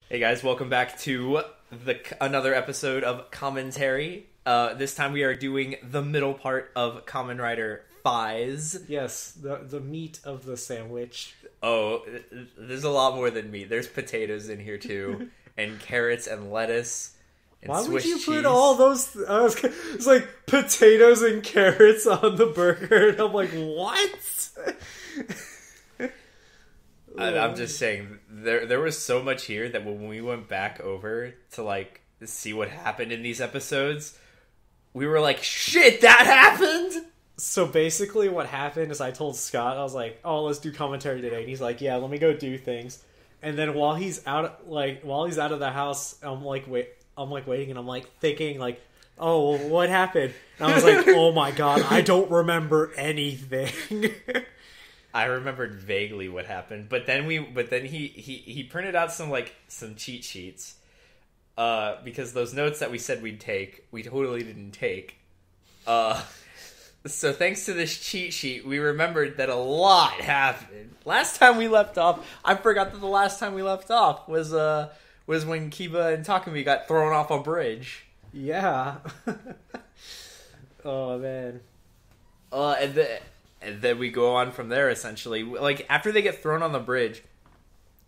Hey guys, welcome back to another episode of Commentary. This time we are doing the middle part of Kamen Rider Faiz. Yes, the meat of the sandwich. Oh, there's a lot more than meat. There's potatoes in here too, and carrots and lettuce. And Why Swiss would you cheese. put all those? It's like potatoes and carrots on the burger, and I'm like, what? I'm just saying, there was so much here that when we went back over to like see what happened in these episodes, we were like, shit, that happened? So basically what happened is I told Scott, I was like, oh, let's do commentary today. And he's like, yeah, let me go do things. And then while he's out of the house, I'm like waiting and I'm like thinking like, oh, well, what happened? And I was like, oh my god, I don't remember anything. I remembered vaguely what happened, but then he printed out some cheat sheets, because those notes that we said we'd take, we totally didn't take. So thanks to this cheat sheet, we remembered that a lot happened. Last time we left off, I forgot that the last time we left off was when Kiba and Takumi got thrown off a bridge. Yeah. Oh man. And then we go on from there, essentially. Like, after they get thrown on the bridge,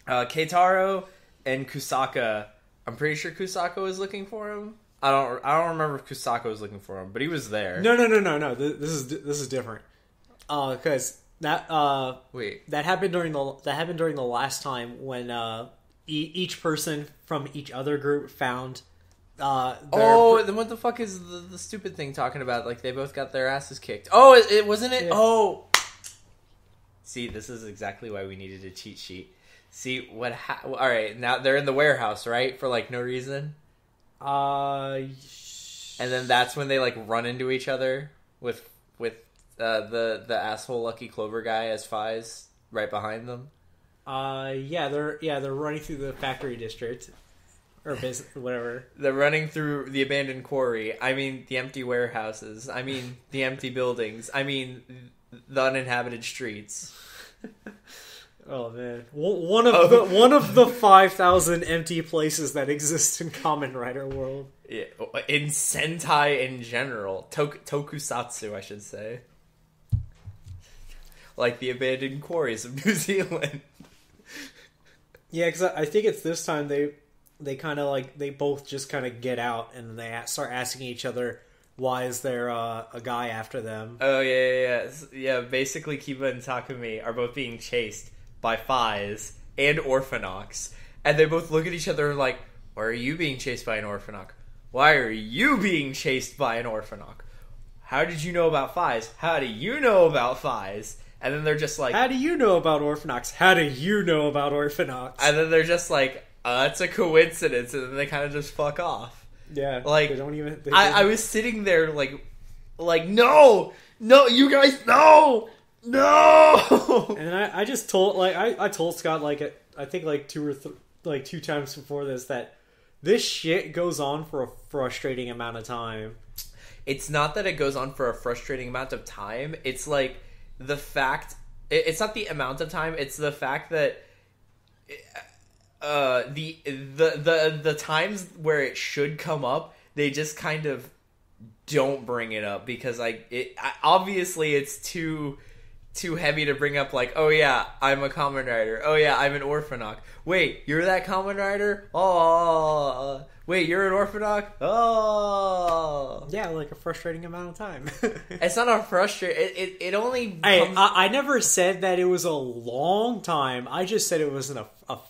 Keitaro and Kusaka... I'm pretty sure Kusaka was looking for him. I don't remember if Kusaka was looking for him, but he was there. No. This is different. Because that Wait. that happened during the last time when each person from each other group found. Then what the fuck is the stupid thing talking about? Like, they both got their asses kicked. Oh, it wasn't it? Yeah. Oh! See, this is exactly why we needed a cheat sheet. See, alright, now they're in the warehouse, right? For, like, no reason? And then that's when they, like, run into each other with the asshole Lucky Clover guy as Faiz right behind them. They're running through the factory district. Or business, whatever. They're running through the abandoned quarry. I mean, the empty warehouses. I mean, the empty buildings. I mean, the uninhabited streets. Oh man, one of the 5,000 empty places that exist in Kamen Rider world. Yeah, in Sentai in general, Tokusatsu, I should say. Like the abandoned quarries of New Zealand. Yeah, because I think it's this time they kind of like, they both just kind of get out and they start asking each other, why is there a guy after them? Oh, yeah. Basically, Kiba and Takumi are both being chased by Faiz and Orphanox. And they both look at each other like, why are you being chased by an Orphanox? Why are you being chased by an Orphanox? How did you know about Faiz? How do you know about Faiz? And then they're just like... How do you know about Orphanox? How do you know about Orphanox? And then they're just like... it's a coincidence, and then they kind of just fuck off. Yeah, like they don't even. I was sitting there like no, you guys, no. And I just told I told Scott I think two times before this shit goes on for a frustrating amount of time. It's not that it goes on for a frustrating amount of time. It's like the fact. It's not the amount of time. It's the fact that. The times where it should come up, they just kind of don't bring it up because obviously it's too heavy to bring up. Like, oh yeah, I'm a Kamen Rider. Oh yeah, I'm an Orphanox. Wait, you're that Kamen Rider? Oh, wait, you're an Orphanox? Oh, yeah, like a frustrating amount of time. It's not a frustrating. It only. I never said that it was a long time. I just said it was a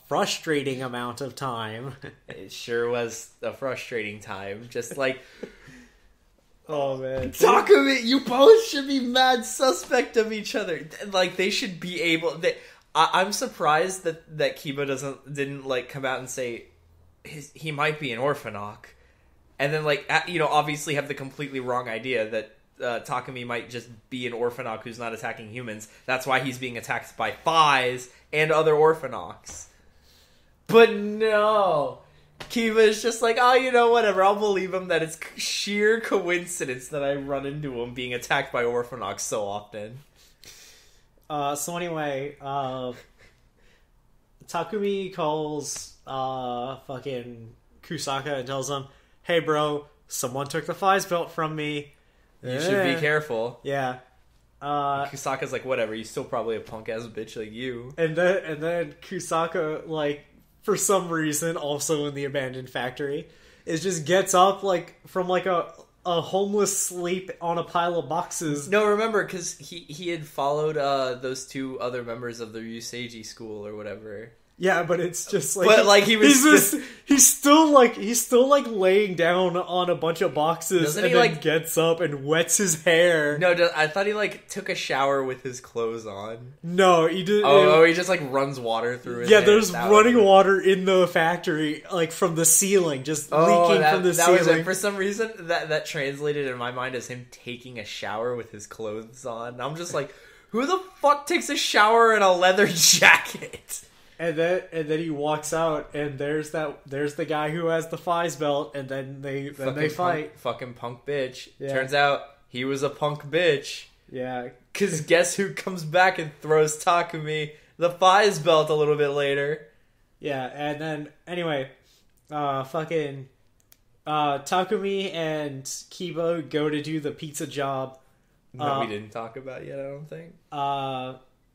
frustrating amount of time. It sure was a frustrating time. Just like. Oh man, Takumi, you both should be mad suspect of each other. Like, they should be able. I'm surprised that Kiba didn't like come out and say he might be an Orphanox, and then obviously have the completely wrong idea that Takumi might just be an Orphanox who's not attacking humans. That's why he's being attacked by Faiz and other Orphanox. But no. Kiva is just like, oh, whatever, I'll believe him that it's sheer coincidence that I run into him being attacked by Orphanox so often. So anyway, Takumi calls fucking Kusaka and tells him, "Hey, bro, someone took the Faiz belt from me. You should be careful." Yeah. Kusaka's like, whatever, you still probably a punk ass bitch like you. And then Kusaka, like, for some reason, also in the abandoned factory, just gets up like from like a homeless sleep on a pile of boxes. No, remember, because he had followed those two other members of the Ryuseiji school or whatever. Yeah, but it's just like, but like he's still like laying down on a bunch of boxes. Doesn't and he, then like, gets up and wets his hair? No, I thought he like took a shower with his clothes on. No, he did. Oh, he just like runs water through his hair. There's running water in the factory, like from the ceiling, just leaking from the ceiling. Was it. For some reason, that translated in my mind as him taking a shower with his clothes on. I'm just like, who the fuck takes a shower in a leather jacket? And then he walks out, and there's the guy who has the Faiz belt, and then they fight. Fucking punk bitch. Yeah. Turns out he was a punk bitch. Yeah. Because guess who comes back and throws Takumi the Faiz belt a little bit later? Yeah, and then, anyway, Takumi and Kiba go to do the pizza job. That we didn't talk about yet, I don't think.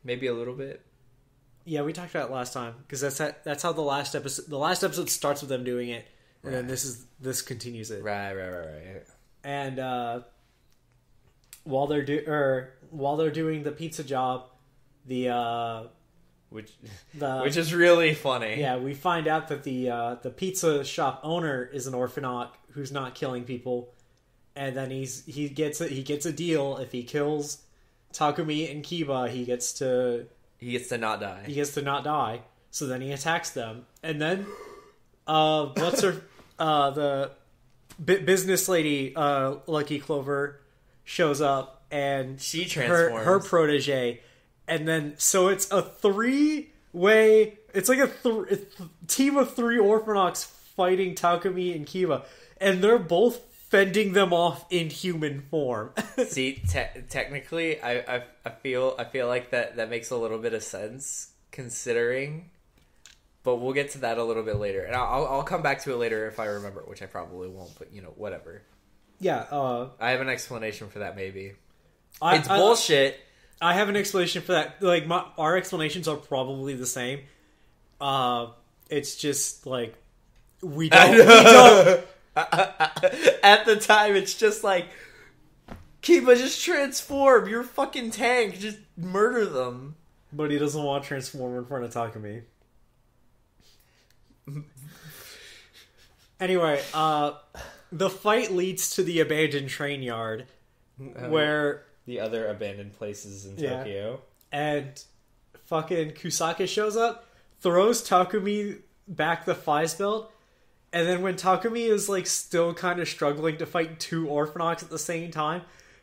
Maybe a little bit. Yeah, we talked about it last time because that's how the last episode starts with them doing it, and then this continues it. Right. And while they're doing the pizza job, which is really funny. Yeah, we find out that the pizza shop owner is an orphanaut who's not killing people, and then he gets a deal. If he kills Takumi and Kiba, he gets to not die. He gets to not die. So then he attacks them. And then, the business lady, Lucky Clover, shows up and she transforms her protege. And then, so it's a three-way, it's like a team of three orphanauts fighting Takumi and Kiba. And they're both fending them off in human form. See, technically, I feel like that makes a little bit of sense considering, but we'll get to that a little bit later, and I'll come back to it later if I remember, which I probably won't. But whatever. Yeah, I have an explanation for that. Maybe it's bullshit. I have an explanation for that. Like our explanations are probably the same. It's just like we don't. At the time, it's just like, Kiba, just transform. You're a fucking tank. Just murder them. But he doesn't want to transform in front of Takumi. Anyway, the fight leads to the abandoned train yard, where the other abandoned places in Tokyo, and fucking Kusaka shows up, throws Takumi back the Faiz belt. And then when Takumi is like still kind of struggling to fight two orphanauts at the same time,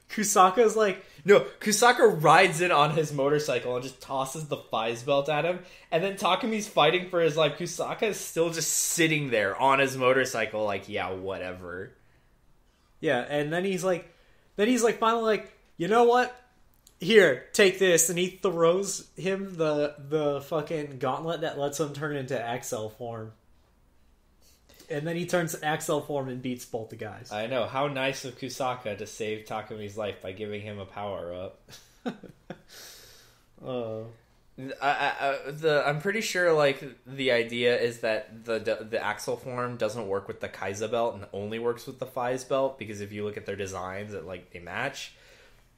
Kusaka's like... No, Kusaka rides in on his motorcycle and just tosses the Faiz belt at him. And then Takumi's fighting for his life. Kusaka is still just sitting there on his motorcycle like, yeah, whatever. Yeah, and then he's like finally like, you know what? Here, take this. And he throws him the fucking gauntlet that lets him turn into XL form. And then he turns XL form and beats both the guys. I know. How nice of Kusaka to save Takumi's life by giving him a power-up. I'm pretty sure, like, the idea is that the Axel form doesn't work with the Kaiza belt and only works with the Faiz belt, because if you look at their designs, they match.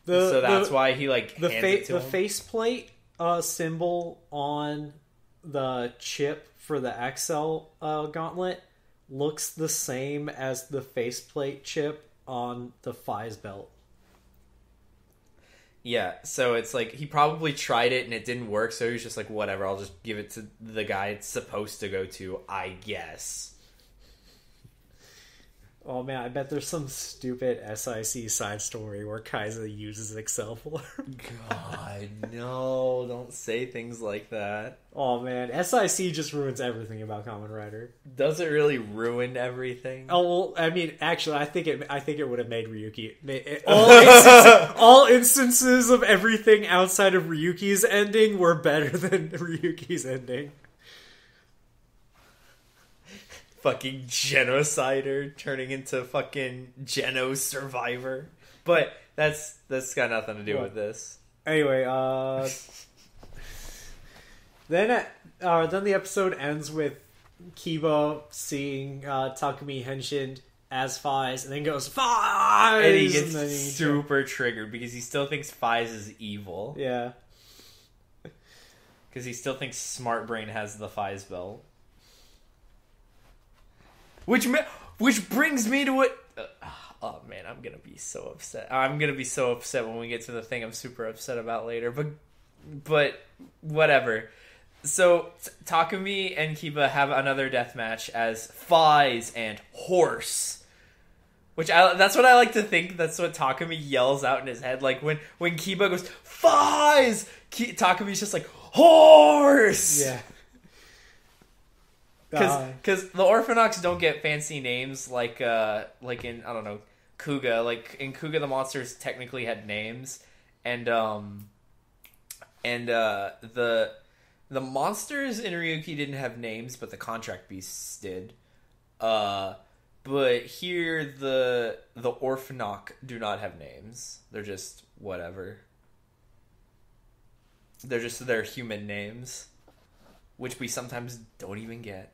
So that's why he, like, hands it to him. The faceplate symbol on the chip for the XL gauntlet looks the same as the faceplate chip on the Faiz belt. Yeah, so it's like he probably tried it and it didn't work, so he was just like, whatever, I'll just give it to the guy it's supposed to go to, I guess. Oh man, I bet there's some stupid SIC side story where Kaiza uses Excel form. God, no, don't say things like that. Oh man, SIC just ruins everything about Kamen Rider. Does it really ruin everything? Oh well, I mean, actually, I think it would have made Ryuki. All instances of everything outside of Ryuki's ending were better than Ryuki's ending. fucking genocider turning into fucking Geno survivor. But that's got nothing to do with this. Anyway, then the episode ends with Kiba seeing Takumi Henshin as Faiz, and then goes Faiz, and he gets super triggered because he still thinks Faiz is evil. Yeah, because he still thinks Smart Brain has the Faiz belt. Which brings me to what. Oh man, I'm gonna be so upset. I'm gonna be so upset when we get to the thing I'm super upset about later. But whatever. So Takumi and Kiba have another death match as Faiz and Horse. That's what I like to think. That's what Takumi yells out in his head. Like when Kiba goes Faiz, Takumi's just like Horse. Yeah. Because the Orphanox don't get fancy names like in, I don't know, Kuga. Like in Kuga, the monsters technically had names, and the monsters in Ryuki didn't have names, but the contract beasts did. But here the Orphanoch do not have names. They're just whatever. They're just their human names, which we sometimes don't even get.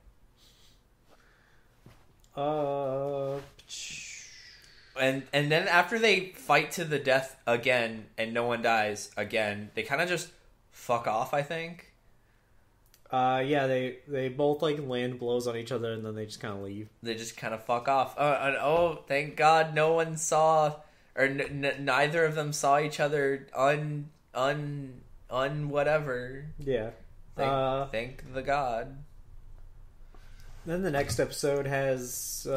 And then after they fight to the death again and no one dies again, they kind of just fuck off, I think. Yeah, they both like land blows on each other and then they just kind of leave. They just kind of fuck off. And thank God no one saw, or neither of them saw each other whatever. Yeah. Thank the God. Then the next episode has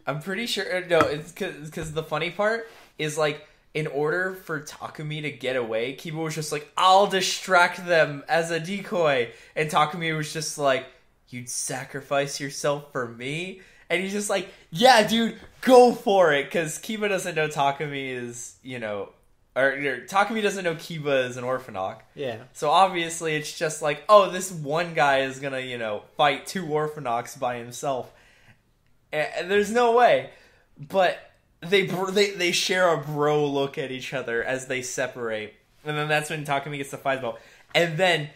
I'm pretty sure no, it's because the funny part is like in order for Takumi to get away, Kiba was just like, I'll distract them as a decoy, and Takumi was just like, you'd sacrifice yourself for me? And he's just like, yeah, dude, go for it, because Kiba doesn't know Takumi is, or Takumi doesn't know Kiba is an Orphanoch. Yeah. So obviously it's just like, oh, this one guy is gonna, fight two Orphanochs by himself. And there's no way. But they share a bro look at each other as they separate. And then that's when Takumi gets the Faiz belt. And then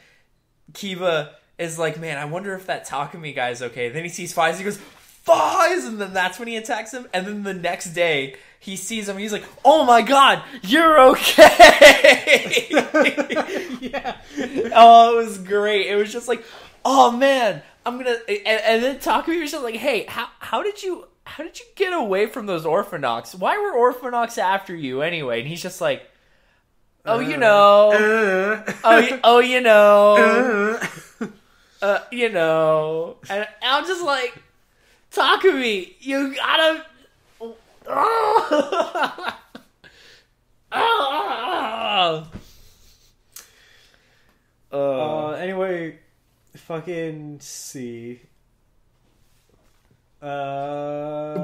Kiba is like, man, I wonder if that Takumi guy's okay. Then he sees Faiz, he goes, Faiz! And then that's when he attacks him. And then the next day, he sees him and he's like, oh my god, you're okay! Yeah. Oh, it was great. It was just like, oh man, I'm gonna... And then Takumi was just like, hey, how did you get away from those Orphanochs? Why were Orphanochs after you anyway? And he's just like, oh, you know. You know. And I'm just like, Takumi, you gotta... Anyway, fucking see. Yeah,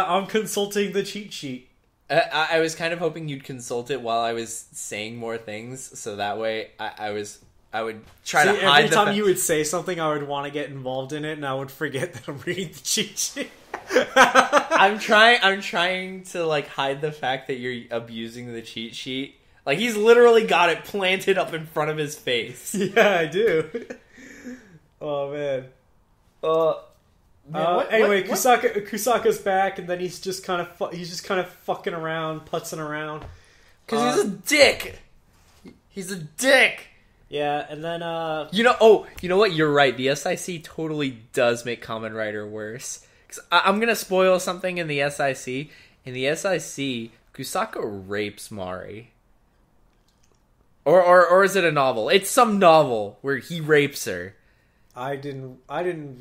I'm consulting the cheat sheet. I was kind of hoping you'd consult it while I was saying more things, so that way I would try to hide every time you would say something, I would want to get involved in it, and I would forget that I'm reading the cheat sheet. I'm trying to like hide the fact that you're abusing the cheat sheet. Like he's literally got it planted up in front of his face. Yeah, I do. Oh man. Anyway, Kusaka's back, and then he's just kind of fucking around, putzing around, because he's a dick. He's a dick. Yeah, and then you know what? You're right. The SIC totally does make Kamen Rider worse. Because I'm gonna spoil something in the SIC. In the SIC, Kusaka rapes Mari. Or is it a novel? It's some novel where he rapes her. I didn't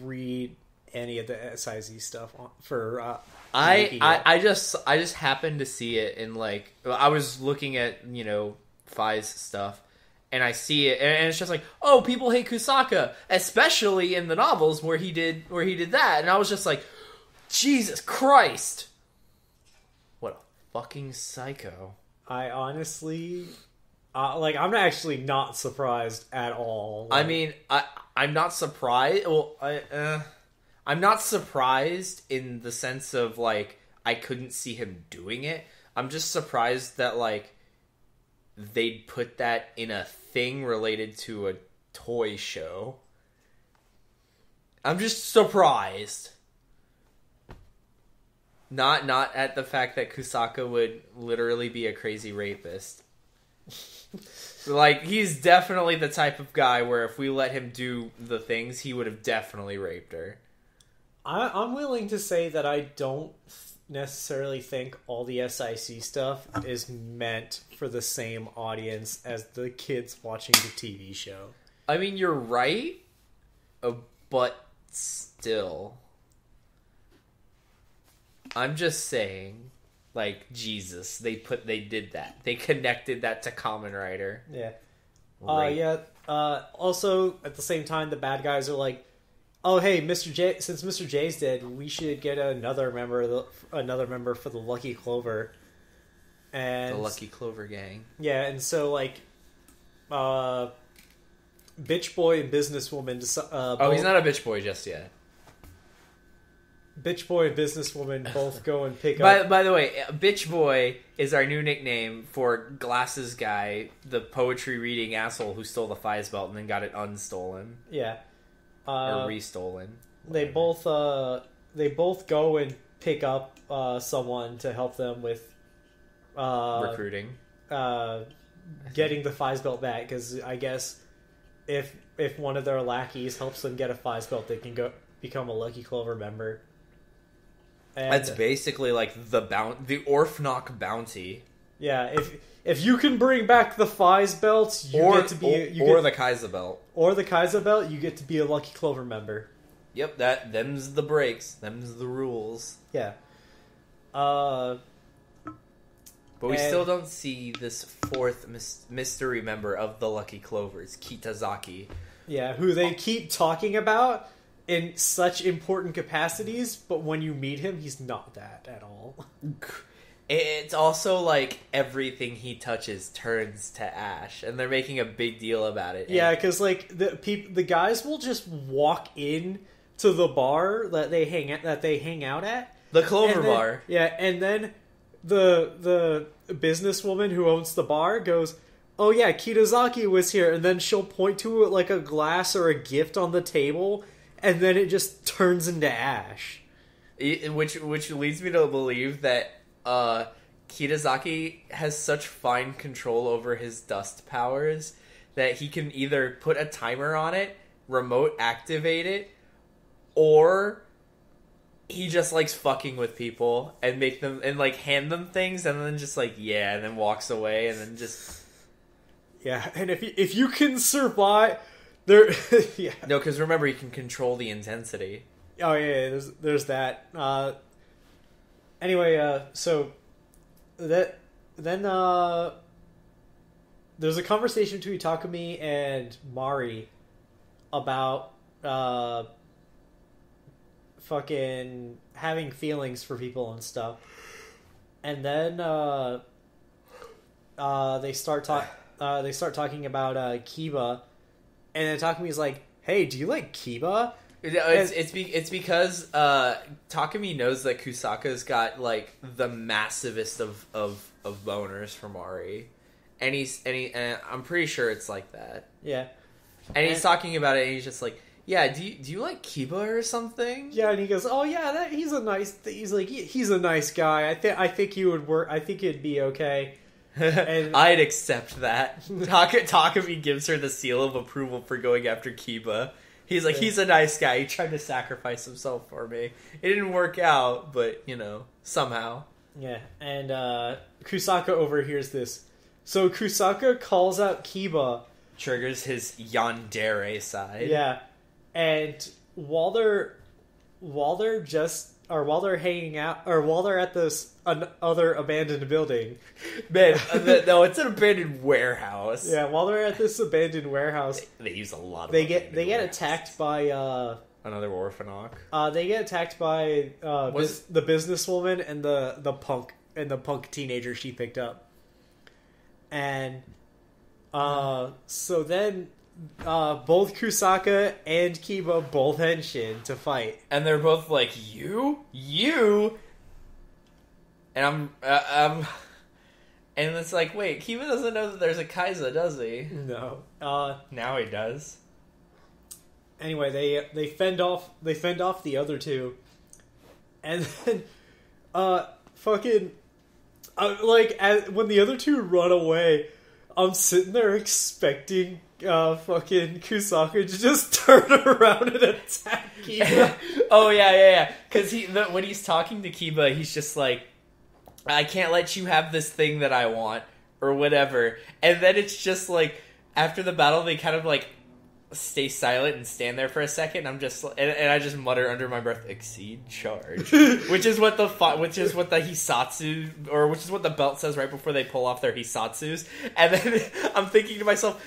read any of the SIZ stuff for I just happened to see it in like I was looking at Faiz stuff and I see it and it's just like, oh, people hate Kusaka, especially in the novels where he did that, and I was just like, Jesus Christ, what a fucking psycho. I honestly I'm actually not surprised at all. I mean, I'm not surprised. Well, I'm not surprised in the sense of like I couldn't see him doing it. I'm just surprised that like they'd put that in a thing related to a toy show. I'm just surprised. Not at the fact that Kusaka would literally be a crazy rapist. Like, he's definitely the type of guy where if we let him do the things, he would have definitely raped her. I'm willing to say that I don't necessarily think all the SIC stuff is meant for the same audience as the kids watching the TV show. I mean, you're right, but still. I'm just saying, like, Jesus, they did that. They connected that to Kamen Rider. Yeah. Right. Also, at the same time, the bad guys are like, oh, hey, Mr. J, since Mr. J's dead, we should get another member for the Lucky Clover. And The Lucky Clover gang. Yeah, and so, like, bitch boy and businesswoman... he's not a bitch boy just yet. Bitch boy and businesswoman both go and pick up... By the way, bitch boy is our new nickname for Glasses Guy, the poetry reading asshole who stole the Faiz belt and then got it unstolen. Yeah. Or restolen. They both go and pick up someone to help them with recruiting. Getting the Faiz belt back, because I guess if one of their lackeys helps them get a Faiz belt, they can go become a Lucky Clover member. And that's basically like the Orfnock bounty. Yeah, if you can bring back the Faiz belts, the Kaiser belt. Or the Kaiser belt, you get to be a Lucky Clover member. Yep, them's the breaks. Them's the rules. Yeah. But we still don't see this fourth mystery member of the Lucky Clovers, Kitazaki. Yeah, who they keep talking about in such important capacities, but when you meet him, he's not that at all. It's also like everything he touches turns to ash, and they're making a big deal about it. Yeah, because like the guys will just walk in to the bar that they hang out at, the Clover Bar. Yeah, and then the businesswoman who owns the bar goes, "Oh yeah, Kitazaki was here," and then she'll point to like a glass or a gift on the table, and then it just turns into ash. Which leads me to believe that Kitazaki has such fine control over his dust powers that he can either put a timer on it, remote activate it, or he just likes fucking with people and make them and like hand them things and then just like and then walks away and then just and if you can survive there no, because remember, you can control the intensity. Oh yeah, there's that. Anyway, so then there's a conversation between Takumi and Mari about fucking having feelings for people and stuff, and then they start talking about Kiba, and then Takumi's like, "Hey, do you like Kiba?" It's because Takumi knows that Kusaka's got like the massivest of boners for Mari, and I'm pretty sure it's like that. Yeah, and he's talking about it, and he's just like, "Yeah, do you like Kiba or something?" Yeah, and he goes, "Oh yeah, he's a nice guy. I think he would work. I think it'd be okay." And I'd accept that. Takumi gives her the seal of approval for going after Kiba. He's like, he's a nice guy. He tried to sacrifice himself for me. It didn't work out, but, somehow. Yeah, and Kusaka overhears this. So Kusaka calls out Kiba. Triggers his yandere side. Yeah, and while they're hanging out, or while they're at this other abandoned building. Man, no, it's an abandoned warehouse. Yeah, while they're at this abandoned warehouse, they use a lot of. They get attacked by another Orphanock. They get attacked by the businesswoman and the punk teenager she picked up, and so then both Kusaka and Kiba both henshin to fight. And they're both like, you? And I'm... And it's like, wait, Kiba doesn't know that there's a Kaiza, does he? No. Now he does. Anyway, they fend off the other two. And then, when the other two run away, I'm sitting there expecting fucking Kusaka to just turn around and attack Kiba. Oh, yeah. Because when he's talking to Kiba, he's just like, I can't let you have this thing that I want, or whatever. And then it's just like, after the battle, they kind of like stay silent and stand there for a second. I'm just and I just mutter under my breath, "Exceed charge," which is what the Hisatsu, or which is what the belt says right before they pull off their Hisatsus. And then I'm thinking to myself,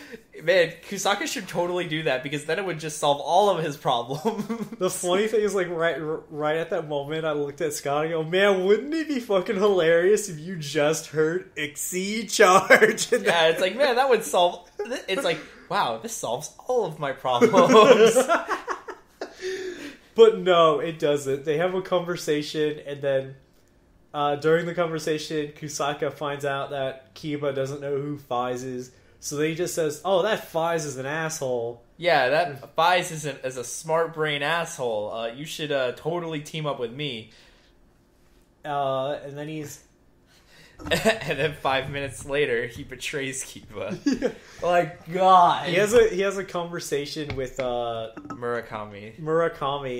man, Kusaka should totally do that, because then it would just solve all of his problems. The funny thing is, like, right at that moment, I looked at Scott and go, man, wouldn't it be fucking hilarious if you just heard "Exceed charge"? Yeah, it's like, man, that would solve. It's like, wow, this solves all of my problems. But no, it doesn't. They have a conversation, and then during the conversation, Kusaka finds out that Kiba doesn't know who Faiz is. So then he just says, oh, that Faiz is an asshole. Yeah, that Faiz is a smart brain asshole. You should totally team up with me. And then he's... And then 5 minutes later, he betrays Kiba. Yeah. Like, God. He has a conversation with Murakami,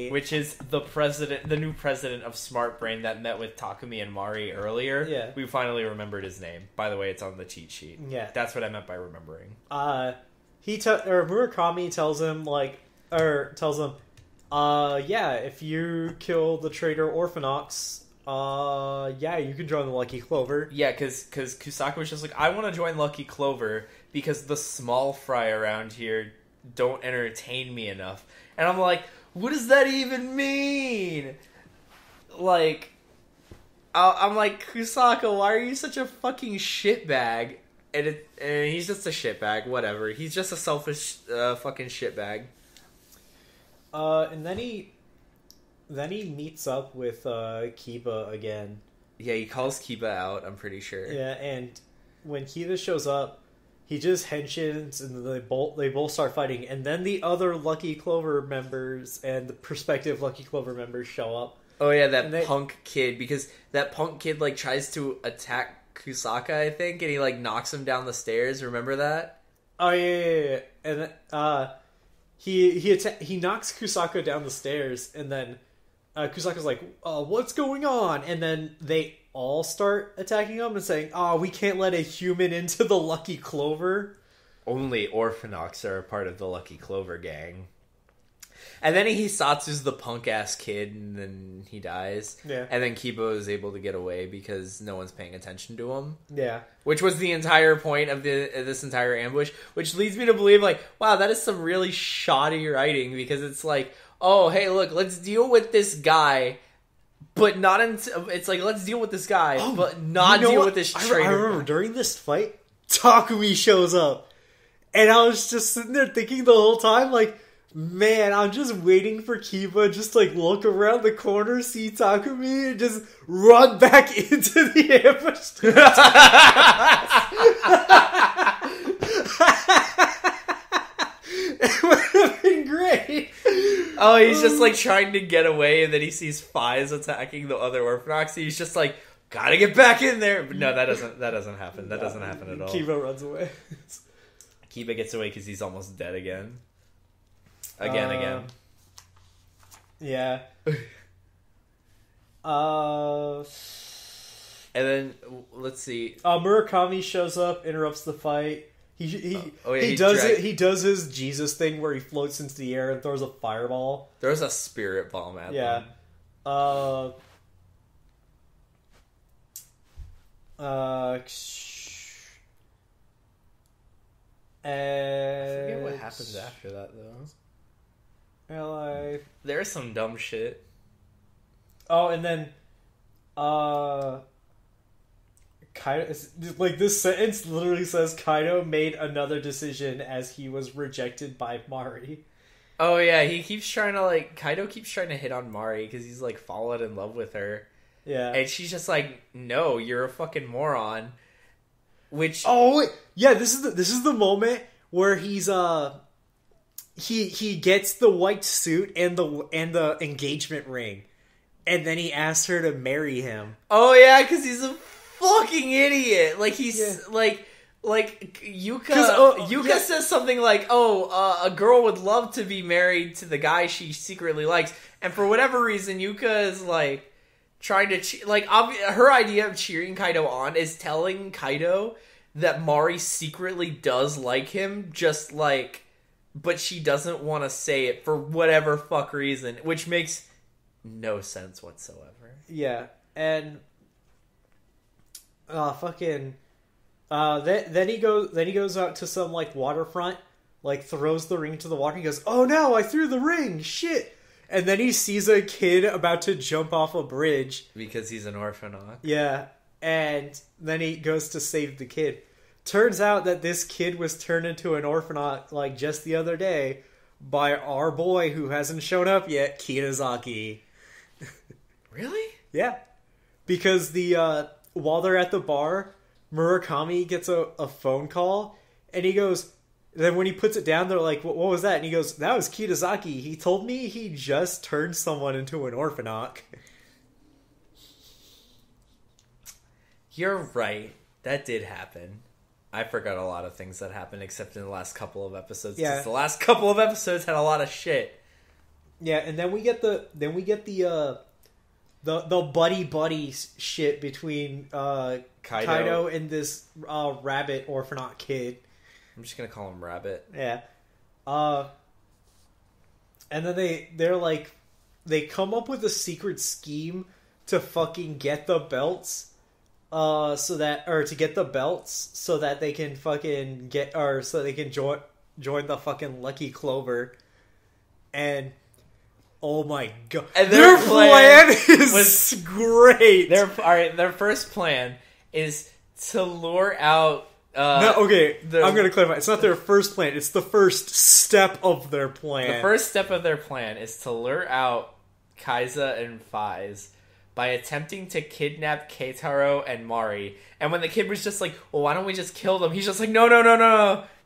which is the new president of Smart Brain that met with Takumi and Mari earlier. Yeah, we finally remembered his name. By the way, it's on the cheat sheet. Yeah, that's what I meant by remembering. Murakami tells him yeah, if you kill the traitor Orphanox. Yeah, you can join the Lucky Clover. Yeah, because Kusaka was just like, I want to join Lucky Clover because the small fry around here don't entertain me enough. And I'm like, what does that even mean? Like, I'm like, Kusaka, why are you such a fucking shitbag? And he's just a shitbag, whatever. He's just a selfish fucking shitbag. And then he meets up with Kiba again. Yeah, he calls Kiba out, I'm pretty sure. Yeah, and when Kiba shows up, he just henshins, and they both start fighting. And then the other Lucky Clover members and the prospective Lucky Clover members show up. Oh yeah, that punk kid, because that punk kid like tries to attack Kusaka, I think, and he like knocks him down the stairs. Remember that? Oh yeah. And he knocks Kusaka down the stairs, and then Kusaka's like, what's going on? And then they all start attacking him and saying, we can't let a human into the Lucky Clover. Only Orphanox are a part of the Lucky Clover gang. And then he Hisatsu's the punk-ass kid, and then he dies. Yeah. And then Kiba is able to get away because no one's paying attention to him. Yeah. Which was the entire point of this entire ambush, which leads me to believe, like, wow, that is some really shoddy writing, because it's like, oh, hey, look, let's deal with this guy, but not until... It's like, let's deal with this guy, but not deal with this traitor. I remember, during this fight, Takumi shows up, and I was just sitting there thinking the whole time, like, man, I'm just waiting for Kiba just, like, look around the corner, see Takumi, and just run back into the ambush. It would have been great. Oh, he's just like trying to get away, and then he sees Faiz attacking the other Orphanox. He's just like, gotta get back in there. But no, that doesn't happen. That doesn't happen at all. Kiba runs away. Kiba gets away because he's almost dead again. Again. Yeah. And then let's see. Murakami shows up, interrupts the fight. He does his Jesus thing where he floats into the air and throws a fireball. Throws a spirit bomb at them. I forget what happens after that, though. There's some dumb shit. Oh, and then Kaido, like, this sentence literally says Kaido made another decision as he was rejected by Mari. Oh yeah, he keeps trying to, like, Kaido keeps trying to hit on Mari because he's, like, fallen in love with her. Yeah. And she's just like, no, you're a fucking moron. Which... Oh, wait. Yeah, this is the moment where he's, he gets the white suit and the engagement ring. And then he asks her to marry him. Oh yeah, because he's a fucking idiot. Like, he's, like Yuka says something like, a girl would love to be married to the guy she secretly likes. And for whatever reason, Yuka is, like, trying to... her idea of cheering Kaido on is telling Kaido that Mari secretly does like him, just, like... But she doesn't want to say it for whatever fuck reason, which makes no sense whatsoever. Yeah, and... Then he goes out to some, like, waterfront, like, throws the ring to the water. He goes, "Oh no, I threw the ring! Shit!" And then he sees a kid about to jump off a bridge. Because he's an orphanoc. Yeah, and then he goes to save the kid. Turns out that this kid was turned into an orphanoc, like, just the other day by our boy who hasn't shown up yet, Kitazaki. Really? Yeah. Because while they're at the bar, Murakami gets a phone call, and he goes... Then when he puts it down, they're like, what was that? And he goes, "That was Kitazaki. He told me he just turned someone into an orphanoc." You're right. That did happen. I forgot a lot of things that happened, except in the last couple of episodes. Yeah. The last couple of episodes had a lot of shit. Yeah, and then we get the buddy shit between Kaido and this rabbit orphanoc kid. I'm just gonna call him Rabbit. Yeah. And then they're like, they come up with a secret scheme to fucking get the belts, so that they can fucking get, or so they can join the fucking Lucky Clover. And oh my god, and their plan is great. Their first plan is to lure out. No, okay, I'm going to clarify. It's not their first plan. It's the first step of their plan. The first step of their plan is to lure out Kaiza and Faiz by attempting to kidnap Keitaro and Mari. And when the kid was just like, "Well, why don't we just kill them?" He's just like, No.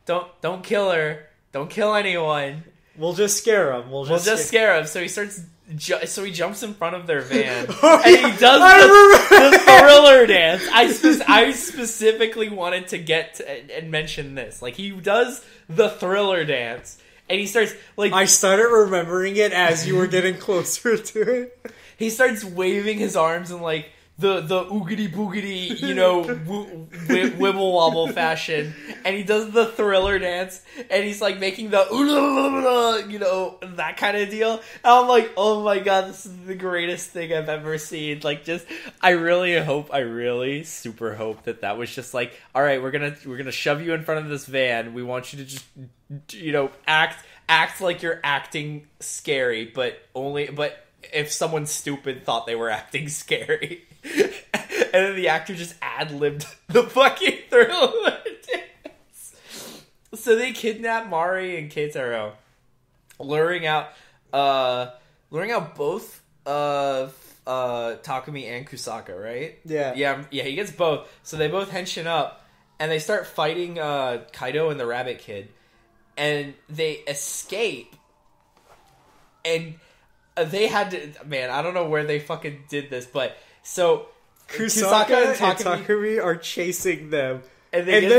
Don't kill her. Don't kill anyone. We'll just scare them. We'll just scare them." So he starts... So he jumps in front of their van, and he does the thriller dance. I specifically wanted to get to, and mention this. Like, he does the thriller dance, and he starts, like... I started remembering it as you were getting closer to it. He starts waving his arms in, like, the oogity boogity, wibble wobble fashion, and he does the thriller dance, and he's like making the that kind of deal. And I'm like, oh my god, this is the greatest thing I've ever seen. Like, just, I really super hope that was just like, all right, we're gonna shove you in front of this van. We want you to just act like you're acting scary, but if someone stupid thought they were acting scary. And then the actor just ad-libbed the fucking thriller dance. So they kidnap Mari and Keitaro, luring out both Takumi and Kusaka, right? Yeah, he gets both. So they both henshin up, and they start fighting Kaido and the Rabbit Kid, and they escape, and they had to... Man, I don't know where they fucking did this, but... So, Kusaka and Takumi are chasing them. And then they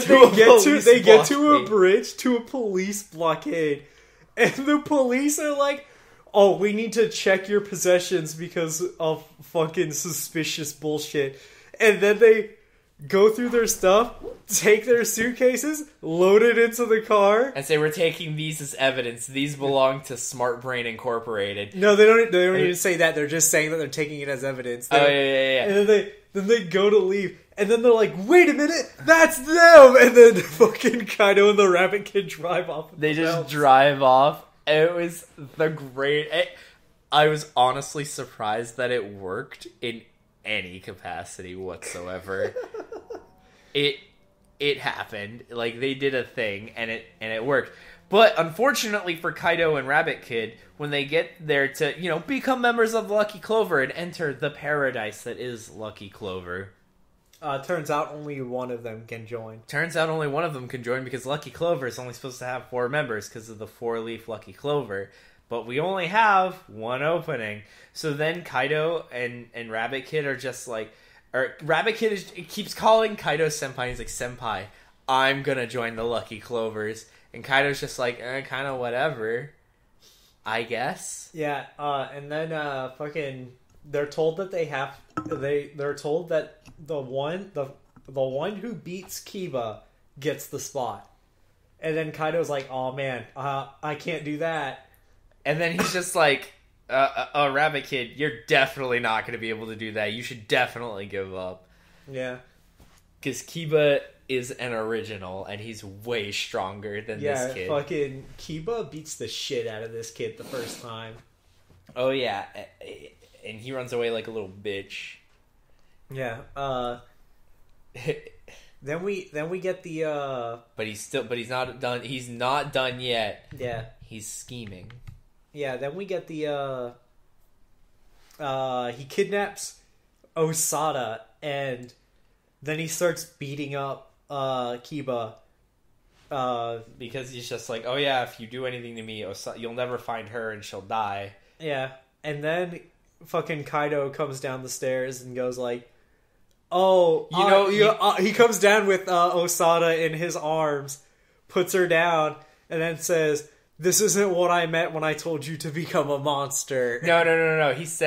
get to a bridge, to a police blockade. And the police are like, "Oh, we need to check your possessions because of fucking suspicious bullshit." And then they go through their stuff, take their suitcases, load it into the car, and say, "We're taking these as evidence. These belong to Smart Brain Incorporated." No, they don't even say that. They're just saying that they're taking it as evidence. Oh, yeah. And then they go to leave, and then they're like, "Wait a minute, that's them!" And then fucking Kaido and the Rabbit Kid drive off. They just drive off. It was the great... I was honestly surprised that it worked in any capacity whatsoever. it happened. Like, they did a thing, and it worked. But unfortunately for Kaido and Rabbit Kid, when they get there to, become members of Lucky Clover and enter the paradise that is Lucky Clover. Turns out only one of them can join. Because Lucky Clover is only supposed to have 4 members because of the 4-leaf Lucky Clover. But we only have 1 opening. So then Kaido and Rabbit Kid are just like... Or Rabbit Kid keeps calling Kaido Senpai. He's like, Senpai, I'm gonna join the Lucky Clovers. And Kaido's just like, kind of whatever, I guess. Yeah, and then fucking... They're told that they're told that the one who beats Kiba gets the spot. And then Kaido's like, oh man, I can't do that. And then he's just like, Rabbit Kid, you're definitely not going to be able to do that. You should definitely give up. Yeah. Because Kiba is an original, and he's way stronger than this kid. Yeah, fucking Kiba beats the shit out of this kid the first time. Oh yeah, and he runs away like a little bitch. Yeah. Then we get the But he's not done. He's not done yet. Yeah. He's scheming. Yeah, then we get the he kidnaps Osada, and then he starts beating up Kiba. Because he's just like, oh yeah, if you do anything to me, you'll never find her and she'll die. Yeah, and then fucking Kaido comes down the stairs and goes like, oh, he comes down with Osada in his arms, puts her down, and then says, this isn't what I meant when I told you to become a monster. No. He's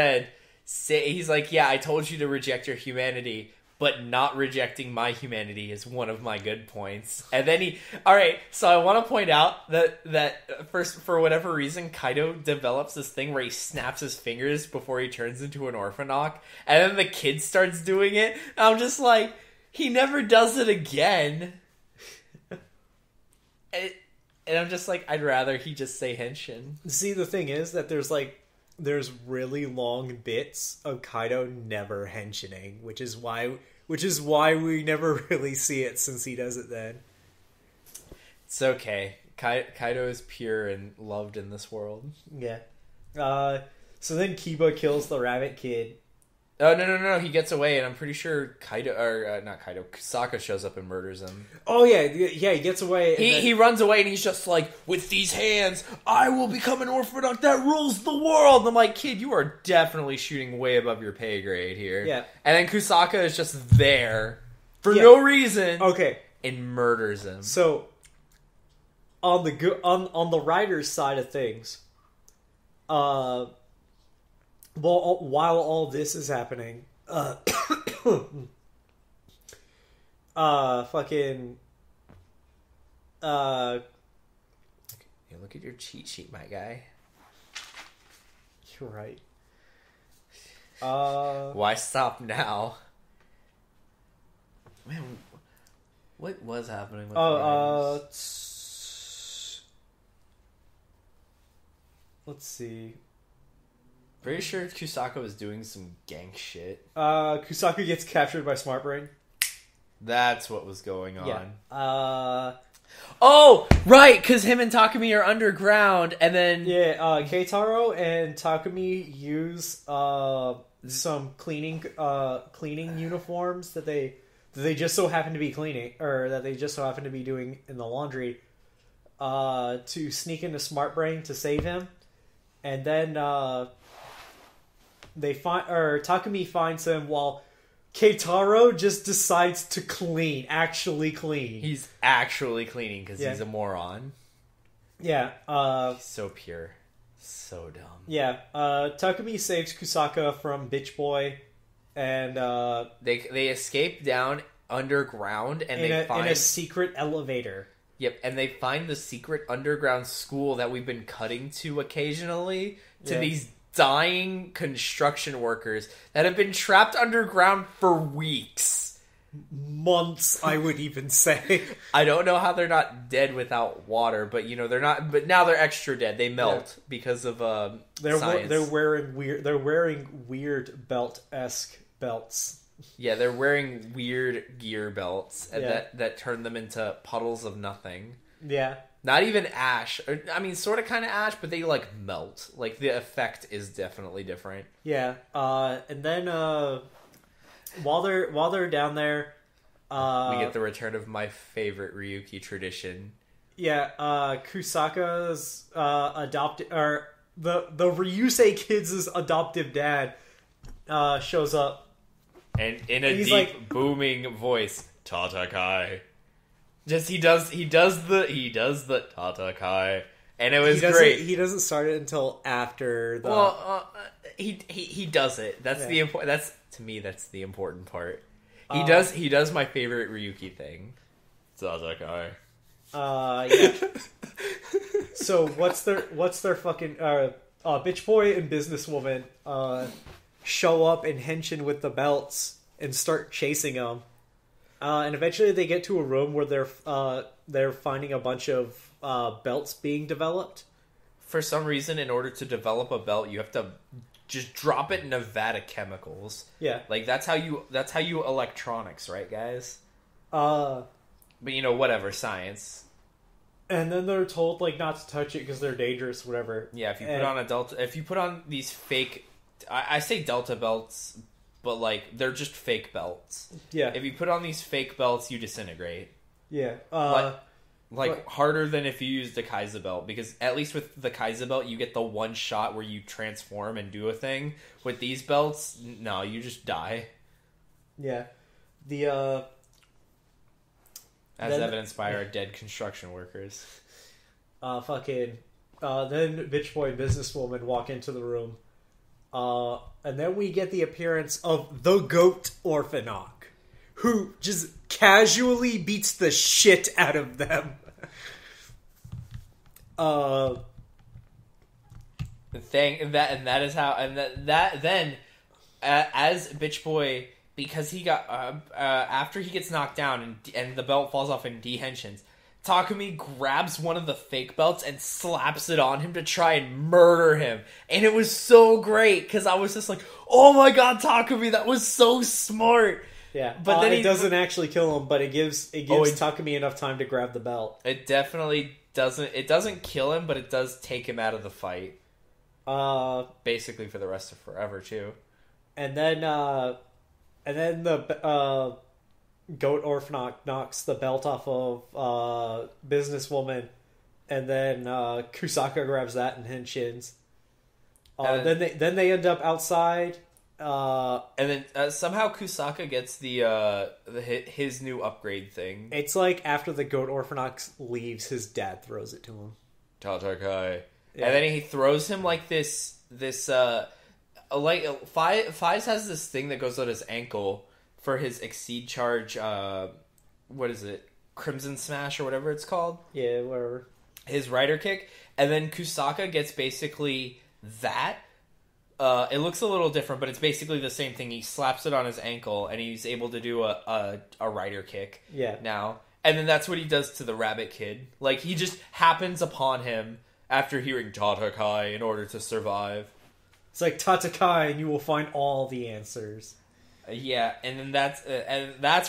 like, yeah, I told you to reject your humanity, but not rejecting my humanity is one of my good points. And then alright, so I want to point out that first, for whatever reason, Kaido develops this thing where he snaps his fingers before he turns into an Orphanoch, and then the kid starts doing it, and I'm just like, he never does it again. And I'm just like, I'd rather he just say henshin. See, the thing is that there's really long bits of Kaido never henshining, which is why we never really see it since he does it then. It's okay. Kaido is pure and loved in this world. Yeah. So then Kiba kills the Rabbit Kid. Oh, no. He gets away, and I'm pretty sure Kusaka shows up and murders him. Oh, yeah, he gets away. He runs away, and he's just like, with these hands, I will become an Orphanoch that rules the world. And I'm like, kid, you are definitely shooting way above your pay grade here. Yeah. And then Kusaka is just there for no reason. Okay. And murders him. So, on the writer's side of things, well, while all this is happening, fucking, look at your cheat sheet, my guy. You're right. Why stop now? Man, what was happening with let's see. Pretty sure Kusaka was doing some gank shit. Kusaka gets captured by Smart Brain. That's what was going on. Yeah. Oh, right, because him and Takumi are underground, and then... Yeah, Keitaro and Takumi use some cleaning uniforms that they just so happen to be cleaning, or that they just so happen to be doing in the laundry, to sneak into Smart Brain to save him. And then Takumi finds him while Keitaro just decides to actually clean. He's actually cleaning because he's a moron. Yeah. He's so pure. So dumb. Yeah. Takumi saves Kusaka from Bitch Boy, and they escape down underground, and they find in a secret elevator. Yep, and they find the secret underground school that we've been cutting to occasionally to these dying construction workers that have been trapped underground for weeks. Months, I would even say. I don't know how they're not dead without water, but they're not. But now they're extra dead. They melt because of science. They're wearing weird belt-esque belts. Yeah, they're wearing weird gear belts and Yeah. that turn them into puddles of nothing. Yeah. Not even ash. I mean, sort of kind of ash, but they like melt. Like the effect is definitely different. Yeah. And then while they're down there, We get the return of my favorite Ryuki tradition. yeah, Kusaka's adopted, or the Ryusei kids' adoptive dad shows up. And in a He's deep, like- booming voice, Tatakai. Just he does the Tatakai, and it was great. He doesn't start it until after the. Well, he does it. That's the important. That's to me. That's the important part. He does my favorite Ryuki thing. Tatakai. Yeah. So what's their fucking bitch boy and businesswoman show up in henshin with the belts and start chasing them, and eventually they get to a room where they're finding a bunch of belts being developed. For some reason, in order to develop a belt, you have to just drop it in Nevada chemicals. Yeah. Like that's how you electronics, right, guys? Uh, But you know, whatever, science. and then they're told like not to touch it because they're dangerous, whatever. Yeah, if you put on these fake, I say Delta belts, but like they're just fake belts. Yeah. If you put on these fake belts, you disintegrate. Yeah. Like harder than if you use the Kaiser belt, because at least with the Kaiser belt, you get the one shot where you transform and do a thing. With these belts, no, you just die. Yeah. The As Then- evidenced by our dead construction workers. then bitch boy and businesswoman walk into the room. And then we get the appearance of the Goat Orphanok, who just casually beats the shit out of them. As Bitch Boy, because he got after he gets knocked down and the belt falls off and dehensions, Takumi grabs one of the fake belts and slaps it on him to try and murder him, and it was so great because I was just like, "Oh my god, Takumi, that was so smart!" Yeah, But then it doesn't actually kill him, but it gives Takumi enough time to grab the belt. It definitely doesn't. It doesn't kill him, but it does take him out of the fight. Basically for the rest of forever too. And then the Goat Orphanok knocks the belt off of businesswoman, and then Kusaka grabs that and henshins. Then they end up outside. And then somehow Kusaka gets his new upgrade thing. It's like after the Goat Orphanok leaves, his dad throws it to him. Tatakai. Yeah. And then he throws him like this like Faiz has this thing that goes on his ankle for his exceed charge, what is it? Crimson Smash or whatever it's called? Yeah, whatever. His rider kick. And then Kusaka gets basically that. It looks a little different, but it's basically the same thing. He slaps it on his ankle, and he's able to do a rider kick. Yeah. Now, and then that's what he does to the rabbit kid. Like he just happens upon him after hearing Tatakai in order to survive. It's like Tatakai, and you will find all the answers. Yeah, and then that's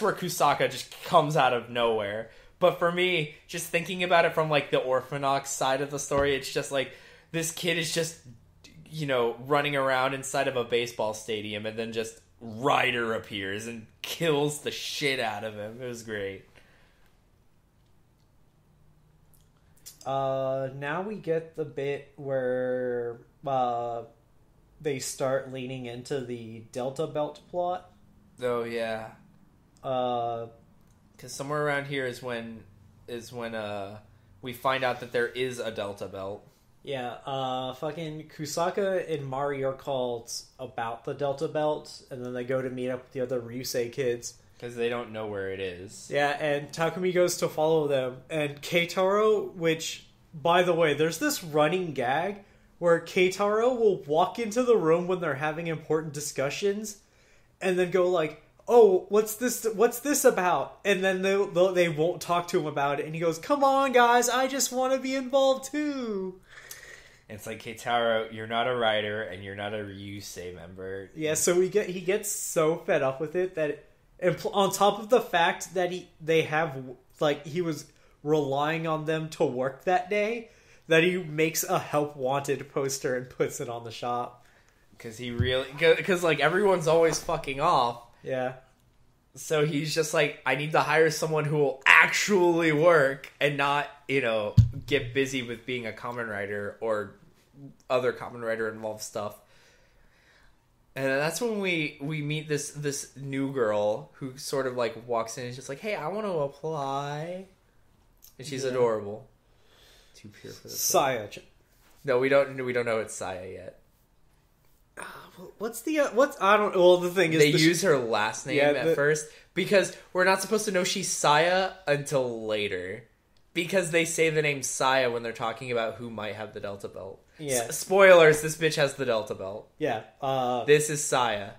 where Kusaka just comes out of nowhere. But for me, just thinking about it from like the Orphanok side of the story, it's just like this kid is just, you know, running around inside of a baseball stadium, and then just Ryder appears and kills the shit out of him. It was great. Now we get the bit where they start leaning into the Delta Belt plot. Oh yeah, Uh, because somewhere around here is when we find out that there is a Delta Belt. yeah, fucking Kusaka and Mari are called about the Delta Belt, and then they go to meet up with the other Ryusei kids. Because they don't know where it is. Yeah, and Takumi goes to follow them, and Keitaro, which, by the way, there's this running gag where Keitaro will walk into the room when they're having important discussions, and then go like, "Oh, what's this about?" And then they won't talk to him about it, and he goes, "Come on, guys, I just want to be involved too." And it's like, Keitaro, you're not a Rider, and you're not a Ryusei member. Yeah, so he gets so fed up with it that, on top of the fact that he was relying on them to work that day, that he makes a help wanted poster and puts it on the shop. Because like everyone's always fucking off. Yeah. So he's just like, I need to hire someone who will actually work and not, get busy with being a Kamen Rider or other Kamen Rider involved stuff. And that's when we meet this new girl who sort of like walks in and is just like, hey, I want to apply. And she's adorable. Too pure for this. Saya. No, we don't know it's Saya yet. The thing is... They use her last name at first, because we're not supposed to know she's Saya until later. Because they say the name Saya when they're talking about who might have the Delta Belt. Yeah. Spoilers, this bitch has the Delta Belt. Yeah. This is Saya,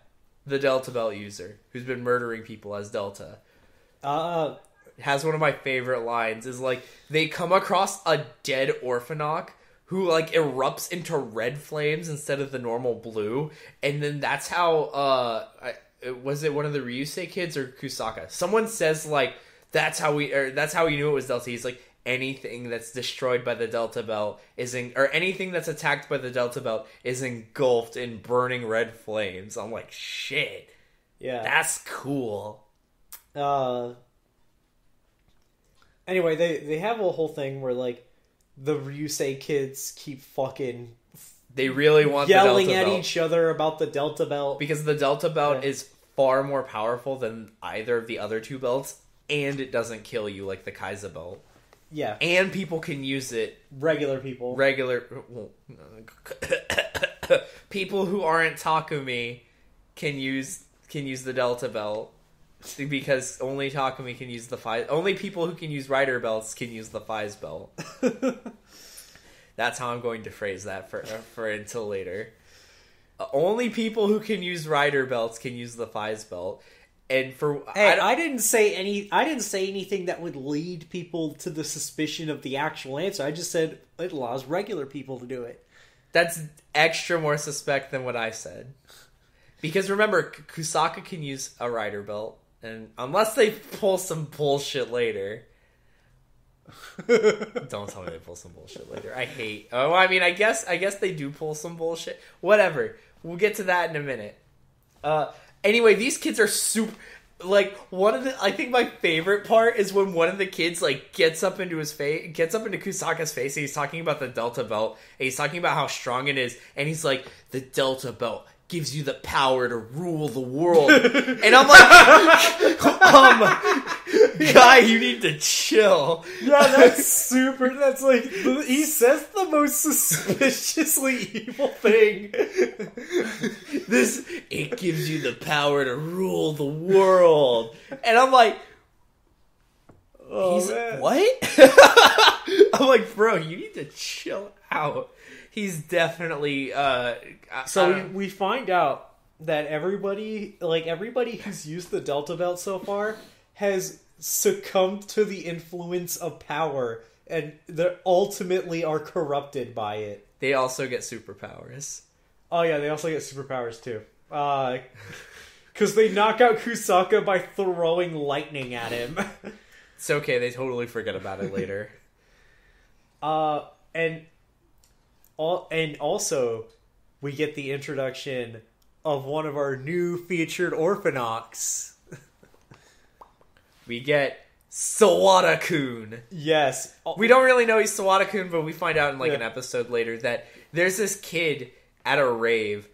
the Delta Belt user, who's been murdering people as Delta. Has one of my favorite lines, is like, they come across a dead Orphanok who like erupts into red flames instead of the normal blue, and then that's how was it one of the Ryusei kids or Kusaka? Someone says like that's how we knew it was Delta. He's like, anything that's destroyed by the Delta Belt or anything that's attacked by the Delta Belt is engulfed in burning red flames. I'm like, shit. Yeah. That's cool. Anyway, they have a whole thing where like the Ryusei kids keep fucking... They really want yelling the Delta Belt. At each other about the Delta Belt. Because the Delta Belt is far more powerful than either of the other two belts, and it doesn't kill you like the Kaiza Belt. Yeah. And people can use it. Regular people. People who aren't Takumi can use the Delta Belt. Because only Takumi can use the Faiz. Only people who can use Rider belts can use the Faiz belt. That's how I'm going to phrase that for until later. Only people who can use Rider belts can use the Faiz belt. And I didn't say anything that would lead people to the suspicion of the actual answer. I just said it allows regular people to do it. That's extra more suspect than what I said. Because remember, Kusaka can use a Rider belt. And unless they pull some bullshit later. Don't tell me they pull some bullshit later. I guess they do pull some bullshit. Whatever. We'll get to that in a minute. Anyway, these kids are super... Like, I think my favorite part is when one of the kids, like, gets up into Kusaka's face, and he's talking about the Delta Belt, and he's talking about how strong it is, and he's like, the Delta Belt gives you the power to rule the world. And I'm like, guy, you need to chill. Yeah, that's like, he says the most suspiciously evil thing. It gives you the power to rule the world. And I'm like, man. What? I'm like, bro, you need to chill out. He's definitely... we find out that everybody who's used the Delta Belt so far has succumbed to the influence of power, and they ultimately are corrupted by it. They also get superpowers. Oh yeah, they also get superpowers too. Because they knock out Kusaka by throwing lightning at him. It's okay, they totally forget about it later. And also, we get the introduction of one of our new featured Orphanoks. We get Sawada-kun. Yes. We don't really know he's Sawada-kun, but we find out in an episode later that there's this kid at a rave.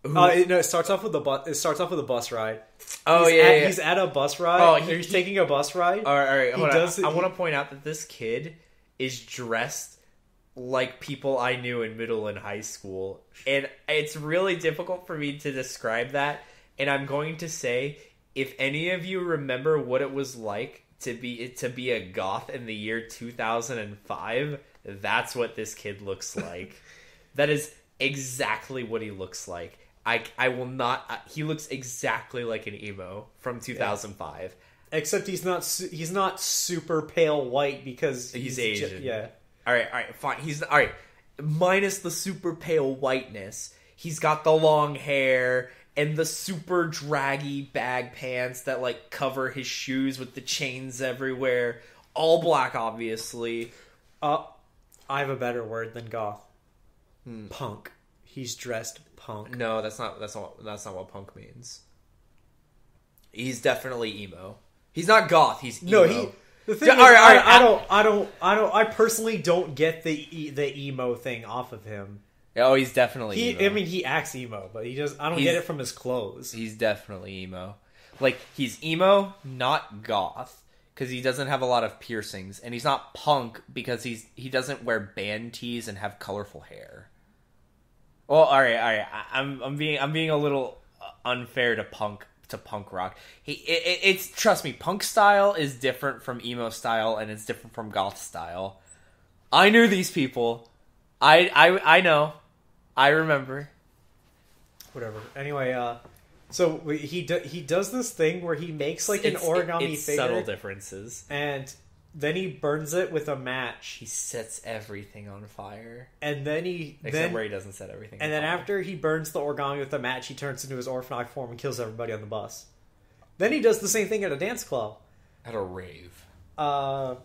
It starts off with a bus ride. Oh, he's at a bus ride. Oh, he's taking a bus ride. All right. Hold on. I want to point out that this kid is dressed like people I knew in middle and high school. And it's really difficult for me to describe that. And I'm going to say, if any of you remember what it was like to be a goth in the year 2005, that's what this kid looks like. That is exactly what he looks like. I will not... he looks exactly like an emo from 2005. Yeah. Except he's not super pale white because he's Asian. Yeah. All right, fine. All right. minus the super pale whiteness. He's got the long hair and the super draggy bag pants that, like, cover his shoes with the chains everywhere. All black, obviously. I have a better word than goth. Punk. He's dressed punk. No, that's not what punk means. He's definitely emo. He's not goth. He's emo. No, the thing is, I personally don't get the emo thing off of him. Oh, he's definitely emo. I mean, he acts emo, but I don't get it from his clothes. He's definitely emo. Like, he's emo, not goth, because he doesn't have a lot of piercings, and he's not punk because he doesn't wear band tees and have colorful hair. Well, all right. I'm being a little unfair to punk rock. It's trust me, punk style is different from emo style, and it's different from goth style. I knew these people. I know. I remember. Whatever. Anyway, so he does this thing where he makes like an origami figure. Subtle differences, and then he burns it with a match. He sets everything on fire, and then where he doesn't set everything. And then after he burns the origami with the match, he turns into his orphanite form and kills everybody on the bus. Then he does the same thing at a dance club, at a rave. And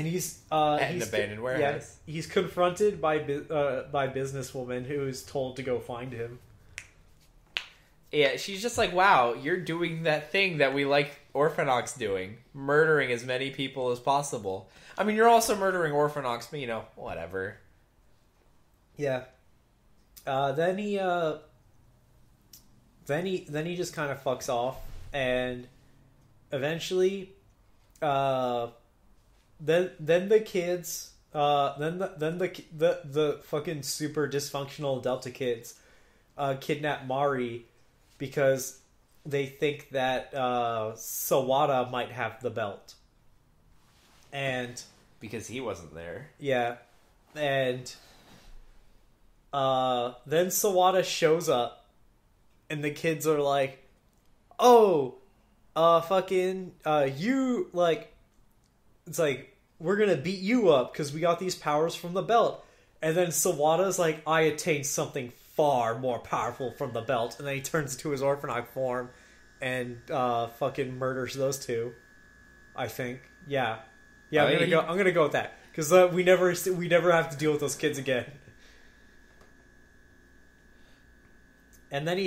he's at an abandoned warehouse. Yeah, he's confronted by businesswoman who is told to go find him. Yeah, she's just like, wow, you're doing that thing that we like Orphanox doing. Murdering as many people as possible. I mean, you're also murdering Orphanox, but, whatever. Yeah. Then he just kind of fucks off, and eventually, then the kids, then the fucking super dysfunctional Delta kids, kidnap Mari, because they think that Sawada might have the belt. And because he wasn't there. Yeah. And then Sawada shows up, and the kids are like, oh, you, like, it's like, we're gonna beat you up because we got these powers from the belt. And then Sawada's like, I attained something far more powerful from the belt, and then he turns into his orphanite form and fucking murders those two. I think, yeah. I'm gonna go with that because we never have to deal with those kids again. And then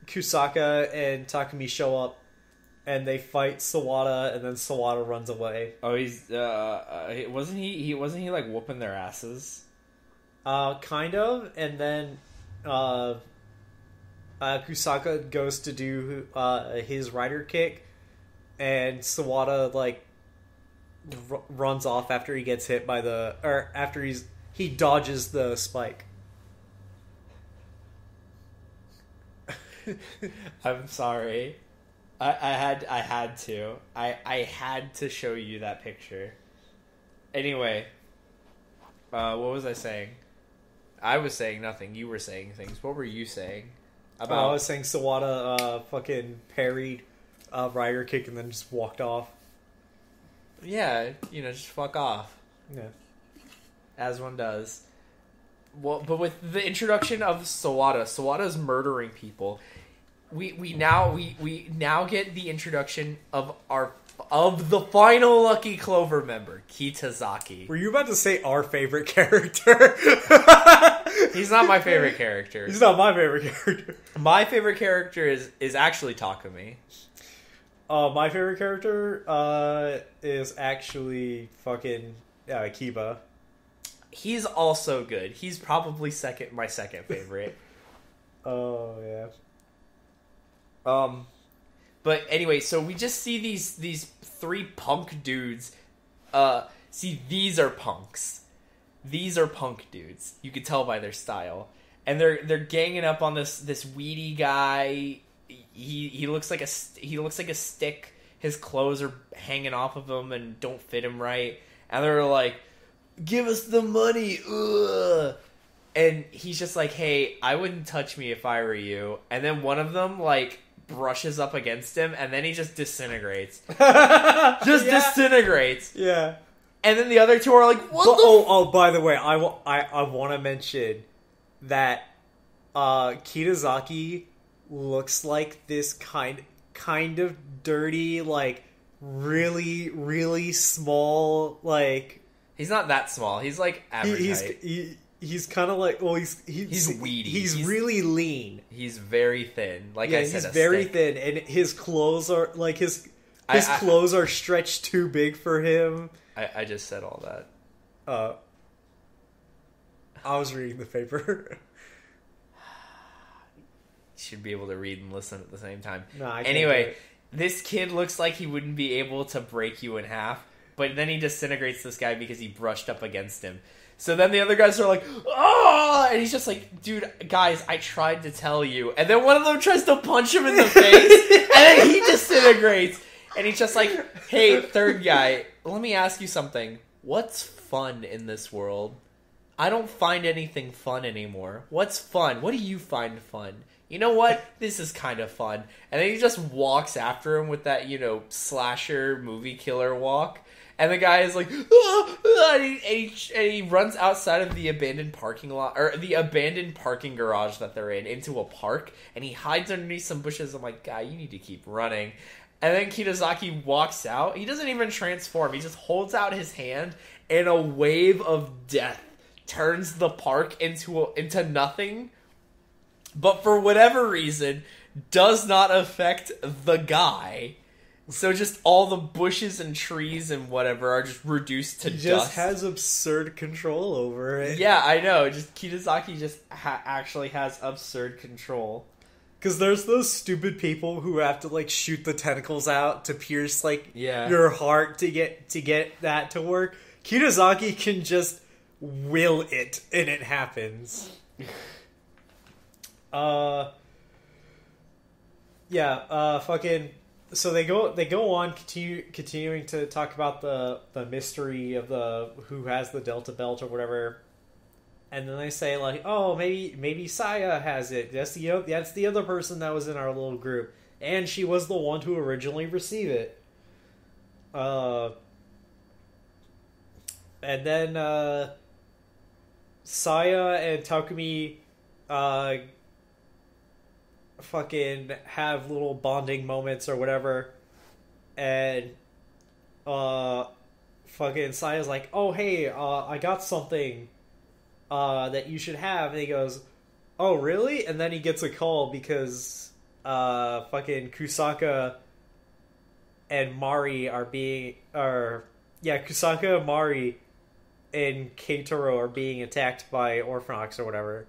Kusaka and Takumi show up, and they fight Sawada, and then Sawada runs away. Oh, he's wasn't he like whooping their asses? Kind of, and then Kusaka goes to do his rider kick, and Sawada like runs off after he gets hit by after he dodges the spike. I'm sorry. I had to show you that picture. Anyway, what was I saying? I was saying nothing. You were saying things. What were you saying? I was saying Sawada fucking parried rider kick and then just walked off. Yeah, just fuck off. Yeah, as one does. Well, but with the introduction of Sawada's murdering people. We now get the introduction of the final Lucky Clover member, Kitazaki. Were you about to say our favorite character? He's not my favorite character. He's not my favorite character. My favorite character is actually Takumi. My favorite character is actually fucking Kiba. He's also good. He's probably my second favorite. Oh yeah. But anyway, so we just see these three punk dudes. See, these are punks. These are punk dudes. You can tell by their style, and they're ganging up on this weedy guy. He looks like a stick. His clothes are hanging off of him and don't fit him right. And they're like, "Give us the money!" Ugh. And he's just like, "Hey, I wouldn't touch me if I were you." And then one of them like brushes up against him, and then he just disintegrates. Disintegrates. Yeah. And then the other two are like, what by the way, I want to mention that Kitazaki looks like this kind of dirty, like, really, really small, like... He's not that small. He's, like, average height. He's kind of like... Well, he's weedy. He's really lean. He's very thin. Like I said, he's very thin, and his clothes are, like, his clothes are stretched too big for him. I just said all that. I was reading the paper. Should be able to read and listen at the same time. No, I can't anyway, this kid looks like he wouldn't be able to break you in half, but then he disintegrates this guy because he brushed up against him. So then the other guys are like, oh! And he's just like, dude, guys, I tried to tell you. And then one of them tries to punch him in the face, and then he disintegrates. And he's just like, hey, third guy, let me ask you something. What's fun in this world? I don't find anything fun anymore. What's fun? What do you find fun? You know what? This is kind of fun. And then he just walks after him with that, slasher movie killer walk. And the guy is like, and he runs outside of the abandoned parking lot, or the abandoned parking garage that they're in, into a park. And he hides underneath some bushes. I'm like, guy, you need to keep running. And then Kitazaki walks out. He doesn't even transform. He just holds out his hand, and a wave of death turns the park into nothing. But for whatever reason, does not affect the guy. So just all the bushes and trees and whatever are just reduced to dust. He just has absurd control over it. Yeah, I know. Just Kitazaki just actually has absurd control. Because there's those stupid people who have to, like, shoot the tentacles out to pierce, like, yeah, your heart to get that to work. Kitazaki can just will it, and it happens. Fucking... So they go on continuing to talk about the mystery of who has the Delta Belt or whatever. And then they say, like, oh, maybe Saya has it. That's the other person that was in our little group. And she was the one to originally receive it. And then Saya and Takumi fucking have little bonding moments or whatever. And fucking Saya's like, oh, hey, I got something that you should have. And he goes, oh, really? And then he gets a call because fucking Kusaka and Mari Kusaka, Mari, and Keitaro are being attacked by Orphanox or whatever.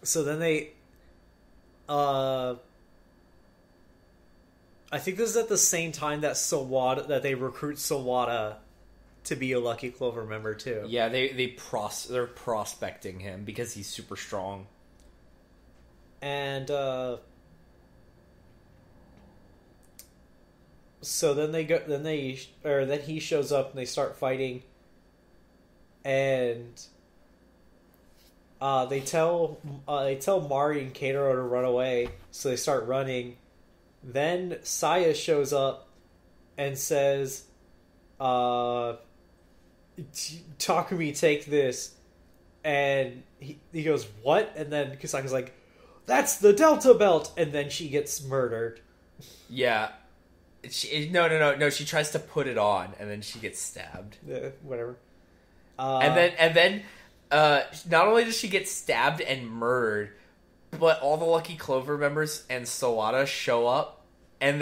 So then they I think this is at the same time that they recruit Sawada to be a Lucky Clover member too. Yeah, they're prospecting him because he's super strong. And so then he shows up and they start fighting, and they tell Mari and Keitaro to run away, so they start running. Then Saya shows up and says, Takumi, take this. And he goes, what? And then Kusaki's like, that's the Delta Belt! And then she gets murdered. Yeah. No, she tries to put it on, and then she gets stabbed. Whatever. And then not only does she get stabbed and murdered, but all the Lucky Clover members and Sawada show up, and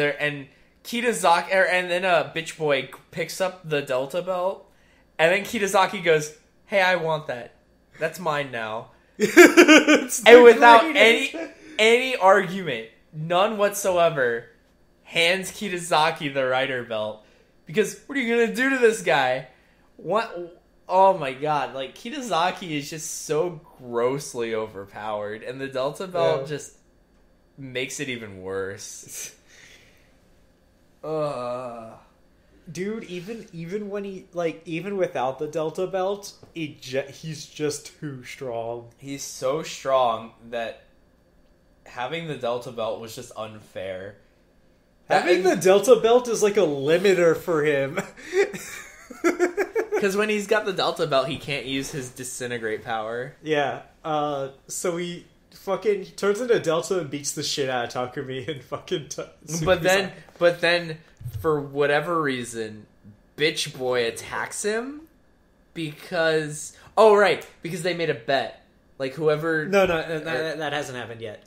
Kitazaki, and then Bitch Boy picks up the Delta Belt, and then Kitazaki goes, hey, I want that. That's mine now. And without any argument, none whatsoever, hands Kitazaki the Rider Belt. Because what are you going to do to this guy? What? Oh my god, like, Kitazaki is just so grossly overpowered, and the Delta Belt just makes it even worse. Dude, even when even without the Delta Belt, he's just too strong. He's so strong that having the Delta Belt was just unfair. Having the Delta Belt is like a limiter for him. Because when he's got the Delta Belt, he can't use his disintegrate power. Yeah. So he fucking turns into Delta and beats the shit out of Takumi and fucking. But then, for whatever reason, Bitch Boy attacks him because because they made a bet. Like whoever. No, that hasn't happened yet.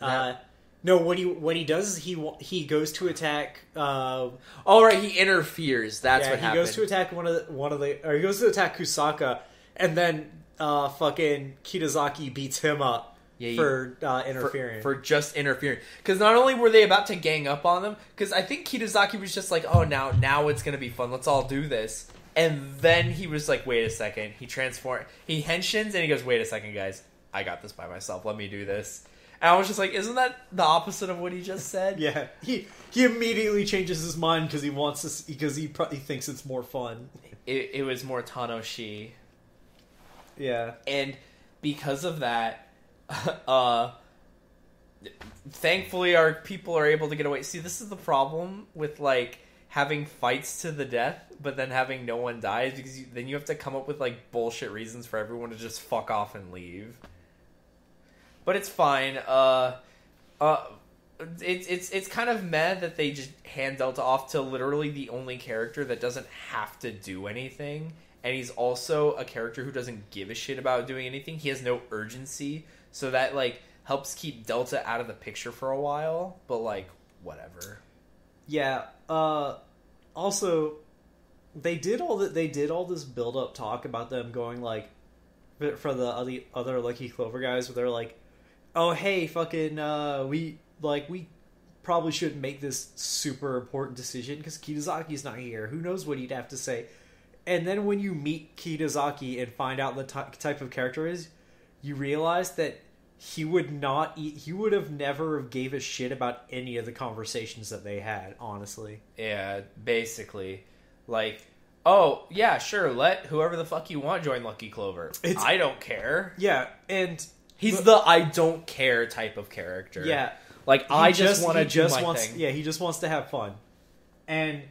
No, what he does is he goes to attack. He interferes. That's what happened. He goes to attack he goes to attack Kusaka, and then fucking Kitazaki beats him up for interfering. For just interfering. Because not only were they about to gang up on them, because I think Kitazaki was just like, oh, now it's gonna be fun. Let's all do this. And then he was like, wait a second. He henshins and he goes, wait a second, guys. I got this by myself. Let me do this. And I was just like, isn't that the opposite of what he just said? Yeah, he immediately changes his mind because he wants this because he thinks it's more fun. It was more Tanoshi. Yeah, and because of that, thankfully our people are able to get away. See, this is the problem with like having fights to the death, but then having no one die, because then you have to come up with like bullshit reasons for everyone to just fuck off and leave. But it's fine. It's kind of meh that they just hand Delta off to literally the only character that doesn't have to do anything, and he's also a character who doesn't give a shit about doing anything. He has no urgency, so that like helps keep Delta out of the picture for a while. But like, whatever. Yeah. Also, they did all this build up talk about them going like for the other Lucky Clover guys, where they're like, oh, hey, fucking, we probably shouldn't make this super important decision because Kitazaki's not here. Who knows what he'd have to say? And then when you meet Kitazaki and find out the type of character is, you realize that he would have never gave a shit about any of the conversations that they had, honestly. Yeah, basically. Like, oh, yeah, sure, let whoever the fuck you want join Lucky Clover. I don't care. Yeah, and... He's the I don't care type of character. Yeah. Like, I just want to do my thing. Yeah, he just wants to have fun. And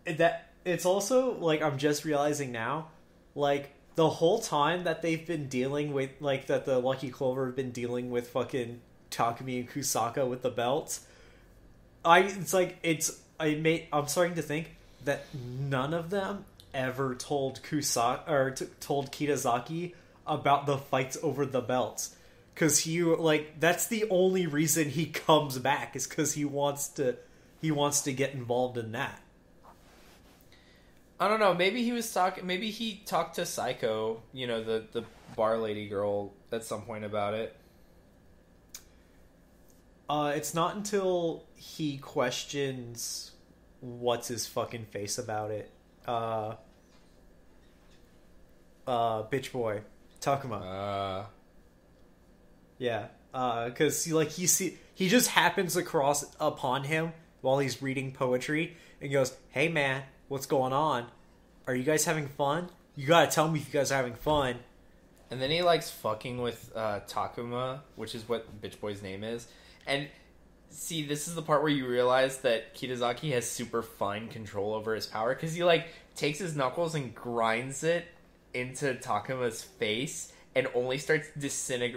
that it's also, like, I'm just realizing now, like, the whole time that they've been dealing with, like, that the Lucky Clover have been dealing with fucking Takumi and Kusaka with the belts, I'm starting to think that none of them ever told told Kitazaki about the fights over the belts, because that's the only reason he comes back, is because he wants to get involved in that. I don't know, maybe he talked to Psycho, the bar lady girl, at some point about it. It's not until he questions what's his fucking face about it, bitch boy Takuma. Yeah, because he just happens upon him while he's reading poetry and goes, "Hey man, what's going on? Are you guys having fun? You gotta tell me if you guys are having fun." And then he likes fucking with Takuma, which is what bitch boy's name is. And see, this is the part where you realize that Kitazaki has super fine control over his power, because he like takes his knuckles and grinds it into Takuma's face and only starts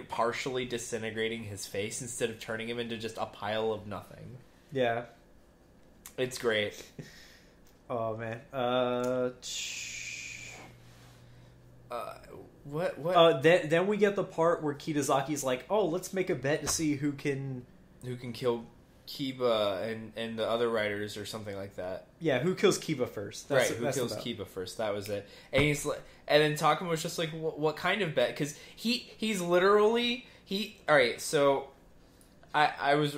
partially disintegrating his face instead of turning him into just a pile of nothing. Yeah. It's great. Oh man. What? Then we get the part where Kitazaki's like, "Oh, let's make a bet to see who can kill Kiba and the other riders," or something like that. Yeah, who kills Kiba first? Who kills Kiba first? That was it. And then Takuma was just like, "What kind of bet?" Because he's literally All right, so I was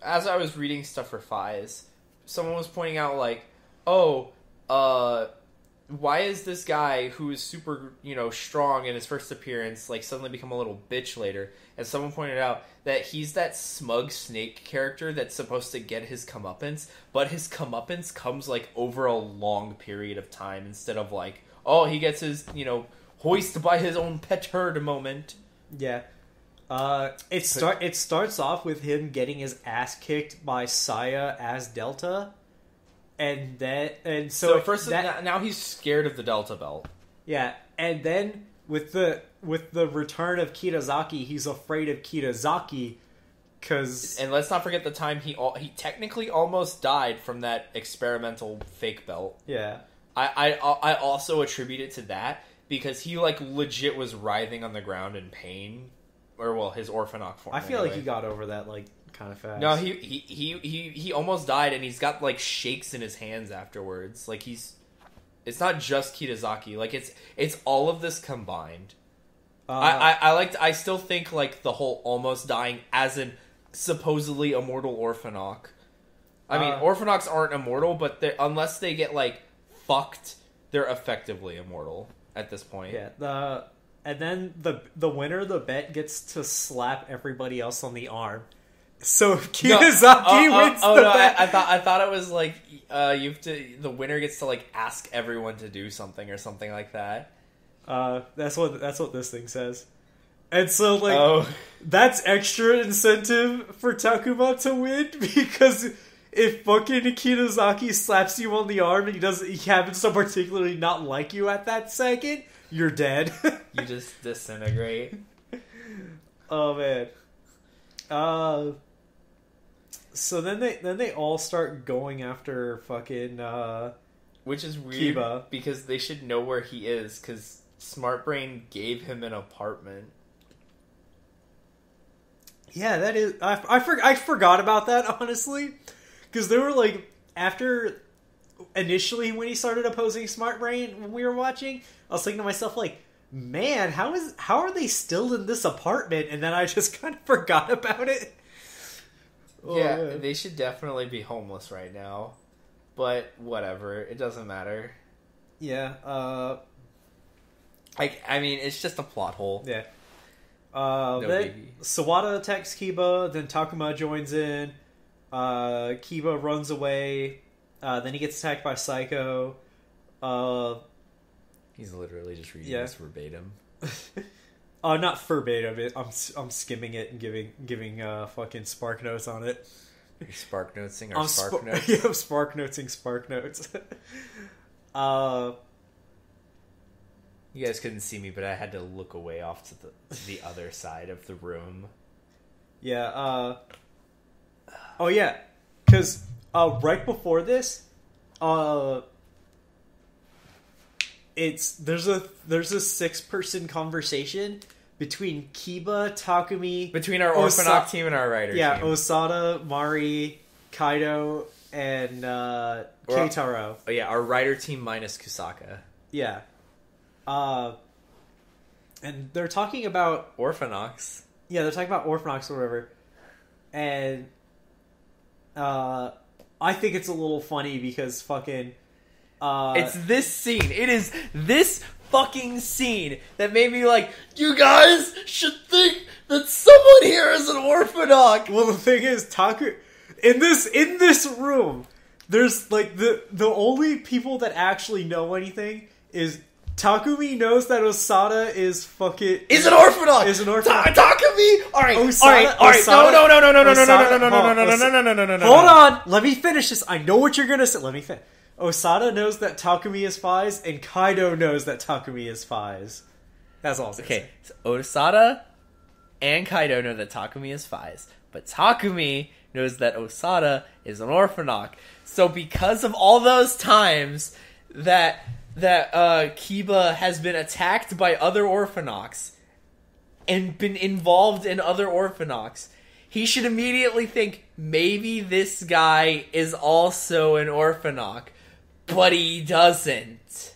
as I was reading stuff for Faiz, someone was pointing out like, "Oh, why is this guy who is super, strong in his first appearance, like, suddenly become a little bitch later?" And someone pointed out that he's that smug snake character that's supposed to get his comeuppance, but his comeuppance comes, like, over a long period of time instead of, like, oh, he gets his, hoist by his own petard moment. Yeah. It starts off with him getting his ass kicked by Saya as Delta, so first now he's scared of the Delta Belt. Yeah, and then with the return of Kitazaki, he's afraid of Kitazaki. And let's not forget the time he technically almost died from that experimental fake belt. Yeah, I also attribute it to that because he like legit was writhing on the ground in pain, or well, his Orphanoch form. I feel like he got over that like kind of fast. No, he almost died, and he's got like shakes in his hands afterwards. Like it's not just Kitazaki. Like it's all of this combined. I still think like the whole almost dying as an supposedly immortal Orphanoch. I mean, Orphanochs aren't immortal, but unless they get like fucked, they're effectively immortal at this point. Yeah. And then the winner of the bet gets to slap everybody else on the arm. So if Kitazaki wins the bet. I thought it was like the winner gets to like ask everyone to do something or something like that. That's what this thing says. And so like that's extra incentive for Takuma to win, because if fucking Kitazaki slaps you on the arm and he happens to particularly not like you at that second, you're dead. You just disintegrate. Oh man. So then they all start going after fucking which is weird Kiba, because they should know where he is, because Smart Brain gave him an apartment. Yeah, that is. I forgot about that, honestly, because they were like, after initially when he started opposing Smart Brain when we were watching, I was thinking to myself like, man, how are they still in this apartment? And then I just kind of forgot about it. Yeah, they should definitely be homeless right now, but whatever, it doesn't matter. Yeah. I mean, it's just a plot hole. Yeah. Baby. Sawada attacks Kiba, then Takuma joins in. Kiba runs away. Then he gets attacked by Psycho. He's literally just reading this verbatim. Not verbatim. I'm skimming it and giving fucking spark notes on it. You're spark notesing or spark notes? Yeah, I'm spark notesing spark notes. You guys couldn't see me, but I had to look away off to the other side of the room. Yeah. Oh yeah, because right before this, there's a 6-person conversation between Kiba, Takumi, between our Orphanoch team and our Rider team. Yeah, Osada, Mari, Kaido, and Keitaro. Oh yeah, our Rider team minus Kusaka. Yeah. And they're talking about Orphanochs. Yeah, they're talking about Orphanochs or whatever. And I think it's a little funny because fucking it's this scene. It is this fucking scene that made me like, you guys should think that someone here is an Orphanoch. Well, the thing is, in this room, there's like the only people that actually know anything is Takumi knows that Osada is an Orphanoch. Takumi. All right. No. Hold on. Let me finish this. I know what you're gonna say. Let me finish. Osada knows that Takumi is Faiz, and Kaido knows that Takumi is Faiz. That's all. Okay. So Osada and Kaido know that Takumi is Faiz, but Takumi knows that Osada is an Orphanoch. So because of all those times that Kiba has been attacked by other Orphanochs and been involved in other Orphanochs, he should immediately think, maybe this guy is also an Orphanoch. But he doesn't.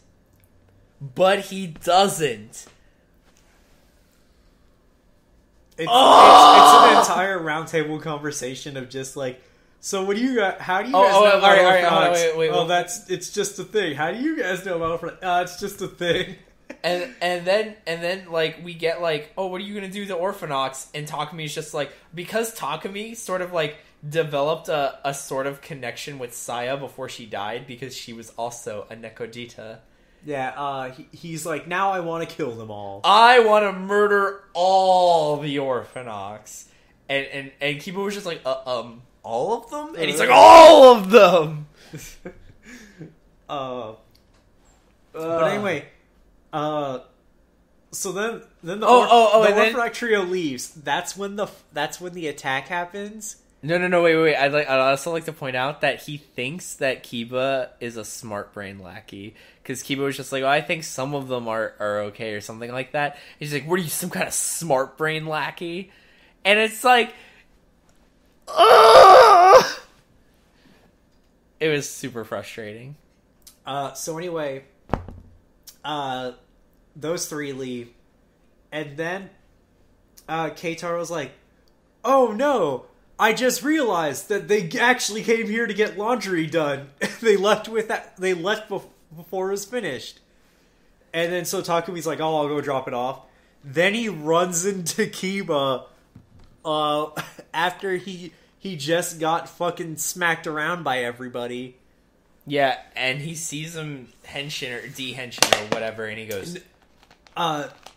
It's an entire roundtable conversation of just like, so what do you guys? How do you guys know about Orphanochs? Wait. It's just a thing. How do you guys know about Orphanochs? It's just a thing. and then like we get like, oh, what are you gonna do to Orphanochs? And Takumi's just like, because Takumi sort of like developed a sort of connection with Saya before she died because she was also a Nekodita. Yeah, he's like, now I want to kill them all. I want to murder all the Orphanochs. And Kiba was just like, all of them? And he's like, all of them! But anyway, so then the Orphanok trio leaves. That's when the attack happens. No, wait. I'd also like to point out that he thinks that Kiba is a smart brain lackey. Because Kiba was just like, I think some of them are okay or something like that. He's like, what are you, some kind of smart brain lackey? And it's like, it was super frustrating. So anyway, those three leave. And then Keitaro's like, oh no! I just realized that they actually came here to get laundry done. They left before it was finished. And then so Takumi's like, oh, I'll go drop it off. Then he runs into Kiba after he just got fucking smacked around by everybody. Yeah, and he sees him henshin or de-henshin or whatever, and he goes...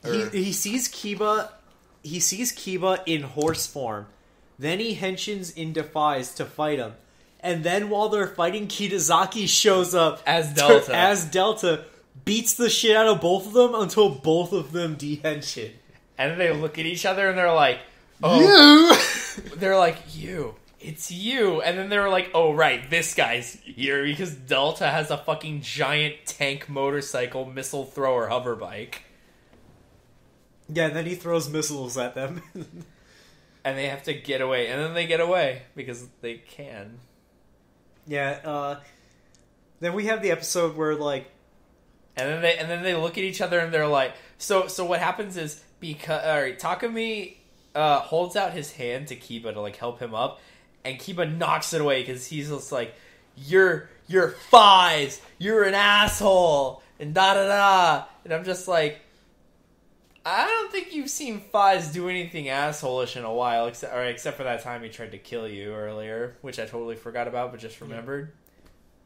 He sees Kiba in horse form. Then he henshins into Faiz to fight him. And then while they're fighting, Kitazaki shows up as Delta, beats the shit out of both of them until both of them de-henshin. And then they look at each other and they're like, oh. You! They're like, you. It's you. And then they're like, oh, right, this guy's here because Delta has a fucking giant tank motorcycle missile thrower hover bike. Yeah, and then he throws missiles at them. And they have to get away. And then they get away because they can. Yeah, then we have the episode where, like... And then they look at each other and they're like... So what happens is, because... Alright, Takumi holds out his hand to Kiba to, like, help him up. And Kiba knocks it away because he's just like, You're Faiz! You're an asshole! And da-da-da! And I'm just like... I don't think you've seen Faiz do anything assholish in a while, except for that time he tried to kill you earlier, which I totally forgot about, but just remembered.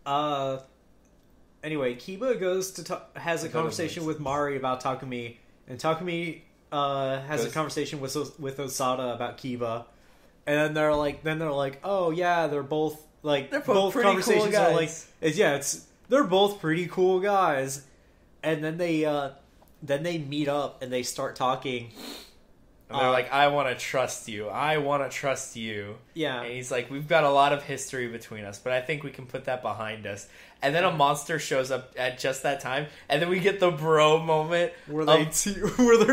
Anyway, Kiba goes to has a conversation with Mari about Takumi, and Takumi has a conversation with Osada about Kiba, and then they're like, oh yeah, they're both both conversations cool are like, they're both pretty cool guys, and then they meet up and they start talking. And they're like, I want to trust you. I want to trust you. Yeah. And he's like, we've got a lot of history between us, but I think we can put that behind us. And then a monster shows up at just that time, and then we get the bro moment where they're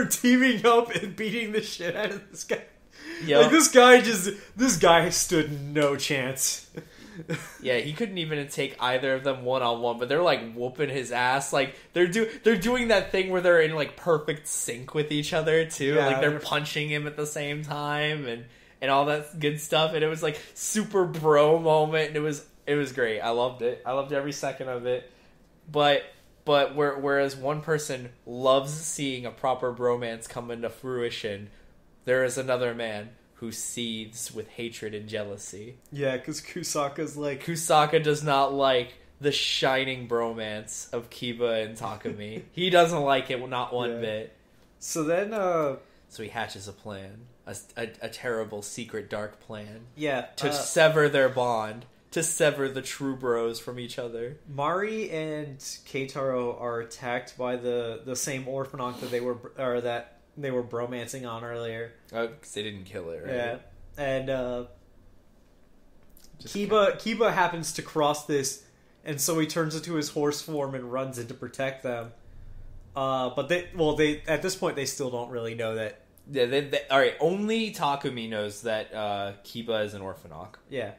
teaming up and beating the shit out of this guy. Yep. Like, this guy stood no chance. Yeah, he couldn't even take either of them one-on-one, but they're like whooping his ass. Like they're doing that thing where they're in like perfect sync with each other too. Yeah, like they're punching him at the same time and all that good stuff. And it was like super bro moment. And it was great. I loved it. I loved every second of it. But whereas one person loves seeing a proper bromance come into fruition, there is another man who seethes with hatred and jealousy. Yeah, because Kusaka does not like the shining bromance of Kiba and Takumi. He doesn't like it, not one bit. So then, so he hatches a plan. A terrible, secret, dark plan. Yeah. To sever their bond. To sever the true bros from each other. Mari and Keitaro are attacked by the same Orphanoch that they were bromancing on earlier. Oh, because they didn't kill it, right? Yeah. And Kiba happens to cross this, and so he turns into his horse form and runs in to protect them. But they at this point they still don't really know that. Yeah, all right. Only Takumi knows that Kiba is an Orphanoch. Yeah.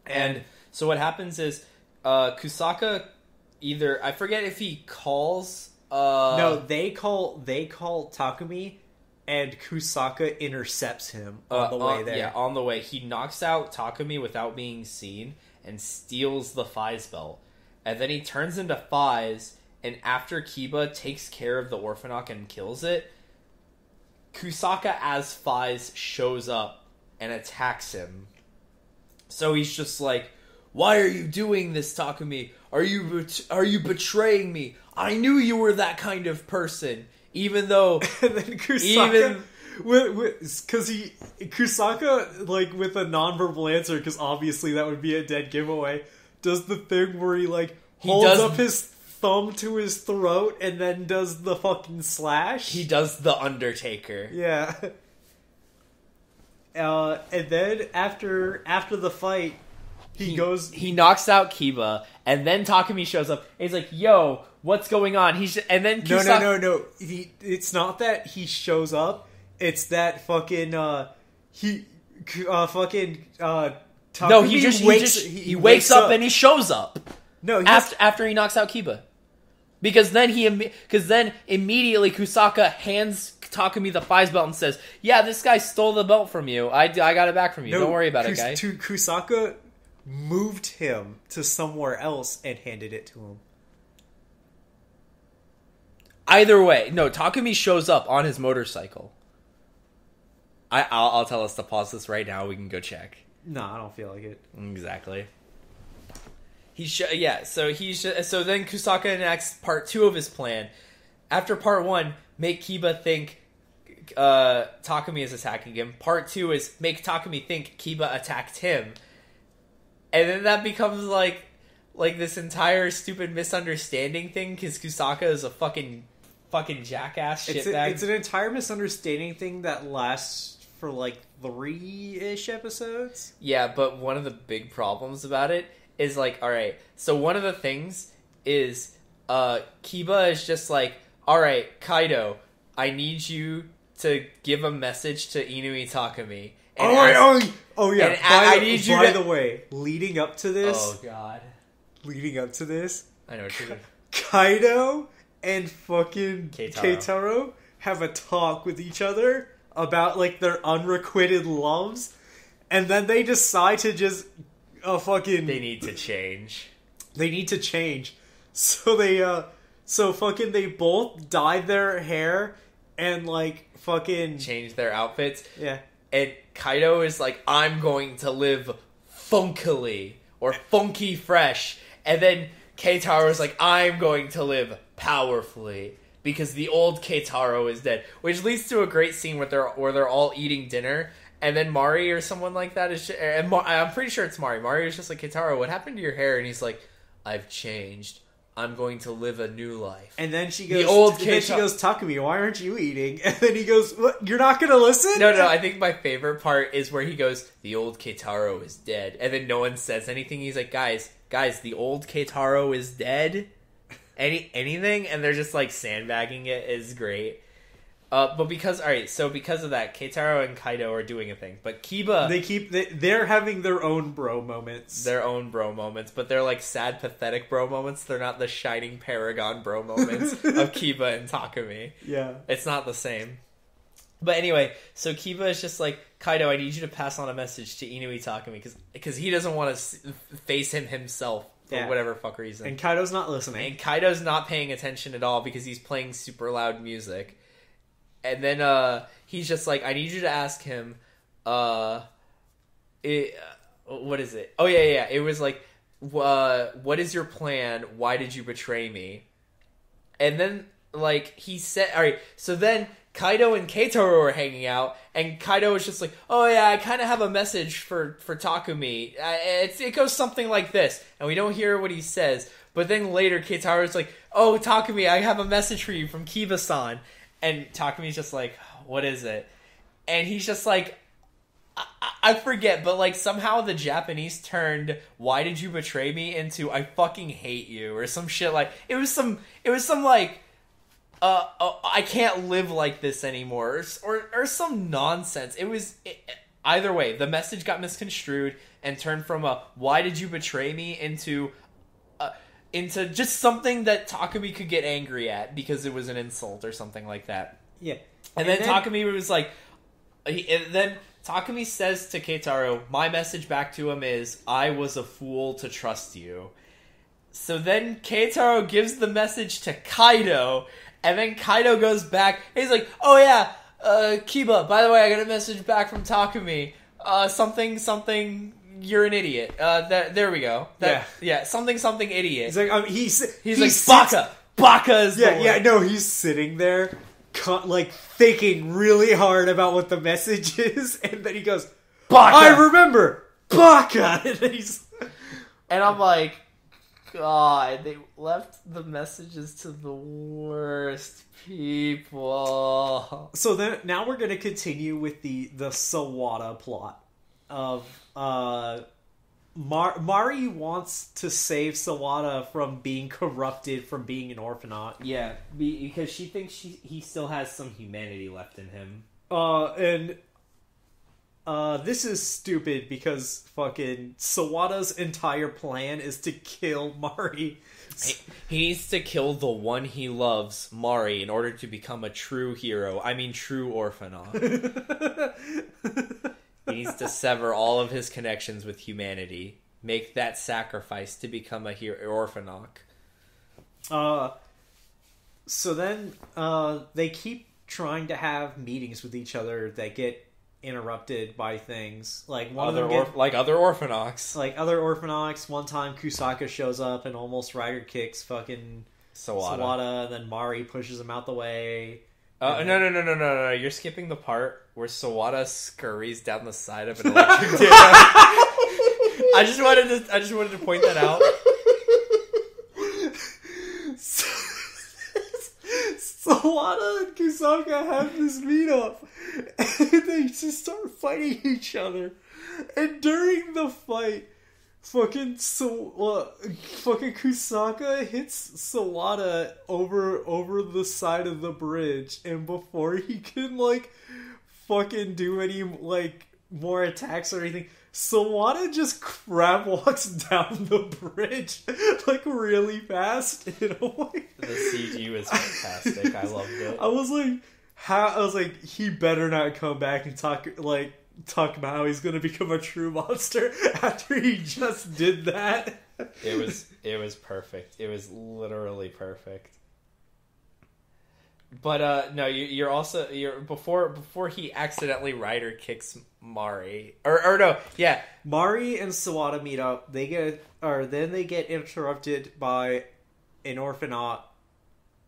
And so what happens is Kusaka either, I forget if he calls. No, they call Takumi, and Kusaka intercepts him on the way there. Yeah, on the way. He knocks out Takumi without being seen and steals the Faiz belt. And then he turns into Faiz, and after Kiba takes care of the Orphanoch and kills it, Kusaka as Faiz shows up and attacks him. So he's just like, why are you doing this, Takumi? Are you betraying me? I knew you were that kind of person. Even though... and then Because Kusaka, like, with a nonverbal answer, because obviously that would be a dead giveaway, does the thing where he, like, holds up his thumb to his throat and then does the fucking slash. He does the Undertaker. Yeah. And then after the fight, he knocks out Kiba, and then Takumi shows up. And he's like, "Yo, what's going on?" And then Kusaka... No. It's not that he shows up. It's that fucking Takumi he wakes up and he shows up. No, after he knocks out Kiba, because then immediately Kusaka hands Takumi the Faiz belt and says, "Yeah, this guy stole the belt from you. I got it back from you. Don't worry about it, guy." Kusaka moved him to somewhere else and handed it to him. Either way, no. Takumi shows up on his motorcycle. I'll tell us to pause this right now. We can go check. No, I don't feel like it. Exactly. So then Kusaka enacts part 2 of his plan. After part 1, make Kiba think Takumi is attacking him. Part 2 is make Takumi think Kiba attacked him. And then that becomes like this entire stupid misunderstanding thing, because Kusaka is a fucking jackass shitbag. It's an entire misunderstanding thing that lasts for like 3-ish episodes. Yeah, but one of the big problems about it is, like, alright, so one of the things is Kiba is just like, alright, Kaido, I need you to give a message to Inui Takumi. Oh yeah. By the way, leading up to this. Oh god. Leading up to this. I know what you're doing. Kaido and fucking Keitaro have a talk with each other about, like, their unrequited loves, and then they decide to just They need to change. So they both dyed their hair and, like, fucking change their outfits. Yeah. And Kaido is like, I'm going to live funkily, or funky fresh. And then Keitaro is like, I'm going to live powerfully, because the old Keitaro is dead. Which leads to a great scene where they're all eating dinner, and then Mari or someone like that is... I'm pretty sure it's Mari. Mari is just like, Keitaro, what happened to your hair? And he's like, I've changed. I'm going to live a new life. And then she goes, Takumi, why aren't you eating? And then he goes, what? You're not going to listen? No, I think my favorite part is where he goes, the old Keitaro is dead. And then no one says anything. He's like, guys, the old Keitaro is dead? Anything? And they're just, like, sandbagging it is great. But because of that, Keitaro and Kaido are doing a thing. But Kiba... They're having their own bro moments. But they're like sad, pathetic bro moments. They're not the shining paragon bro moments of Kiba and Takumi. Yeah. It's not the same. But anyway, so Kiba is just like, Kaido, I need you to pass on a message to Inui Takumi, because he doesn't want to face him himself for whatever fuck reason. And Kaido's not listening. And Kaido's not paying attention at all because he's playing super loud music. And then he's just like, I need you to ask him, what is it? Oh, yeah. It was like, what is your plan? Why did you betray me? And then, like, he said, all right, so then Kaido and Keitaro were hanging out, and Kaido was just like, oh, yeah, I kind of have a message for Takumi. It goes something like this, and we don't hear what he says. But then later, Keitaro's like, oh, Takumi, I have a message for you from Kiba-san. And Takumi's just like, what is it? And he's just like, I forget, but like somehow the Japanese turned "Why did you betray me?" into "I fucking hate you" or some shit. Like it was some like I can't live like this anymore or some nonsense. Either way, the message got misconstrued and turned from a "Why did you betray me?" into just something that Takumi could get angry at because it was an insult or something like that. Yeah. And then Takumi was like... then Takumi says to Keitaro, my message back to him is, I was a fool to trust you. So then Keitaro gives the message to Kaido, and then Kaido goes back, and he's like, oh yeah, Kiba, by the way, I got a message back from Takumi. Something... You're an idiot. There we go. Something idiot. He's like, Baka. Baka is the word. Yeah. No, he's sitting there, like thinking really hard about what the message is, and then he goes, Baka! I remember! Baka! And then he's... And I'm like, God, they left the messages to the worst people. So then, now we're gonna continue with the Sawada plot of, Mari wants to save Sawada from being corrupted from being an orphanaut. Yeah, because she thinks he still has some humanity left in him. This is stupid because fucking Sawada's entire plan is to kill Mari. He needs to kill the one he loves, Mari, in order to become a true hero. I mean, true orphanaut. He needs to sever all of his connections with humanity. Make that sacrifice to become a orphanaut. So then, they keep trying to have meetings with each other that get interrupted by things. Like, other orphanauts. Like, other orphanauts. One time, Kusaka shows up and almost rider kicks fucking Sawada, and then Mari pushes him out the way. No. You're skipping the part where Sawada scurries down the side of an electric dam. I just wanted to point that out. Sawada and Kusaka have this meetup, and they just start fighting each other. And during the fight, fucking Kusaka hits Sawada over the side of the bridge, and before he can fucking do any more attacks or anything, Sawada just crab walks down the bridge really fast in a way. The CG was fantastic. I loved it. I was like, he better not come back and talk about how he's gonna become a true monster after he just did that. It was perfect. It was literally perfect. But no, you're also before he accidentally rider kicks Mari or no, yeah, Mari and Sawada meet up. Then they get interrupted by an orphanaut,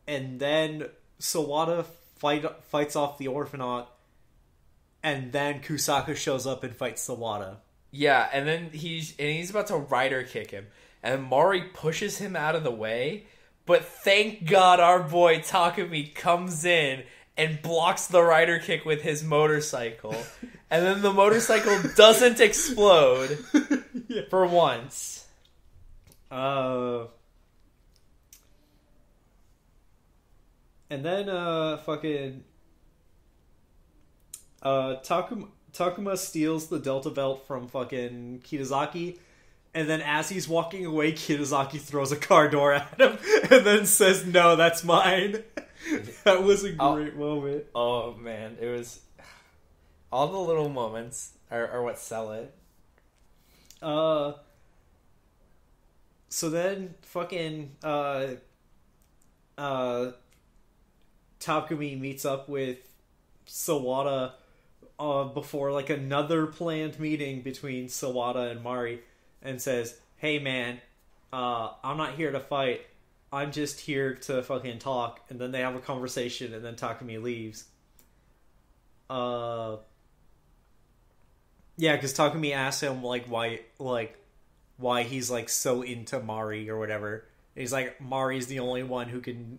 and then Sawada fights off the orphanaut, and then Kusaka shows up and fights Sawada. Yeah, and then he's about to rider kick him, and Mari pushes him out of the way. But thank God our boy Takumi comes in and blocks the rider kick with his motorcycle. And then the motorcycle doesn't explode for once. And then fucking Takuma steals the Delta Belt from fucking Kitazaki. And then as he's walking away, Kitazaki throws a car door at him and then says, "No, that's mine." That was a great moment. Oh, man. It was... All the little moments are what sell it. So then fucking Takumi meets up with Sawada before another planned meeting between Sawada and Mari. And says, "Hey man, I'm not here to fight. I'm just here to fucking talk." And then they have a conversation, and then Takumi leaves. Yeah, because Takumi asks him why he's so into Mari or whatever. And he's like, Mari's the only one who can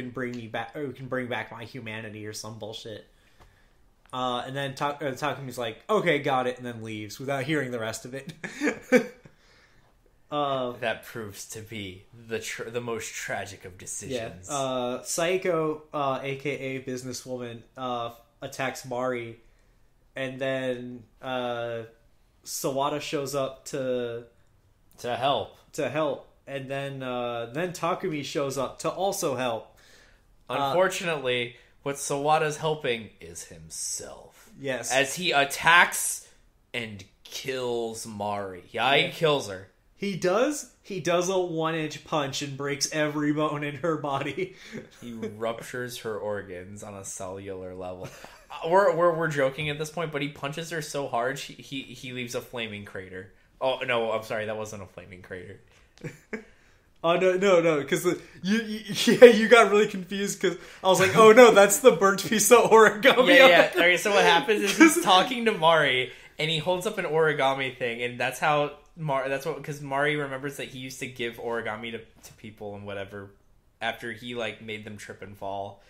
bring me back, or who can bring back my humanity or some bullshit. And then Takumi's like, "Okay, got it," and then leaves without hearing the rest of it. That proves to be the most tragic of decisions. Yeah. Saeko, aka businesswoman, attacks Mari, and then Sawada shows up to help. And then Takumi shows up to also help. Unfortunately, what Sawada's helping is himself. Yes. As he attacks and kills Mari. Yeah, he kills her. He does a 1-inch punch and breaks every bone in her body. He ruptures her organs on a cellular level. We're joking at this point, but he punches her so hard he leaves a flaming crater. Oh, no, I'm sorry, that wasn't a flaming crater. Oh no! Because you got really confused because I was like, oh no, that's the burnt piece of origami. Yeah. Okay, so what happens is he's talking to Mari, and he holds up an origami thing, and that's how because Mari remembers that he used to give origami to people and whatever after he like made them trip and fall.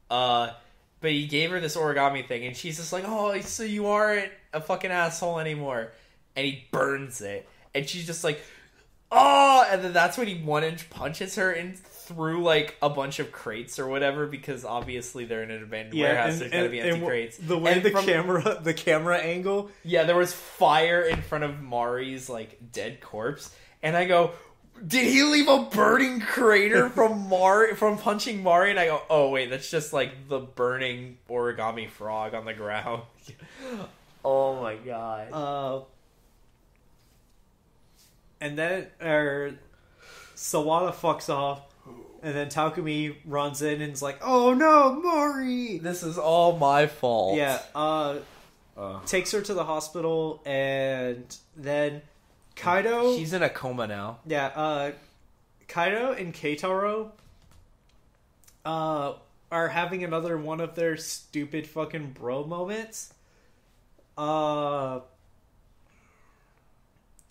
But he gave her this origami thing, and she's just like, oh, so you aren't a fucking asshole anymore, and he burns it, and she's just like, oh, and then that's when he 1-inch punches her in through like a bunch of crates or whatever, because obviously they're in an abandoned warehouse. There's gotta be empty crates. The way the camera angle, yeah, there was fire in front of Mari's like dead corpse, and I go, did he leave a burning crater from punching Mari? And I go, oh wait, that's just like the burning origami frog on the ground. Oh my god. And then Sawada fucks off, and then Takumi runs in and is like, "Oh no, Mari! This is all my fault." Yeah. Takes her to the hospital, and then Kaido. She's in a coma now. Yeah. Kaido and Keitaro are having another one of their stupid fucking bro moments.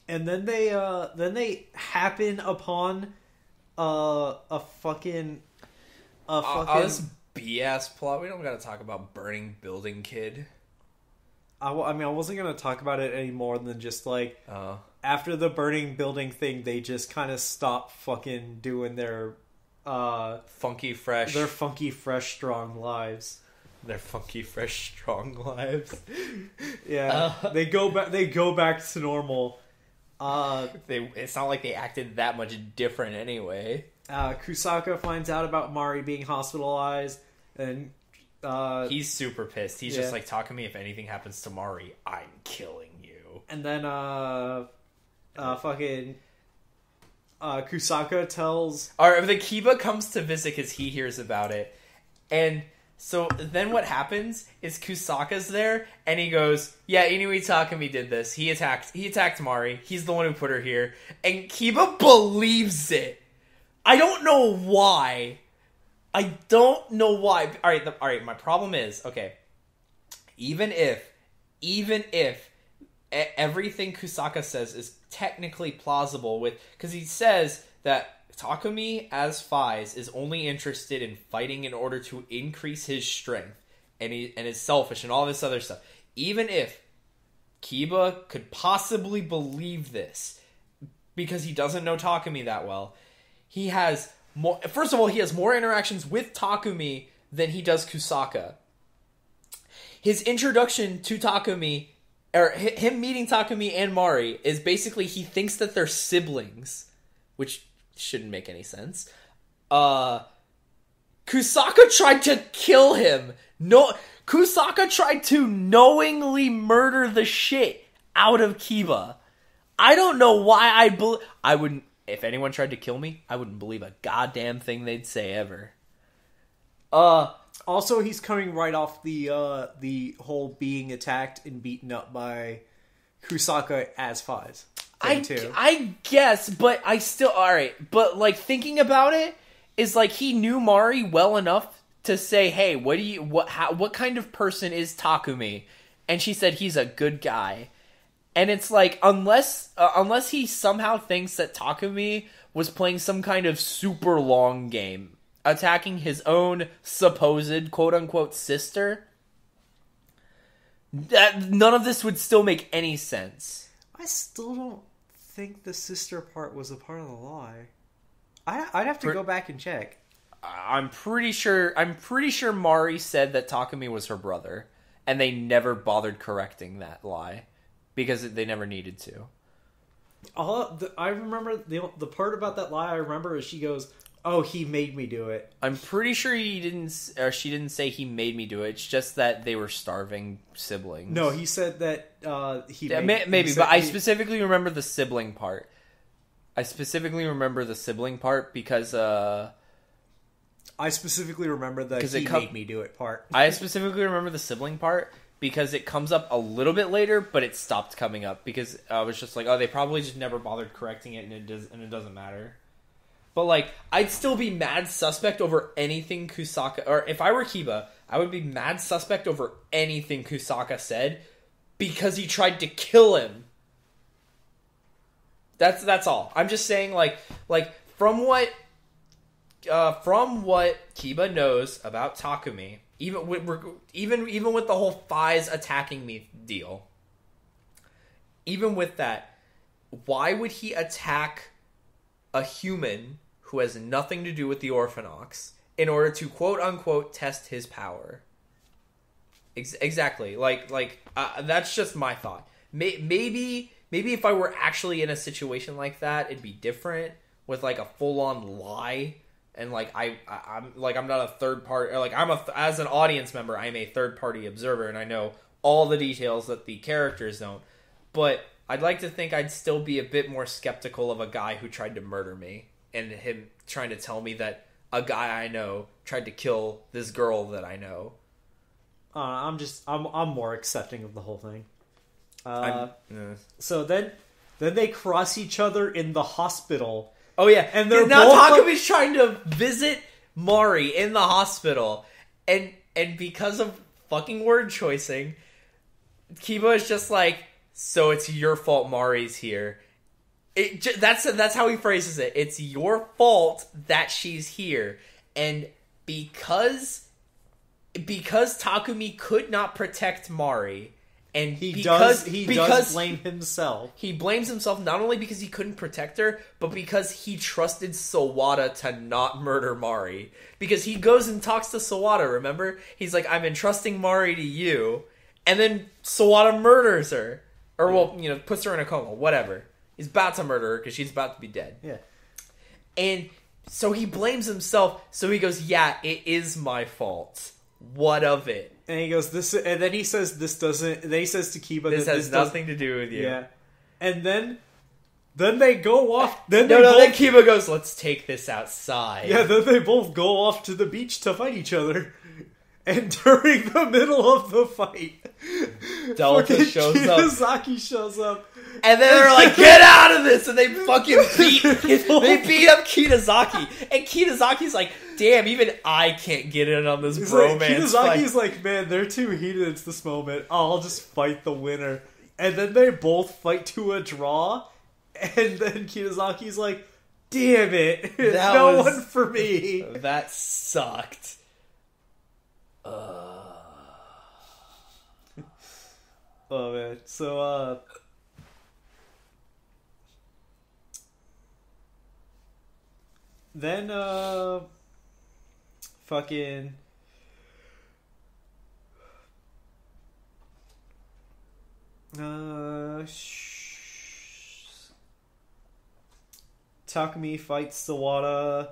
And then they happen upon a fucking this BS plot. We don't gotta talk about burning building kid. I wasn't gonna talk about it any more than just like after the burning building thing, they just kind of stopped fucking doing their funky fresh strong lives. Their funky fresh strong lives. Yeah, they go back to normal. It's not like they acted that much different anyway. Kusaka finds out about Mari being hospitalized, and he's super pissed. He's just like, talk to me if anything happens to Mari, I'm killing you. And then Kusaka tells... Alright, the Kiba comes to visit because he hears about it. And so then what happens is Kusaka's there, and he goes, yeah, Inui Takumi did this. He attacked Mari. He's the one who put her here. And Kiba believes it. I don't know why. Alright, my problem is, okay, even if everything Kusaka says is technically plausible because he says that Takumi, as Faiz, is only interested in fighting in order to increase his strength, and is selfish and all this other stuff. Even if Kiba could possibly believe this, because he doesn't know Takumi that well, he has more. First of all, he has more interactions with Takumi than he does Kusaka. His introduction to Takumi, or him meeting Takumi and Mari, is basically he thinks that they're siblings, which shouldn't make any sense. Kusaka tried to kill him. No, Kusaka tried to knowingly murder the shit out of Kiba. I don't know why I wouldn't. If anyone tried to kill me, I wouldn't believe a goddamn thing they'd say ever. Also, he's coming right off the whole being attacked and beaten up by Kusaka as Faiz. I guess, but I still... Alright, but, like, thinking about it, is, like, he knew Mari well enough to say, hey, what kind of person is Takumi? And she said he's a good guy. And it's like, unless he somehow thinks that Takumi was playing some kind of super long game, attacking his own supposed quote-unquote sister, that none of this would still make any sense. I still don't think the sister part was a part of the lie. I'd have to go back and check. I'm pretty sure Mari said that Takumi was her brother, and they never bothered correcting that lie because they never needed to. I remember the part about that lie I remember is she goes, "Oh, he made me do it." I'm pretty sure she didn't say he made me do it. It's just that they were starving siblings. No, he said that I specifically remember the sibling part. Because I specifically remember the he made me do it part. I specifically remember the sibling part because it comes up a little bit later, but it stopped coming up because I was just like, oh, they probably just never bothered correcting it, and it doesn't matter. But, like, I'd still be mad suspect over anything Kusaka... Or if I were Kiba, I would be mad suspect over anything Kusaka said because he tried to kill him. That's all. I'm just saying, like from what Kiba knows about Takumi, even with the whole Faiz attacking me deal, even with that, why would he attack a human who has nothing to do with the Orphanox in order to quote unquote test his power? Exactly. Like that's just my thought. Maybe if I were actually in a situation like that, it'd be different with like a full on lie. And like I'm not a third party, or like as an audience member, I'm a third party observer, and I know all the details that the characters don't. But I'd like to think I'd still be a bit more skeptical of a guy who tried to murder me, and him trying to tell me that a guy I know tried to kill this girl that I know. I'm more accepting of the whole thing. So then they cross each other in the hospital. Oh yeah, and they're now both Takumi's trying to visit Mari in the hospital, and because of fucking word choicing, Kiba is just like, so it's your fault Mari's here. That's how he phrases it. It's your fault that she's here, and because Takumi could not protect Mari. And he does blame himself. He blames himself not only because he couldn't protect her, but because he trusted Sawada to not murder Mari. Because he goes and talks to Sawada, remember? He's like, I'm entrusting Mari to you. And then Sawada murders her. Or, well, puts her in a coma, whatever. He's about to murder her because she's about to be dead. Yeah. And so he blames himself. So he goes, yeah, it is my fault. What of it? And he goes, and then he says, this doesn't, then he says to Kiba, this has nothing to do with you. Yeah. And then they go off. Then Kiba goes, let's take this outside. Yeah, then they both go off to the beach to fight each other. And during the middle of the fight, Delta shows up. Kiyosaki shows up. And then they're like, get out of this! And they fucking beat up Kitazaki. And Kitazaki's like, damn, even I can't get in on this bromance. Kitazaki's like, man, they're too heated at this moment. I'll just fight the winner. And then they both fight to a draw. And then Kitazaki's like, damn it. No one for me. That sucked. Oh, man. So, then, fucking... Takumi fights Sawada.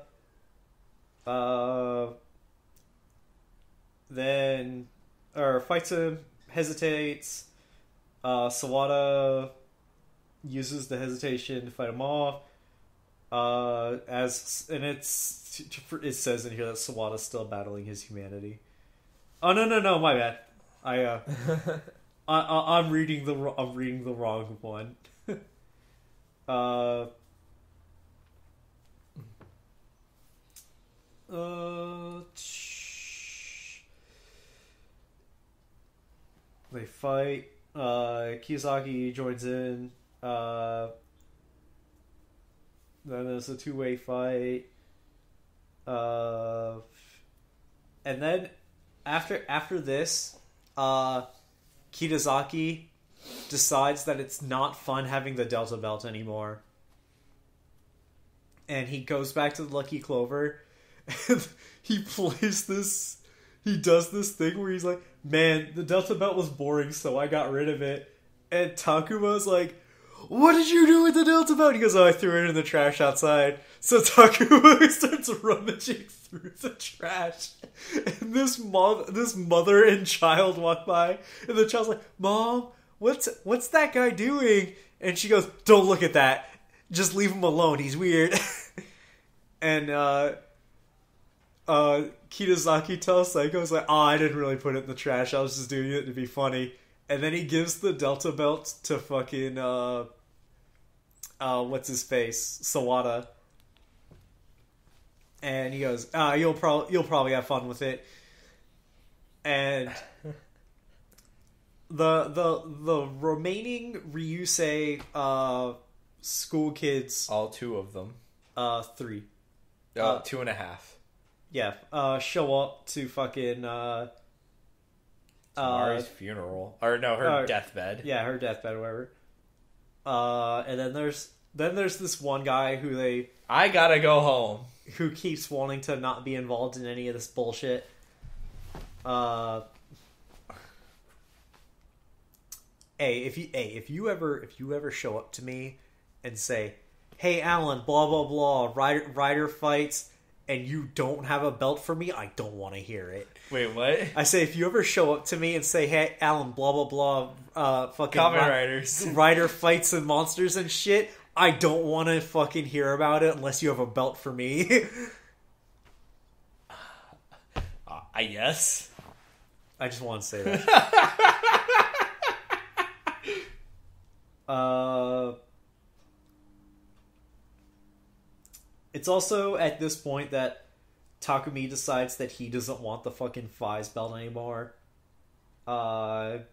Fights him, hesitates. Sawada uses the hesitation to fight him off. It says in here that Sawada's still battling his humanity. Oh no, my bad. I'm reading the wrong one. They fight. Kiyosaki joins in. Then there's a two-way fight. And then after this, Kitazaki decides that it's not fun having the Delta Belt anymore. And he goes back to the Lucky Clover, and he does this thing where he's like, man, the Delta Belt was boring, so I got rid of it. And Takuma's like, what did you do with the Delta Belt? He goes, oh, I threw it in the trash outside. So Takuma starts rummaging through the trash. And this mother and child walk by. And the child's like, Mom, what's that guy doing? And she goes, don't look at that. Just leave him alone. He's weird. And Kitazaki tells Psycho's like, oh, I didn't really put it in the trash. I was just doing it to be funny. And then he gives the Delta Belt to fucking, what's his face? Sawada. And he goes, you'll probably have fun with it. And the remaining Ryusei school kids, all 2 of them, 3, 2.5, yeah, show up to fucking Mari's funeral, or no, her deathbed. Yeah, her deathbed, or whatever. And then there's this one guy who I gotta go home, who keeps wanting to not be involved in any of this bullshit. If you ever show up to me and say, "Hey, Alan, blah blah blah, Rider fights," and you don't have a belt for me, I don't want to hear it. Wait, what? I say, if you ever show up to me and say, "Hey, Alan, blah blah blah, fucking Kamen Riders, Rider fights and monsters and shit," I don't want to fucking hear about it unless you have a belt for me. I guess. I just want to say that. It's also at this point that Takumi decides that he doesn't want the fucking Faiz belt anymore. And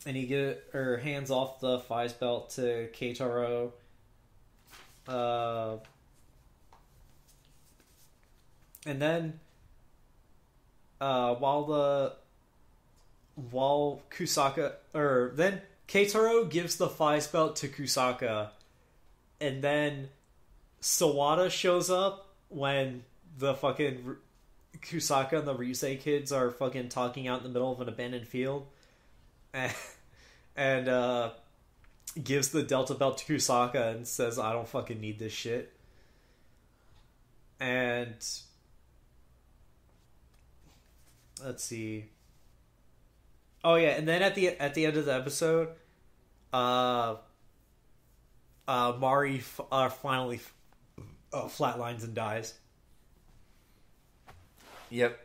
he hands off the Faiz belt to Keitaro. And then while Kusaka, then Keitaro gives the Faiz belt to Kusaka, and then Sawada shows up when the fucking Kusaka and the Ryusei kids are fucking talking out in the middle of an abandoned field, and gives the Delta belt to Kusaka and says, "I don't fucking need this shit." And let's see. Oh yeah, and then at the end of the episode, Mari finally flatlines and dies. Yep.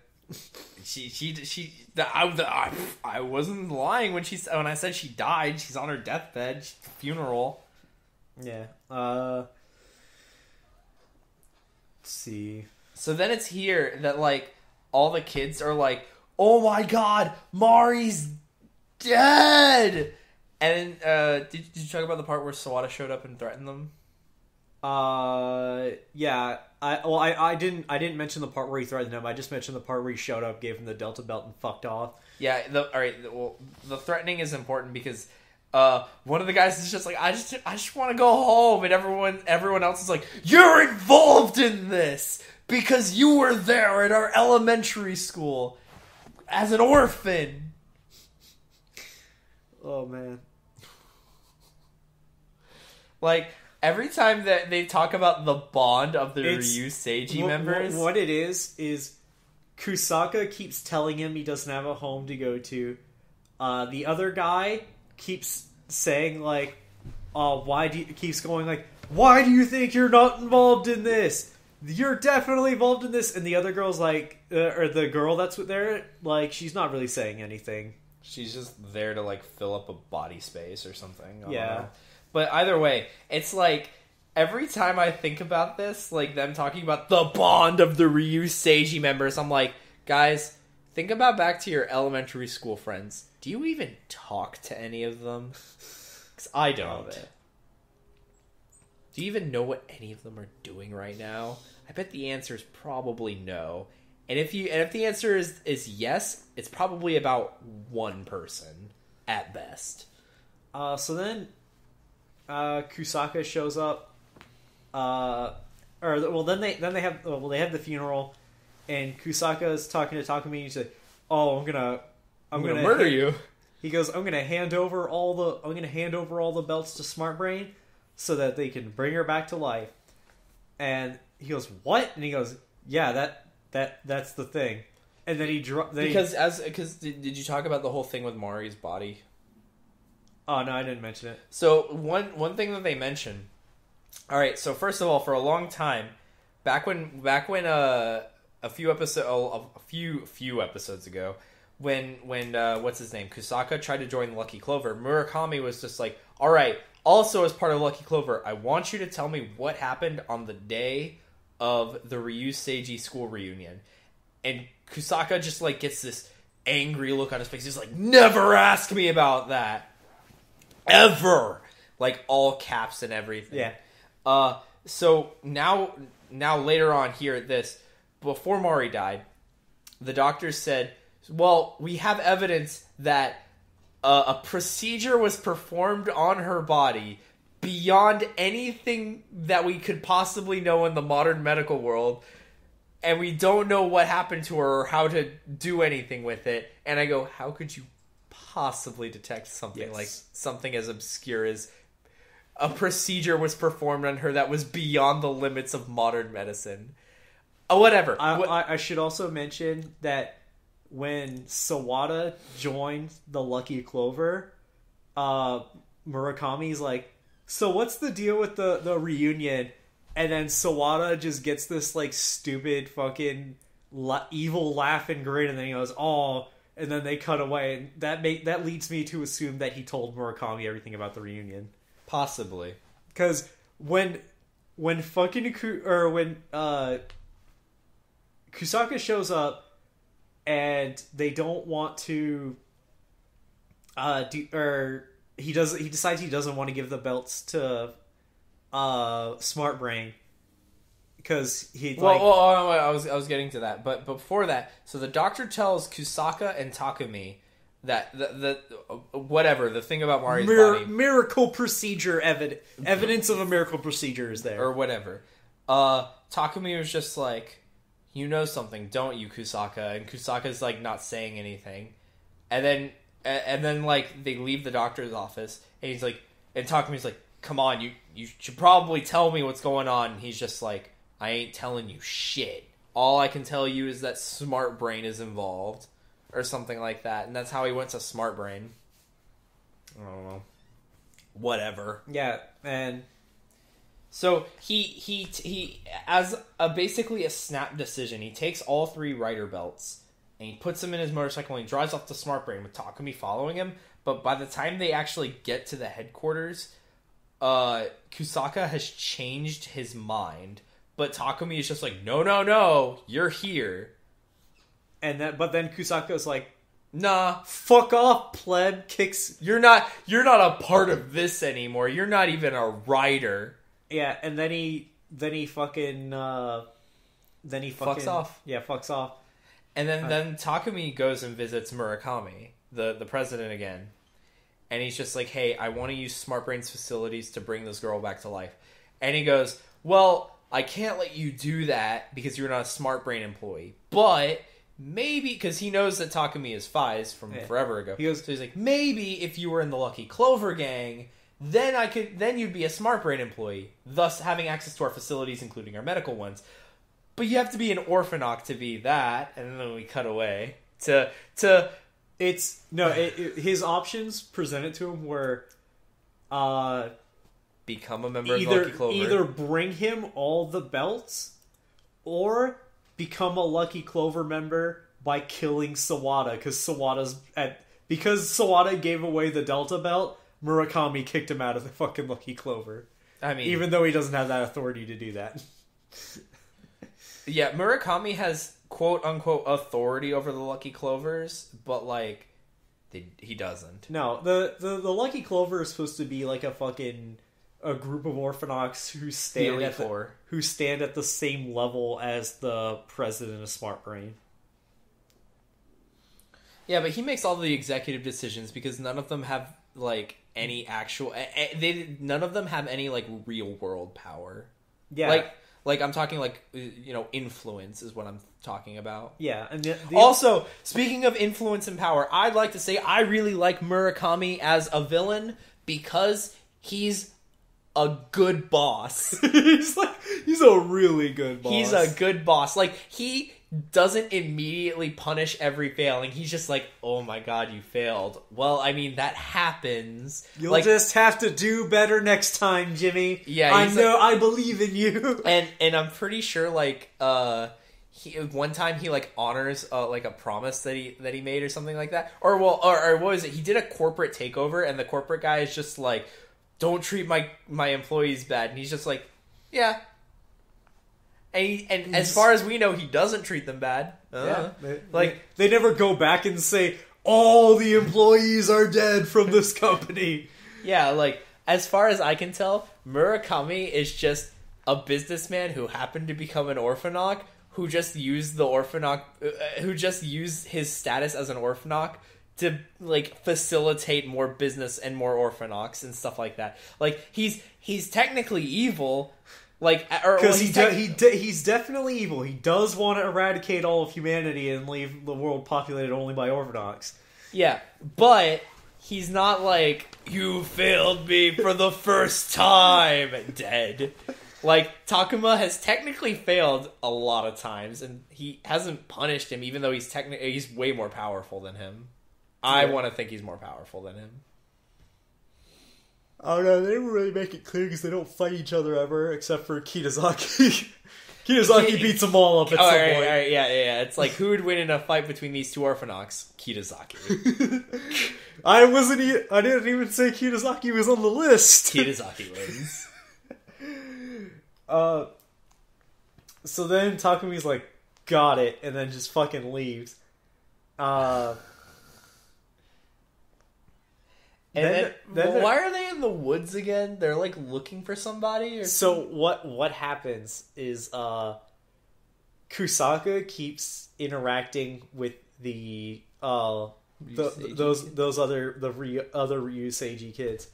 I wasn't lying when I said she died. She's on her deathbed, funeral. Yeah. Let's see. So then it's here that like all the kids are like, "Oh my god, Mari's dead!" And then, did you talk about the part where Sawada showed up and threatened them? Yeah. I didn't mention the part where he threatened him. I just mentioned the part where he showed up, gave him the Delta belt, and fucked off. Yeah. Alright. Well, the threatening is important because one of the guys is just like, I just want to go home, and everyone else is like, "You're involved in this because you were there at our elementary school as an orphan." Oh man. Like, every time that they talk about the bond of the Ryu Seiji members... What it is Kusaka keeps telling him he doesn't have a home to go to. The other guy keeps saying, like, keeps going, like, "Why do you think you're not involved in this? You're definitely involved in this." And the other girl's like, or the girl that's there, like, she's not really saying anything. She's just there to, like, fill up a body space or something. I yeah. don't know. But either way, it's like, every time I think about this, like, them talking about the bond of the Ryu Seiji members, I'm like, guys, think about back to your elementary school friends. Do you even talk to any of them? Because I don't. Do you even know what any of them are doing right now? I bet the answer is probably no. And if the answer is yes, it's probably about one person at best. So then Kusaka shows up. Then they have the funeral, and Kusaka is talking to Takumi, and he's like, "Oh, I'm gonna murder you." He goes, I'm gonna hand over all the belts to Smart Brain so that they can bring her back to life. And he goes, "What?" And he goes, "Yeah, that's the thing." And then because did you talk about the whole thing with Mari's body? Oh no, I didn't mention it. So one thing that they mention. All right, so first of all, for a long time, back when a few episodes ago, when what's his name, Kusaka tried to join Lucky Clover, Murakami was just like, "All right, Also, as part of Lucky Clover, I want you to tell me what happened on the day of the Ryu Seiji school reunion. And Kusaka just, like, gets this angry look on his face. He's like, never ask me about that. Ever! Like, all caps and everything. Yeah. So, now later on here at this, before Mari died, the doctors said, well, we have evidence that a procedure was performed on her body beyond anything that we could possibly know in the modern medical world, and we don't know what happened to her or how to do anything with it. And I go, how could you possibly detect something like something as obscure as a procedure was performed on her that was beyond the limits of modern medicine? Whatever. I should also mention that when Sawada joined the Lucky Clover, Murakami's like, so what's the deal with the reunion? And then Sawada just gets this, like, stupid fucking evil laugh and grin, and then he goes, oh, and then they cut away. And that leads me to assume that he told Murakami everything about the reunion. Possibly. Because when Kusaka shows up, and they don't want to he decides he doesn't want to give the belts to Smart Brain because I was getting to that, but before that, so the doctor tells Kusaka and Takumi that the whatever the thing about Mari's body, miracle procedure evidence of a miracle procedure is there or whatever. Takumi was just like, you know something, don't you, Kusaka? And Kusaka's like not saying anything, and then like they leave the doctor's office, and he's like, and Takumi's like, come on, you should probably tell me what's going on. And he's just like, I ain't telling you shit. All I can tell you is that Smart Brain is involved, or something like that, and that's how he went to Smart Brain. I don't know. Whatever. Yeah, and so he as basically a snap decision, he takes all 3 rider belts and he puts them in his motorcycle and he drives off to Smart Brain with Takumi following him. But by the time they actually get to the headquarters, Kusaka has changed his mind. But Takumi is just like, no, you're here. But then Kusaka's like, nah, fuck off, pleb. Kicks. You're not a part of this anymore. You're not even a rider. Yeah, and then he fucking fucks off. Yeah, fucks off. And then Takumi goes and visits Murakami, the president again. And he's just like, hey, I want to use Smart Brain's facilities to bring this girl back to life. And he goes, well, I can't let you do that because you're not a Smart Brain employee. But maybe, because he knows that Takumi is Faiz from forever ago. So he's like, maybe if you were in the Lucky Clover gang, then you'd be a Smart Brain employee, thus having access to our facilities, including our medical ones. But you have to be an orphanoc to be that. And then we cut away to his options presented to him were become a member of Lucky Clover. Either bring him all the belts or become a Lucky Clover member by killing Sawada, because Sawada gave away the Delta belt. Murakami kicked him out of the fucking Lucky Clover. I mean, even though he doesn't have that authority to do that. Yeah, Murakami has quote unquote authority over the Lucky Clovers, but like he doesn't. No, the Lucky Clover is supposed to be like a group of orphanocs who stand at the same level as the president of Smart Brain. Yeah, but he makes all the executive decisions because none of them have like any actual. None of them have any like real world power. Yeah, like I'm talking like influence is what I'm talking about. Yeah, and also speaking of influence and power, I'd like to say I really like Murakami as a villain because he's a good boss. he's a really good boss. He's a good boss. Like, he doesn't immediately punish every failing. He's just like, oh my god, you failed. Well, I mean, that happens. You'll just have to do better next time, Jimmy. Yeah, I believe in you. And I'm pretty sure, one time he honors a promise that he made or something like that. Or what was it? He did a corporate takeover, and the corporate guy is just like, don't treat my employees bad. And he's just like, yeah. And as far as we know, he doesn't treat them bad. They never go back and say, all the employees are dead from this company. Yeah, like, as far as I can tell, Murakami is just a businessman who happened to become an orphanok, who just used his status as an orphanok to, like, facilitate more business and more orphanoks and stuff like that. Like, he's technically evil, like, because he's definitely evil. He does want to eradicate all of humanity and leave the world populated only by orphanoks. Yeah, but he's not like, you failed me for the first time, dead. Like, Takuma has technically failed a lot of times, and he hasn't punished him, even though he's way more powerful than him. I want to think he's more powerful than him. Oh no, they didn't really make it clear because they don't fight each other ever, except for Kitazaki. Kitazaki beats them all up at some point. Yeah. It's like, who would win in a fight between these two orphanoks? Kitazaki. I didn't even say Kitazaki was on the list. Kitazaki wins. So then Takumi's like, got it, and then just fucking leaves. And then why are they in the woods again? They're like looking for somebody? Or so what happens is Kusaka keeps interacting with the other Ryuseiji kids,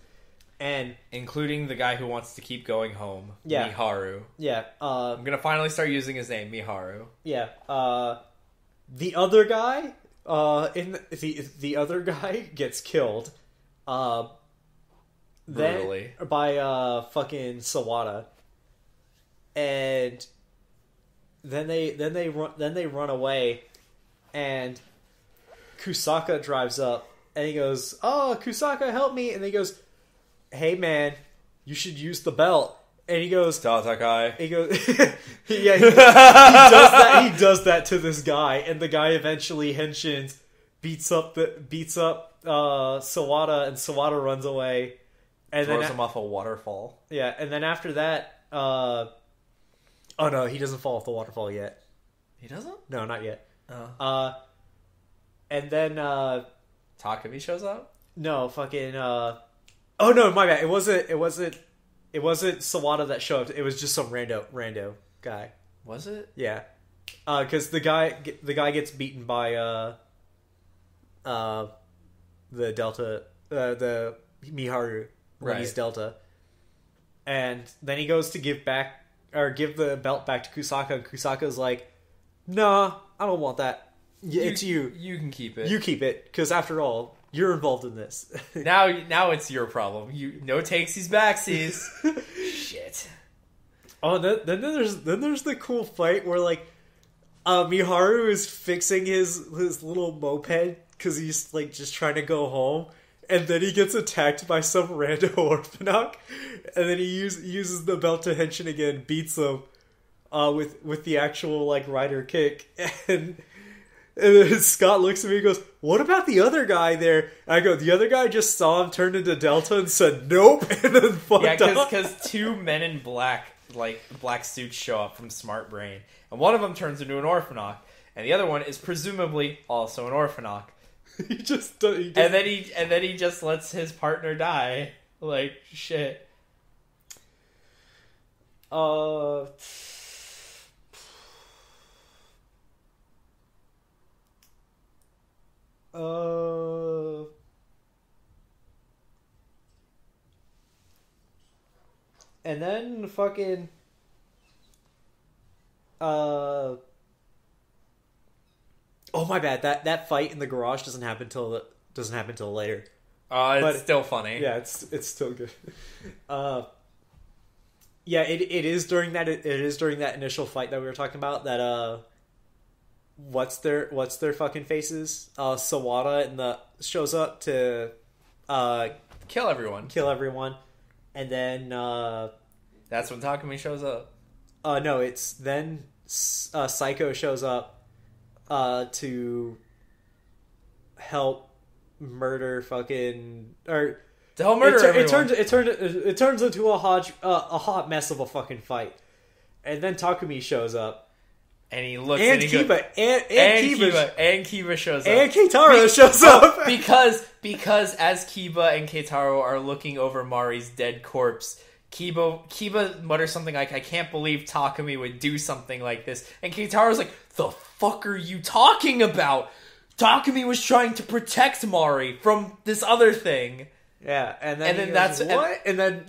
and including the guy who wants to keep going home, Miharu. Yeah, I'm gonna finally start using his name, Miharu. Yeah, the other guy, the other guy gets killed. Brutally. Then by fucking Sawada, and then they run away, and Kusaka drives up, and he goes, "Oh, Kusaka, help me!" And he goes, "Hey man, you should use the belt." And he goes, Tatakai. He goes, yeah, he does that. He does that to this guy, and the guy eventually henshins, beats up Sawada, and Sawada runs away, and throws him off a waterfall. Yeah, and then after that, oh no, he doesn't fall off the waterfall yet. He doesn't? No, not yet. Oh. And then Takumi shows up? No, fucking oh no, my bad. It wasn't Sawada that showed up. It was just some rando guy. Was it? Yeah. Because the guy gets beaten by the Delta, the Miharu when he's Delta, and then he goes to give the belt back to Kusaka, and Kusaka's like, "Nah, I don't want that. It's you. You can keep it. You keep it, because after all, you're involved in this." now it's your problem. You no takesies backsies. Shit. Oh, then there's the cool fight where like Miharu is fixing his little moped because he's like just trying to go home, and then he gets attacked by some rando orphanok, and then he uses the belt to henshin again, beats him with the actual like rider kick, and then Scott looks at me and goes, "What about the other guy there?" And I go, "The other guy just saw him turn into Delta and said nope," and then fucked up. Because two men in black suits show up from Smart Brain, and one of them turns into an orphanok, and the other one is presumably also an orphanok. And then he just lets his partner die. Like shit. And then fucking oh my bad, that fight in the garage doesn't happen till later. It's still funny. Yeah, it's still good. Yeah, it is during that initial fight that we were talking about that what's their fucking faces? Sawada shows up to kill everyone. And then that's when Takumi shows up. No, it's then Psycho shows up to help murder fucking, or to help murder everyone. It turns into a hot mess of a fucking fight. And then Takumi shows up. And he looks and he Kiba, goes, and Kiba shows up. And Keitaro shows up. Because as Kiba and Keitaro are looking over Mari's dead corpse, Kiba mutters something like, I can't believe Takumi would do something like this. And Keitaro's like, the fuck are you talking about? Takumi was trying to protect Mari from this other thing. Yeah, and then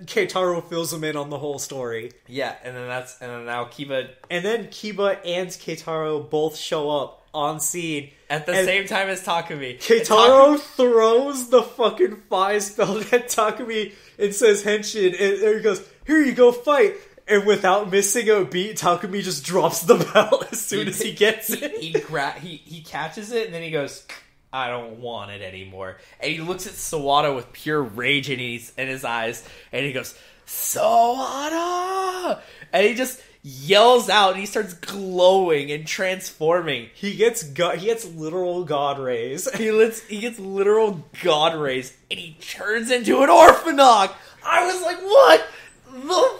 Keitaro fills him in on the whole story. Yeah, and then now Kiba... And then Kiba and Keitaro both show up on scene. At the same time as Takumi. Keitaro throws the fucking Faiz belt at Takumi and says henshin, and he goes, here you go, fight! And without missing a beat, Takumi just drops the belt as soon as he gets it. He catches it, and then he goes... I don't want it anymore. And he looks at Sawada with pure rage in his eyes, and he goes, Sawada! And he just yells out, and he starts glowing and transforming. He gets literal god rays. He gets literal god rays, and he turns into an Orphanog! I was like, what the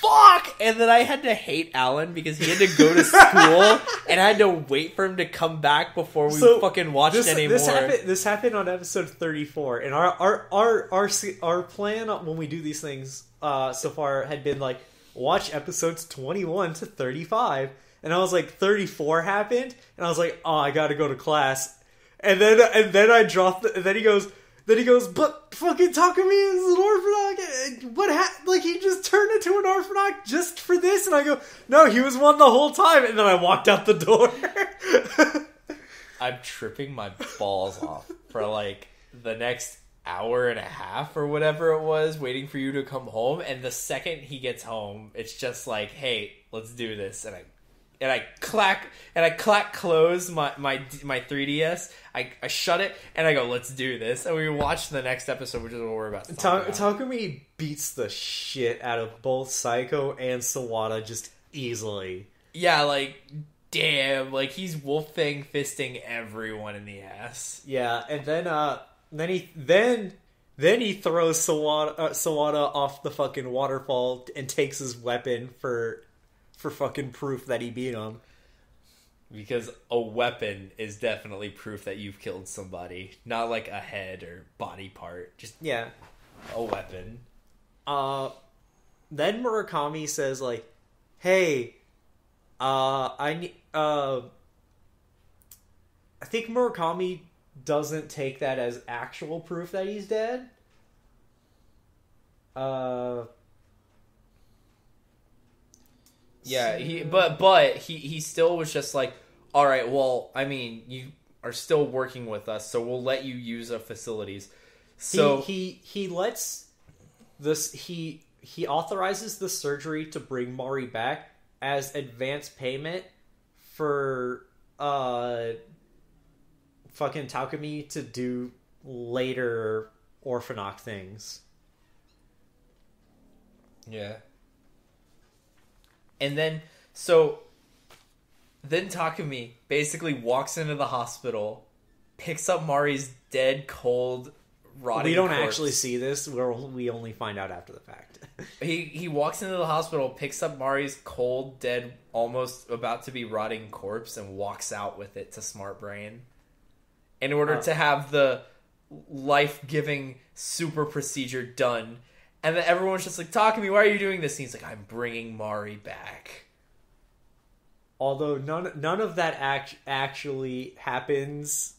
fuck? And then I had to hate Alan because he had to go to school and I had to wait for him to come back before we fucking watched anymore. This happened on episode 34, and our plan when we do these things so far had been like, watch episodes 21 to 35, and I was like, 34 happened, and I was like, oh, I gotta go to class, and then I dropped and then he goes, but fucking Takumi is an Orphanog. Like, he just turned into an Orphanog just for this? And I go, no, he was one the whole time. And then I walked out the door. I'm tripping my balls off for, like, the next hour and a half or whatever it was, waiting for you to come home. And the second he gets home, it's just like, hey, let's do this. And I clack close my 3DS. I shut it and I go, let's do this. And we watch the next episode, which is what we're about to talk about. Takumi beats the shit out of both Psycho and Sawada just easily. Yeah, like, damn, like he's Wolfang fisting everyone in the ass. Yeah, and then he throws Sawada off the fucking waterfall and takes his weapon for fucking proof that he beat him. Because a weapon is definitely proof that you've killed somebody. Not like a head or body part. Just a weapon. Then Murakami says, like, hey, I think Murakami doesn't take that as actual proof that he's dead. Yeah, he still was just like, all right, well, I mean, you are still working with us, so we'll let you use our facilities. So he lets this he authorizes the surgery to bring Mari back as advance payment for fucking Takumi to do later Orphanog things. Yeah. And then Takumi basically walks into the hospital, picks up Mari's dead, cold, rotting We don't corpse. actually see this. We only find out after the fact. He walks into the hospital, picks up Mari's cold, dead, almost about to be rotting corpse, and walks out with it to Smart Brain in order to have the life-giving super procedure done. And then everyone's just like, Takumi, why are you doing this? And he's like, I'm bringing Mari back. Although none of that actually happens,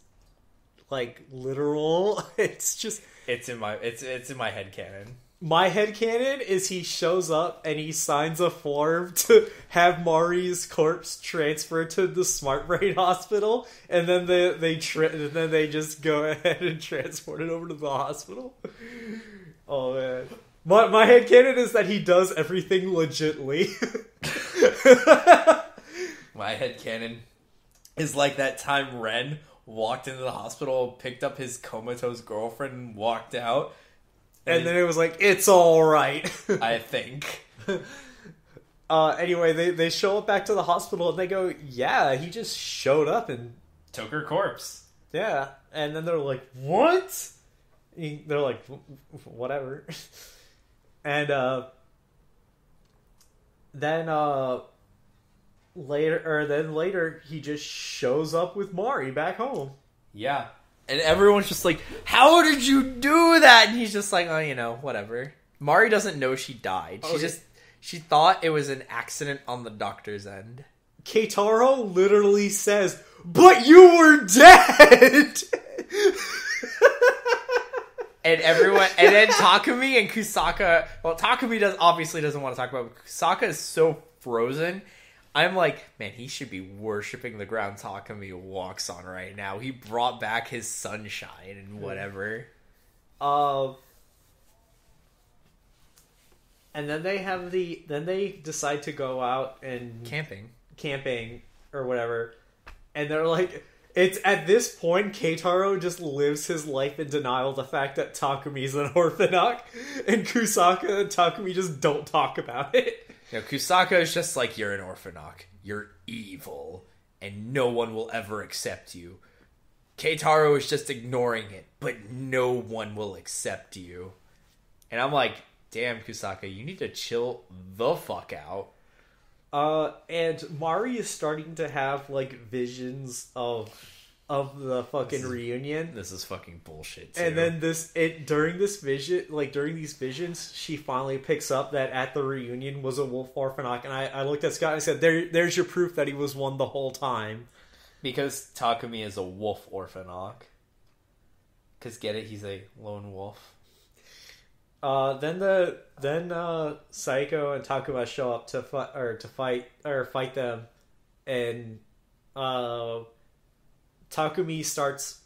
like, literal. It's just... It's in my headcanon. My headcanon is he shows up and he signs a form to have Mari's corpse transferred to the Smart Brain Hospital, and then they just go ahead and transport it over to the hospital. Oh, man. My headcanon is that he does everything legitly. My headcanon is like that time Ren walked into the hospital, picked up his comatose girlfriend, and walked out. And then it was like, it's alright. I think. Anyway, they show up back to the hospital and they go, yeah, he just showed up and... took her corpse. Yeah. And then they're like, what? They're like, whatever. And then later he just shows up with Mari back home. Yeah. And everyone's just like, how did you do that? And he's just like, oh, whatever. Mari doesn't know she died. She thought it was an accident on the doctor's end. Keitaro literally says, but you were dead! And then Takumi and Kusaka, well, Takumi obviously doesn't want to talk about it, but Kusaka is so frozen. I'm like, man, he should be worshipping the ground Takumi walks on right now. He brought back his sunshine and whatever. And then they decide to go out and camping or whatever. And they're like, it's at this point, Keitaro just lives his life in denial of the fact that Takumi's an orphanok, and Kusaka and Takumi just don't talk about it. Kusaka is just like, you're an orphanok. You're evil, and no one will ever accept you. Keitaro is just ignoring it, but no one will accept you. And I'm like, damn, Kusaka, you need to chill the fuck out. And Mari is starting to have, like, visions of the fucking reunion. This is fucking bullshit, too. And then during these visions, she finally picks up that at the reunion was a wolf orphanok. And I looked at Scott and I said, there's your proof that he was one the whole time. Because Takumi is a wolf orphanok. Because get it? He's a lone wolf. Then Saiko and Takuma show up to fight them, and Takumi starts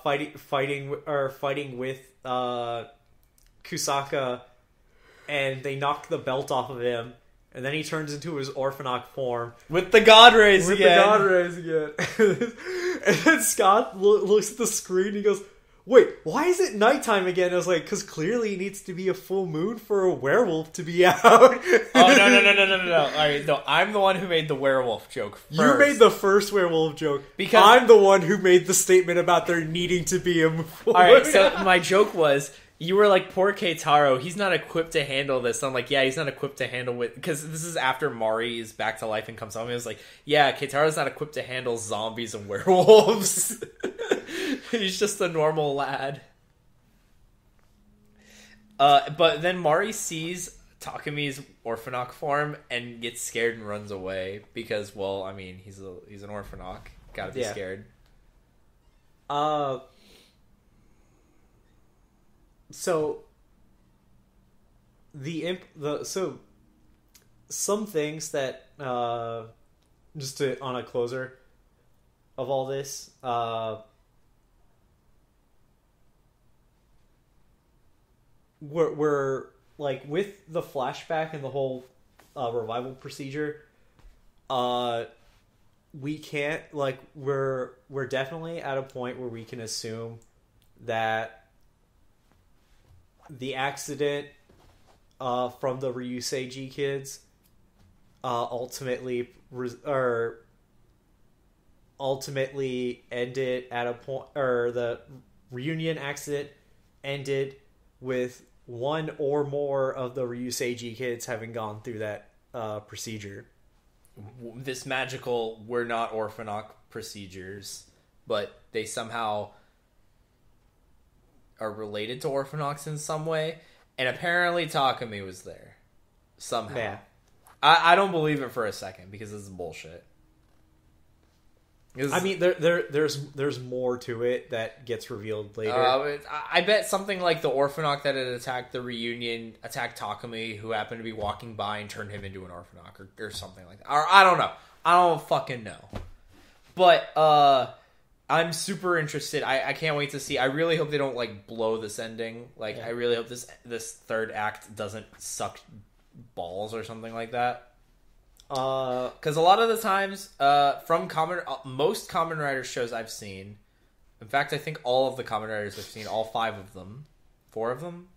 fighting with Kusaka, and they knock the belt off of him, and then he turns into his orphanok form with the god rays again. And then Scott looks at the screen and he goes, wait, why is it nighttime again? I was like, because clearly it needs to be a full moon for a werewolf to be out. Oh, no. All right, no, I'm the one who made the werewolf joke first. You made the first werewolf joke. Because I'm the one who made the statement about there needing to be a full moon. Alright, so my joke was, you were like, poor Keitaro, he's not equipped to handle this. I'm like, yeah, he's not equipped to handle it. Because this is after Mari is back to life and comes home. It was like, yeah, Keitaro's not equipped to handle zombies and werewolves. He's just a normal lad. But then Mari sees Takumi's orphanok form and gets scared and runs away. Because, well, I mean, he's an orphanok. Gotta be scared. So some things that just on a closer of all this, we're like with the flashback and the whole revival procedure. We can't we're definitely at a point where we can assume that the accident from the Ryuseiji kids ultimately ended at a point, or the reunion accident ended with one or more of the Ryuseiji kids having gone through that procedure. This magical, we're not orphanok procedures, but they somehow are related to orphanoks in some way, and apparently Takumi was there somehow. Yeah. I don't believe it for a second because this is bullshit. I mean, there's more to it that gets revealed later. I bet something like the orphanok that had attacked the reunion attacked Takumi, who happened to be walking by, and turned him into an orphanok or something like that. Or I don't know. I don't fucking know. But I'm super interested. I can't wait to see. I really hope they don't blow this ending. I really hope this third act doesn't suck balls or something like that. Because a lot of the times, from most Kamen Rider shows I've seen, in fact, I think all of the Kamen Riders I've seen, all 5 of them, 4 of them,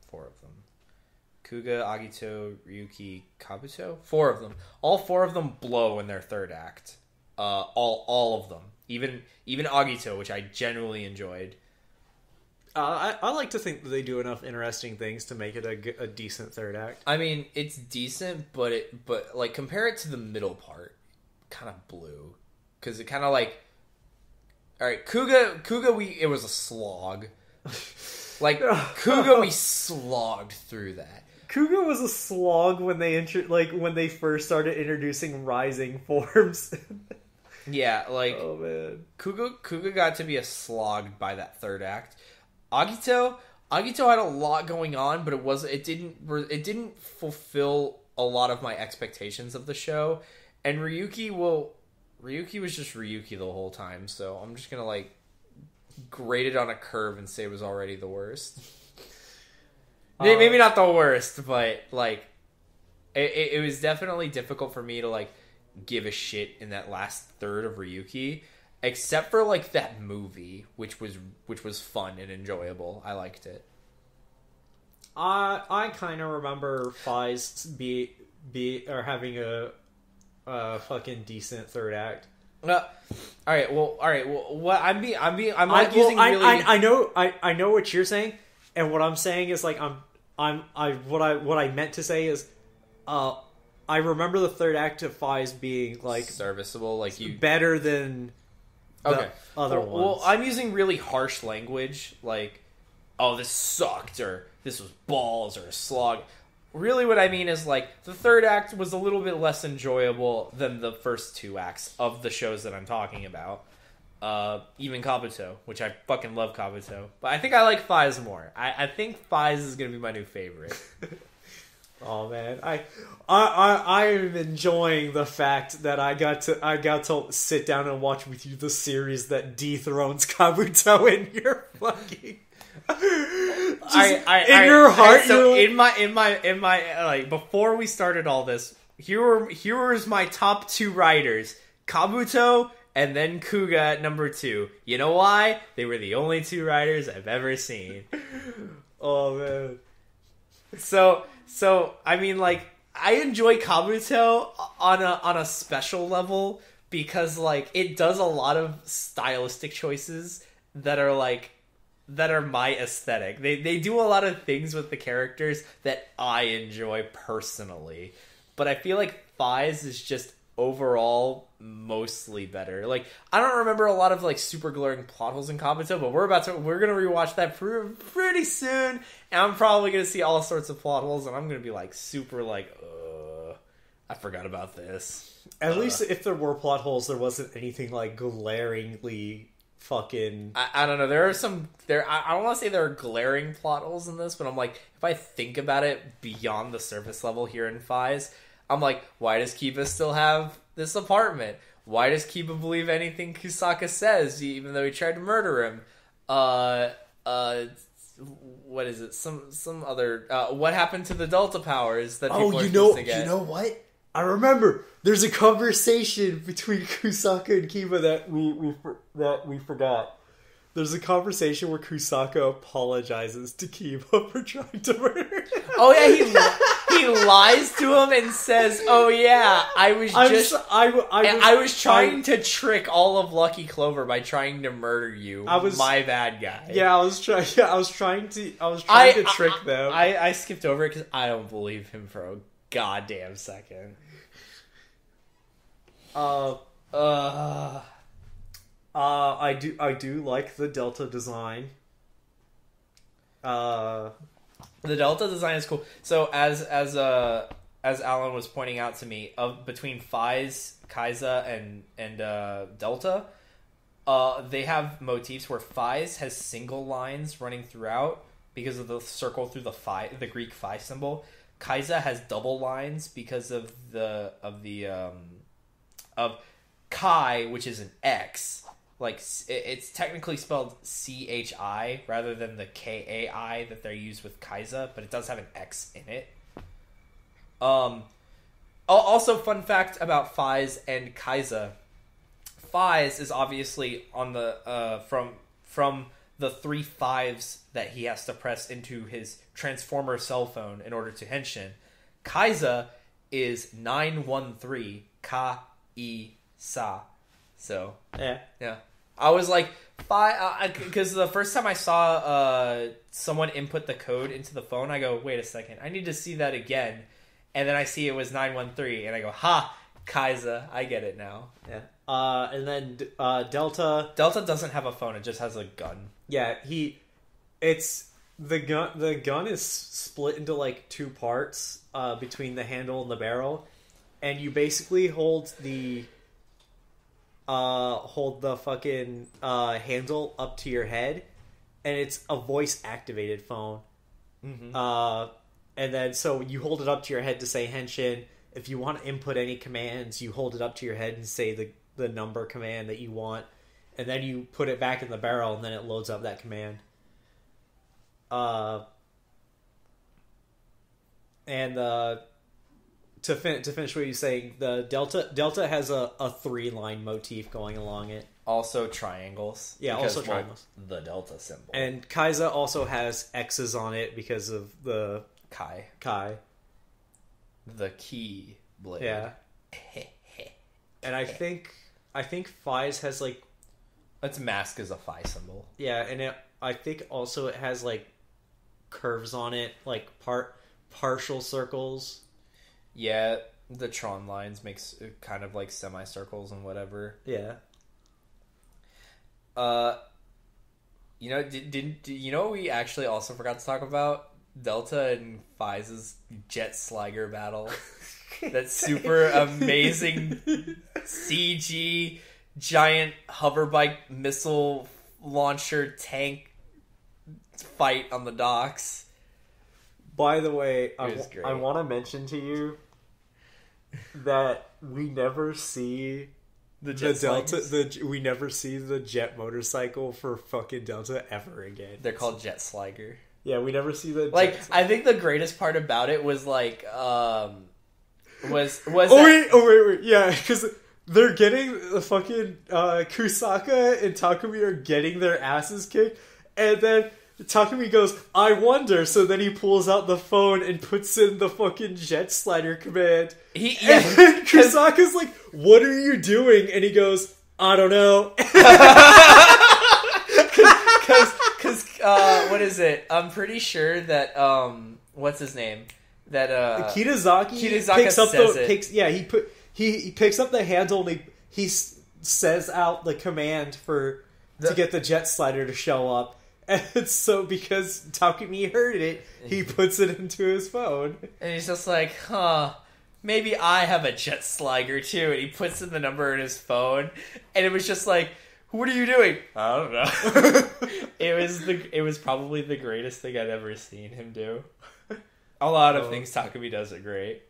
Kuga, Agito, Ryuki, Kabuto, 4 of them, all 4 of them blow in their third act. All of them, even Agito, which I genuinely enjoyed. I like to think that they do enough interesting things to make it a decent third act. I mean, it's decent, but like compare it to the middle part, kind of blew, because it kind of like, all right, Kuga, it was a slog. Like Kuga, we slogged through that. Kuga was a slog when they first started introducing rising forms. Yeah, like oh man, Kuga got to be a slog by that third act. Agito had a lot going on, but it didn't fulfill a lot of my expectations of the show. And Ryuki was just Ryuki the whole time, so I'm just gonna like grade it on a curve and say it was already the worst. Maybe not the worst, but like it was definitely difficult for me to like give a shit in that last third of Ryuki. Except for like that movie, which was fun and enjoyable. I liked it. I kind of remember Faiz having a fucking decent third act. All right. Well, what I know what you're saying, and what I'm saying is like what I meant to say is, I remember the third act of Faiz being like serviceable, like you better than. Okay. Other ones. Well, I'm using really harsh language, like, oh, this sucked, or this was balls, or a slog. Really what I mean is, like, the third act was a little bit less enjoyable than the first two acts of the shows that I'm talking about. Even Kabuto, which I fucking love Kabuto. But I think I like Faiz more. I think Faiz is going to be my new favorite. Oh man, I am enjoying the fact that I got to sit down and watch with you the series that dethrones Kabuto in your fucking your heart. So in my like before we started all this, here was my top two riders: Kabuto and then Kuga at number 2. You know why? They were the only 2 riders I've ever seen. Oh man. So I mean, like, I enjoy Kabuto on a special level because like it does a lot of stylistic choices that are my aesthetic. They do a lot of things with the characters that I enjoy personally, but I feel like Faiz is just overall mostly better. Like, I don't remember a lot of like super glaring plot holes in Kabuto, but we're gonna rewatch that pretty soon, and I'm probably gonna see all sorts of plot holes, and I'm gonna be like super like, I forgot about this. At least if there were plot holes, there wasn't anything like glaringly fucking. I don't know. There are some there. I don't want to say there are glaring plot holes in this, but I'm like, if I think about it beyond the surface level here in Faiz, I'm like, why does Kiba still have this apartment? Why does Kiba believe anything Kusaka says, even though he tried to murder him? What is it? Some other. What happened to the Delta powers that people are supposed to get? You know what? I remember. There's a conversation between Kusaka and Kiba that we forgot. There's a conversation where Kusaka apologizes to Kiba for trying to murder him. Oh yeah, he lies to him and says, "Oh yeah, I was trying to trick all of Lucky Clover by trying to murder you. My bad guy." Yeah, I was trying to trick them. I skipped over it because I don't believe him for a goddamn second. I do like the Delta design. The Delta design is cool. So as Alan was pointing out to me, between Faiz, Kaiza, and Delta, they have motifs where Faiz has single lines running throughout because of the circle through the Greek phi symbol. Kaiza has double lines because of Kai, which is an X. Like, it's technically spelled CHI rather than the KAI that they use with Kaiza, but it does have an X in it. Also, fun fact about Faiz and Kaiza. Faiz is obviously on the from the 3 5s that he has to press into his Transformer cell phone in order to henshin. Kaiza is 913 Ka-I-Sa. So, yeah. I was like, because the first time I saw someone input the code into the phone, I go, wait a second, I need to see that again. And then I see it was 913, and I go, ha, Kaiza, I get it now. Yeah. And then Delta. Delta doesn't have a phone; it just has a gun. Yeah, it's the gun. The gun is split into like two parts between the handle and the barrel, and you basically hold the fucking handle up to your head, and it's a voice activated phone. Mm-hmm. And then so you hold it up to your head to say henshin. If you want to input any commands, you hold it up to your head and say the number command that you want, and then you put it back in the barrel, and then it loads up that command. To finish what you're saying, the Delta has a 3-line motif going along it. Also triangles. Yeah, because, also triangles. The Delta symbol. And Kaiza also has X's on it because of the Kai. The key blade. Yeah. And I think Faiz has like... Its mask is a Phi symbol. Yeah, and I think also it has like curves on it, like partial circles. Yeah, the Tron lines makes kind of like semicircles and whatever. Yeah. You know, did you know what we actually also forgot to talk about? Delta and Faiz's Jet Sliger battle. That super amazing CG giant hoverbike missile launcher tank fight on the docks. By the way, I want to mention to you that we never see the Delta. We never see the jet motorcycle for fucking Delta ever again. They're called Jet Sliger. Yeah, we never see the like. I think the greatest part about it was like was wait, yeah, because they're getting the fucking Kusaka and Takumi are getting their asses kicked, and then Takumi goes, I wonder, so then he pulls out the phone and puts in the fucking jet slider command. And Kusaka's like, what are you doing? And he goes, I don't know. Because what is it? I'm pretty sure that what's his name? That Kitazaki picks up he picks up the handle and he says out the command to get the jet slider to show up. And so because Takumi heard it, he puts it into his phone. And he's just like, maybe I have a jet sliger too. And he puts in the number in his phone. And it was just like, what are you doing? I don't know. It was probably the greatest thing I'd ever seen him do. A lot of things Takumi does are great.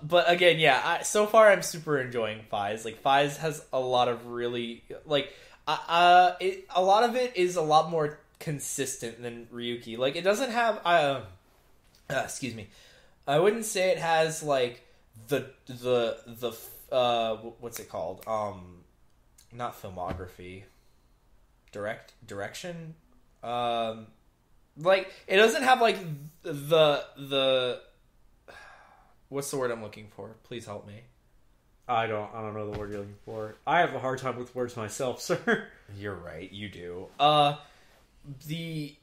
But again, yeah, so far I'm super enjoying Faiz. Like, Faiz has a lot of really, like, a lot of it is a lot more consistent than Ryuki. Like, it doesn't have, excuse me, I wouldn't say it has, like, the what's it called? Not filmography. Direction? Like, it doesn't have, like, the what's the word I'm looking for? Please help me. I don't know the word you're looking for. I have a hard time with words myself, sir. You're right, you do. The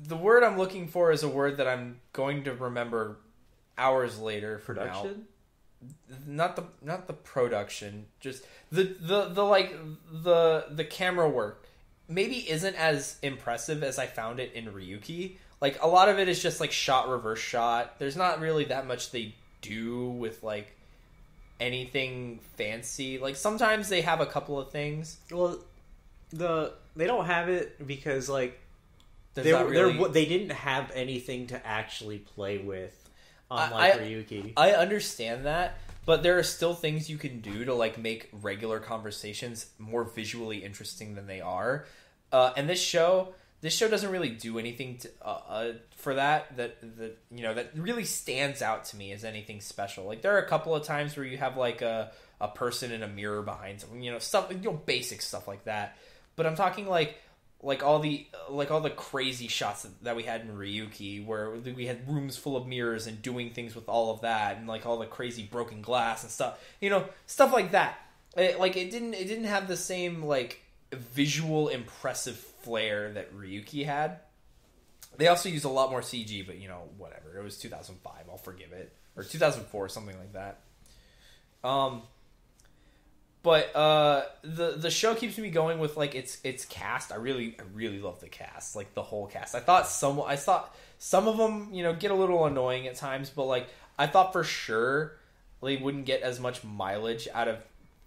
word I'm looking for is a word that I'm going to remember hours later. Production? Not the production, just the camera work maybe isn't as impressive as I found it in Ryuki. Like, a lot of it is just like shot reverse shot. There's not really that much they do with like anything fancy. Like, sometimes they have a couple of things. Well, they don't have it because like they didn't have anything to actually play with. Unlike Ryuki. I understand that, but there are still things you can do to like make regular conversations more visually interesting than they are. And this show doesn't really do anything for that really stands out to me as anything special. Like, there are a couple of times where you have like a person in a mirror behind someone, stuff, basic stuff like that. But I'm talking like all the crazy shots that we had in Ryuki, where we had rooms full of mirrors and doing things with all of that, and like all the crazy broken glass and stuff, stuff like that. it didn't have the same like visual impressive flair that Ryuki had. They also used a lot more CG, but whatever. It was 2005. I'll forgive it, or 2004, something like that. But the show keeps me going with like its cast. I really love the cast, like the whole cast. I thought some of them get a little annoying at times, but like I thought for sure they wouldn't get as much mileage out of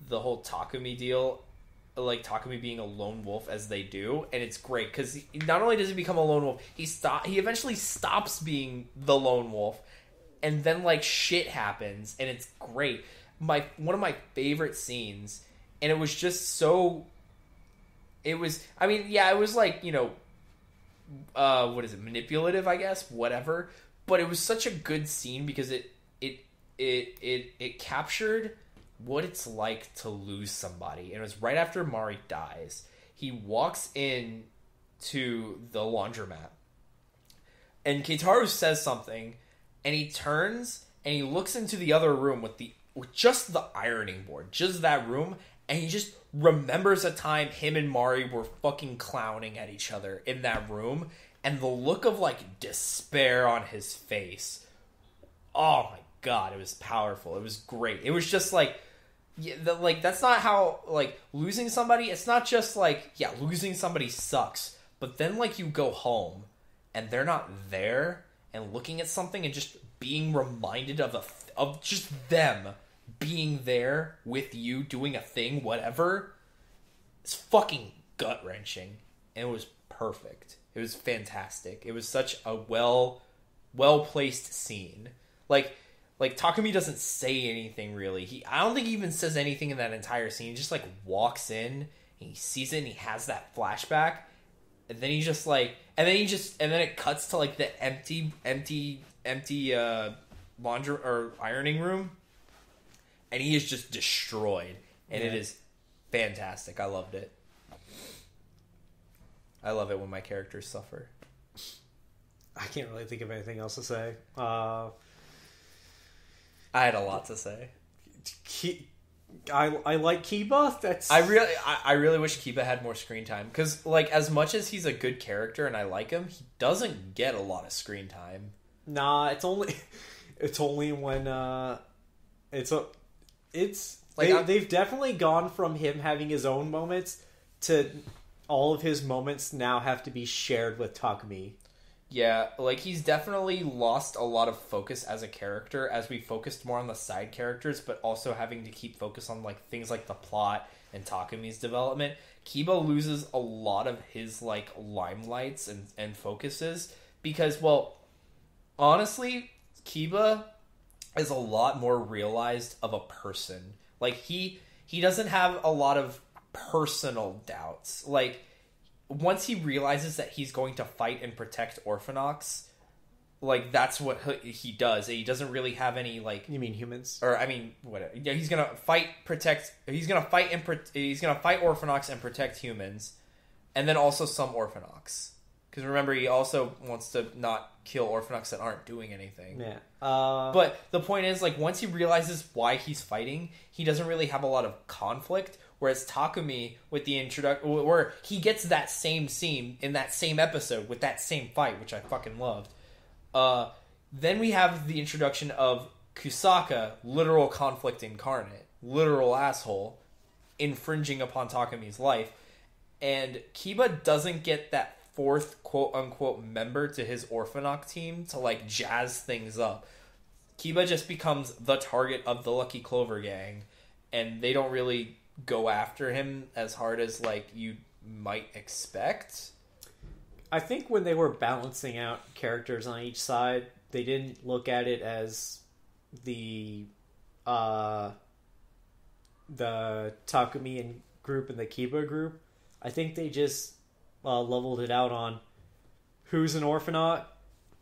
the whole Takumi deal, like Takumi being a lone wolf as they do, and it's great because not only does he become a lone wolf, he eventually stops being the lone wolf, and then like shit happens, and it's great. One of my favorite scenes, and it was just so. It was like what is it, manipulative, I guess, whatever. But it was such a good scene because it captured what it's like to lose somebody. And it was right after Mari dies. He walks in to the laundromat, and Keitaru says something, and he turns and he looks into the other room with just the ironing board, just that room, and he just remembers a time him and Mari were fucking clowning at each other in that room, and the look of like despair on his face. Oh my god, it was powerful. It was great. It was just like, that's not how, like, losing somebody, it's not just like, yeah, losing somebody sucks, but then like you go home and they're not there, and looking at something and just being reminded of just them being there with you doing a thing, whatever. It's fucking gut-wrenching, and it was perfect. It was fantastic. It was such a well-placed scene. Like Takumi doesn't say anything really. I don't think he even says anything in that entire scene. He just like walks in, and he sees it, and he has that flashback, and then he just like, and then it cuts to like the empty laundry or ironing room, and he is just destroyed, and It is fantastic. I loved it. I love it when my characters suffer. I can't really think of anything else to say. I had a lot to say. I like Kiba. I really wish Kiba had more screen time, because like as much as he's a good character and I like him, he doesn't get a lot of screen time. Nah, it's only when they've definitely gone from him having his own moments to all of his moments now have to be shared with Takumi. Yeah, like he's definitely lost a lot of focus as a character as we focused more on the side characters, but also having to keep focus on like things like the plot and Takumi's development. Kiba loses a lot of his like limelights and focuses because, well, honestly, Kiba is a lot more realized of a person. Like he doesn't have a lot of personal doubts. Like once he realizes that he's going to fight and protect Orphanox, like that's what he does. He doesn't really have any like. You mean humans? Or I mean, whatever. Yeah, he's gonna fight Orphanox and protect humans, and then also some Orphanox. Because remember, he also wants to not kill Orphanox that aren't doing anything. Yeah. But the point is, like, once he realizes why he's fighting, he doesn't really have a lot of conflict. Whereas Takumi, with the introduction, where he gets that same scene in that same episode with that same fight, which I fucking loved. Then we have the introduction of Kusaka, literal conflict incarnate, literal asshole, infringing upon Takumi's life. And Kiba doesn't get that fourth quote-unquote member to his Orphanox team to, like, jazz things up. Kiba just becomes the target of the Lucky Clover gang, and they don't really go after him as hard as, like, you might expect. I think when they were balancing out characters on each side, they didn't look at it as the Takumi group and the Kiba group. I think they just leveled it out on who's an Orphanox,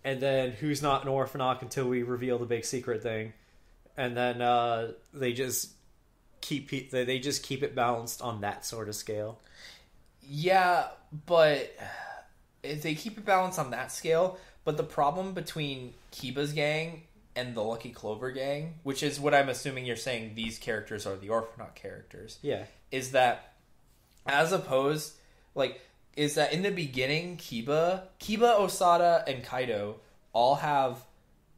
and then who's not an Orphanox until we reveal the big secret thing, and then they just keep it balanced on that sort of scale. Yeah, but they keep it balanced on that scale. But the problem between Kiba's gang and the Lucky Clover gang, which is what I'm assuming you're saying these characters are the Orphanaut characters. Yeah. Is that as opposed, like, is that in the beginning, Kiba, Osada, and Kaido all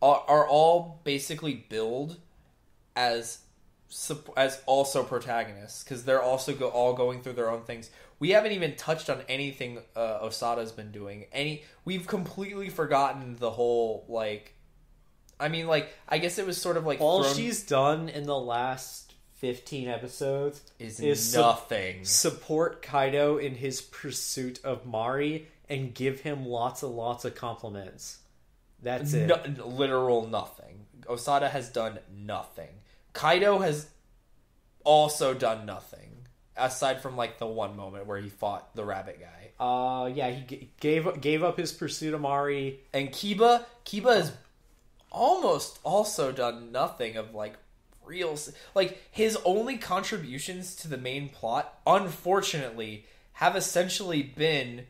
are all basically billed as also protagonists, because they're also all going through their own things. We haven't even touched on anything Osada's been doing. We've completely forgotten the whole, like, I mean, like, I guess it was sort of like all she's done in the last 15 episodes is nothing. Support Kaido in his pursuit of Mari and give him lots of compliments. That's it. Literal nothing. Osada has done nothing. Kaido has also done nothing, aside from, like, the one moment where he fought the rabbit guy. Yeah, he gave up his pursuit of Mari. And Kiba has almost also done nothing of, like, real... Like, his only contributions to the main plot, unfortunately, have essentially been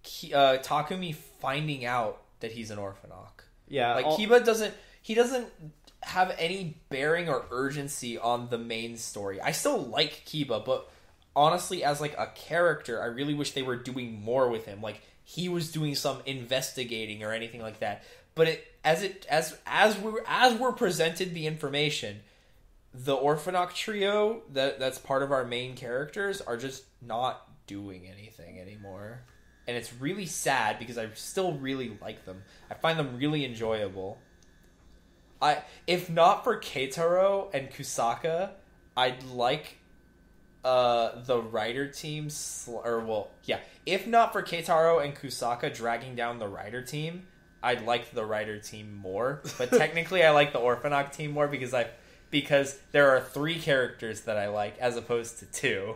Takumi finding out that he's an Orphanaut. Yeah. Like, Kiba doesn't... He doesn't have any bearing or urgency on the main story. I still like Kiba, but honestly, as, like, a character, I really wish they were doing more with him. Like, he was doing some investigating or anything like that. But as we're presented the information, the Orphanaut trio that's part of our main characters are just not doing anything anymore. And it's really sad because I still really like them. I find them really enjoyable. If not for Keitaro and Kusaka, I'd like the Rider team, if not for Keitaro and Kusaka dragging down the Rider team, I'd like the Rider team more. But technically, I like the Orphanaut team more because there are 3 characters that I like as opposed to 2.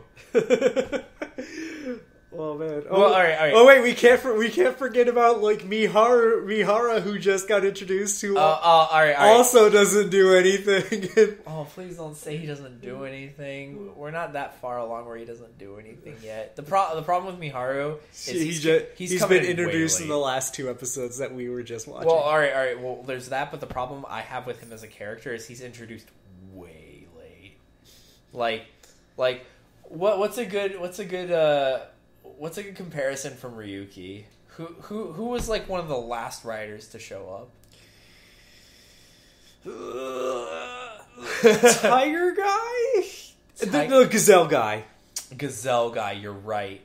Oh man! Well, all right. Oh wait, we can't forget about, like, Mihara, who just got introduced, who all right. Also doesn't do anything. Oh, please don't say he doesn't do anything. We're not that far along where he doesn't do anything yet. The problem with Miharu is he's been introduced in the last 2 episodes that we were just watching. Well, all right. Well, there's that, but the problem I have with him as a character is he's introduced way late. Like what's a good comparison from Ryuki? Who was, like, one of the last riders to show up? Tiger guy? The Gazelle guy. Gazelle guy, you're right.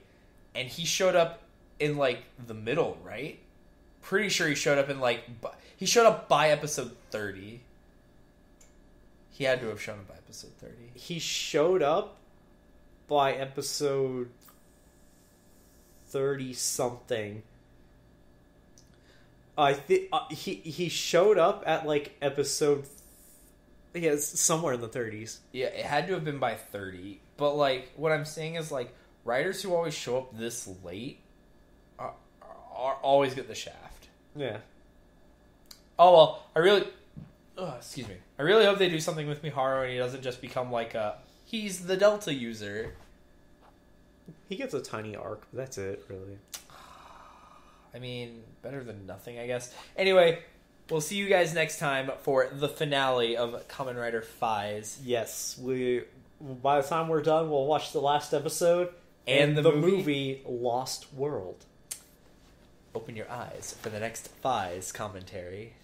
And he showed up in, like, the middle, right? Pretty sure he showed up he showed up by episode 30. He had to have shown up by episode 30. He showed up by episode 30-something. I think he showed up at, like, episode... somewhere in the 30s. Yeah, it had to have been by 30. But, like, what I'm saying is, like, writers who always show up this late are always get the shaft. Yeah. Oh, well, I really hope they do something with Miharu and he doesn't just become, like, he's the Delta user. He gets a tiny arc, but that's it, really. I mean, better than nothing, I guess. Anyway, we'll see you guys next time for the finale of Kamen Rider Faiz. Yes, by the time we're done, we'll watch the last episode and the movie Lost World. Open your eyes for the next Faiz commentary.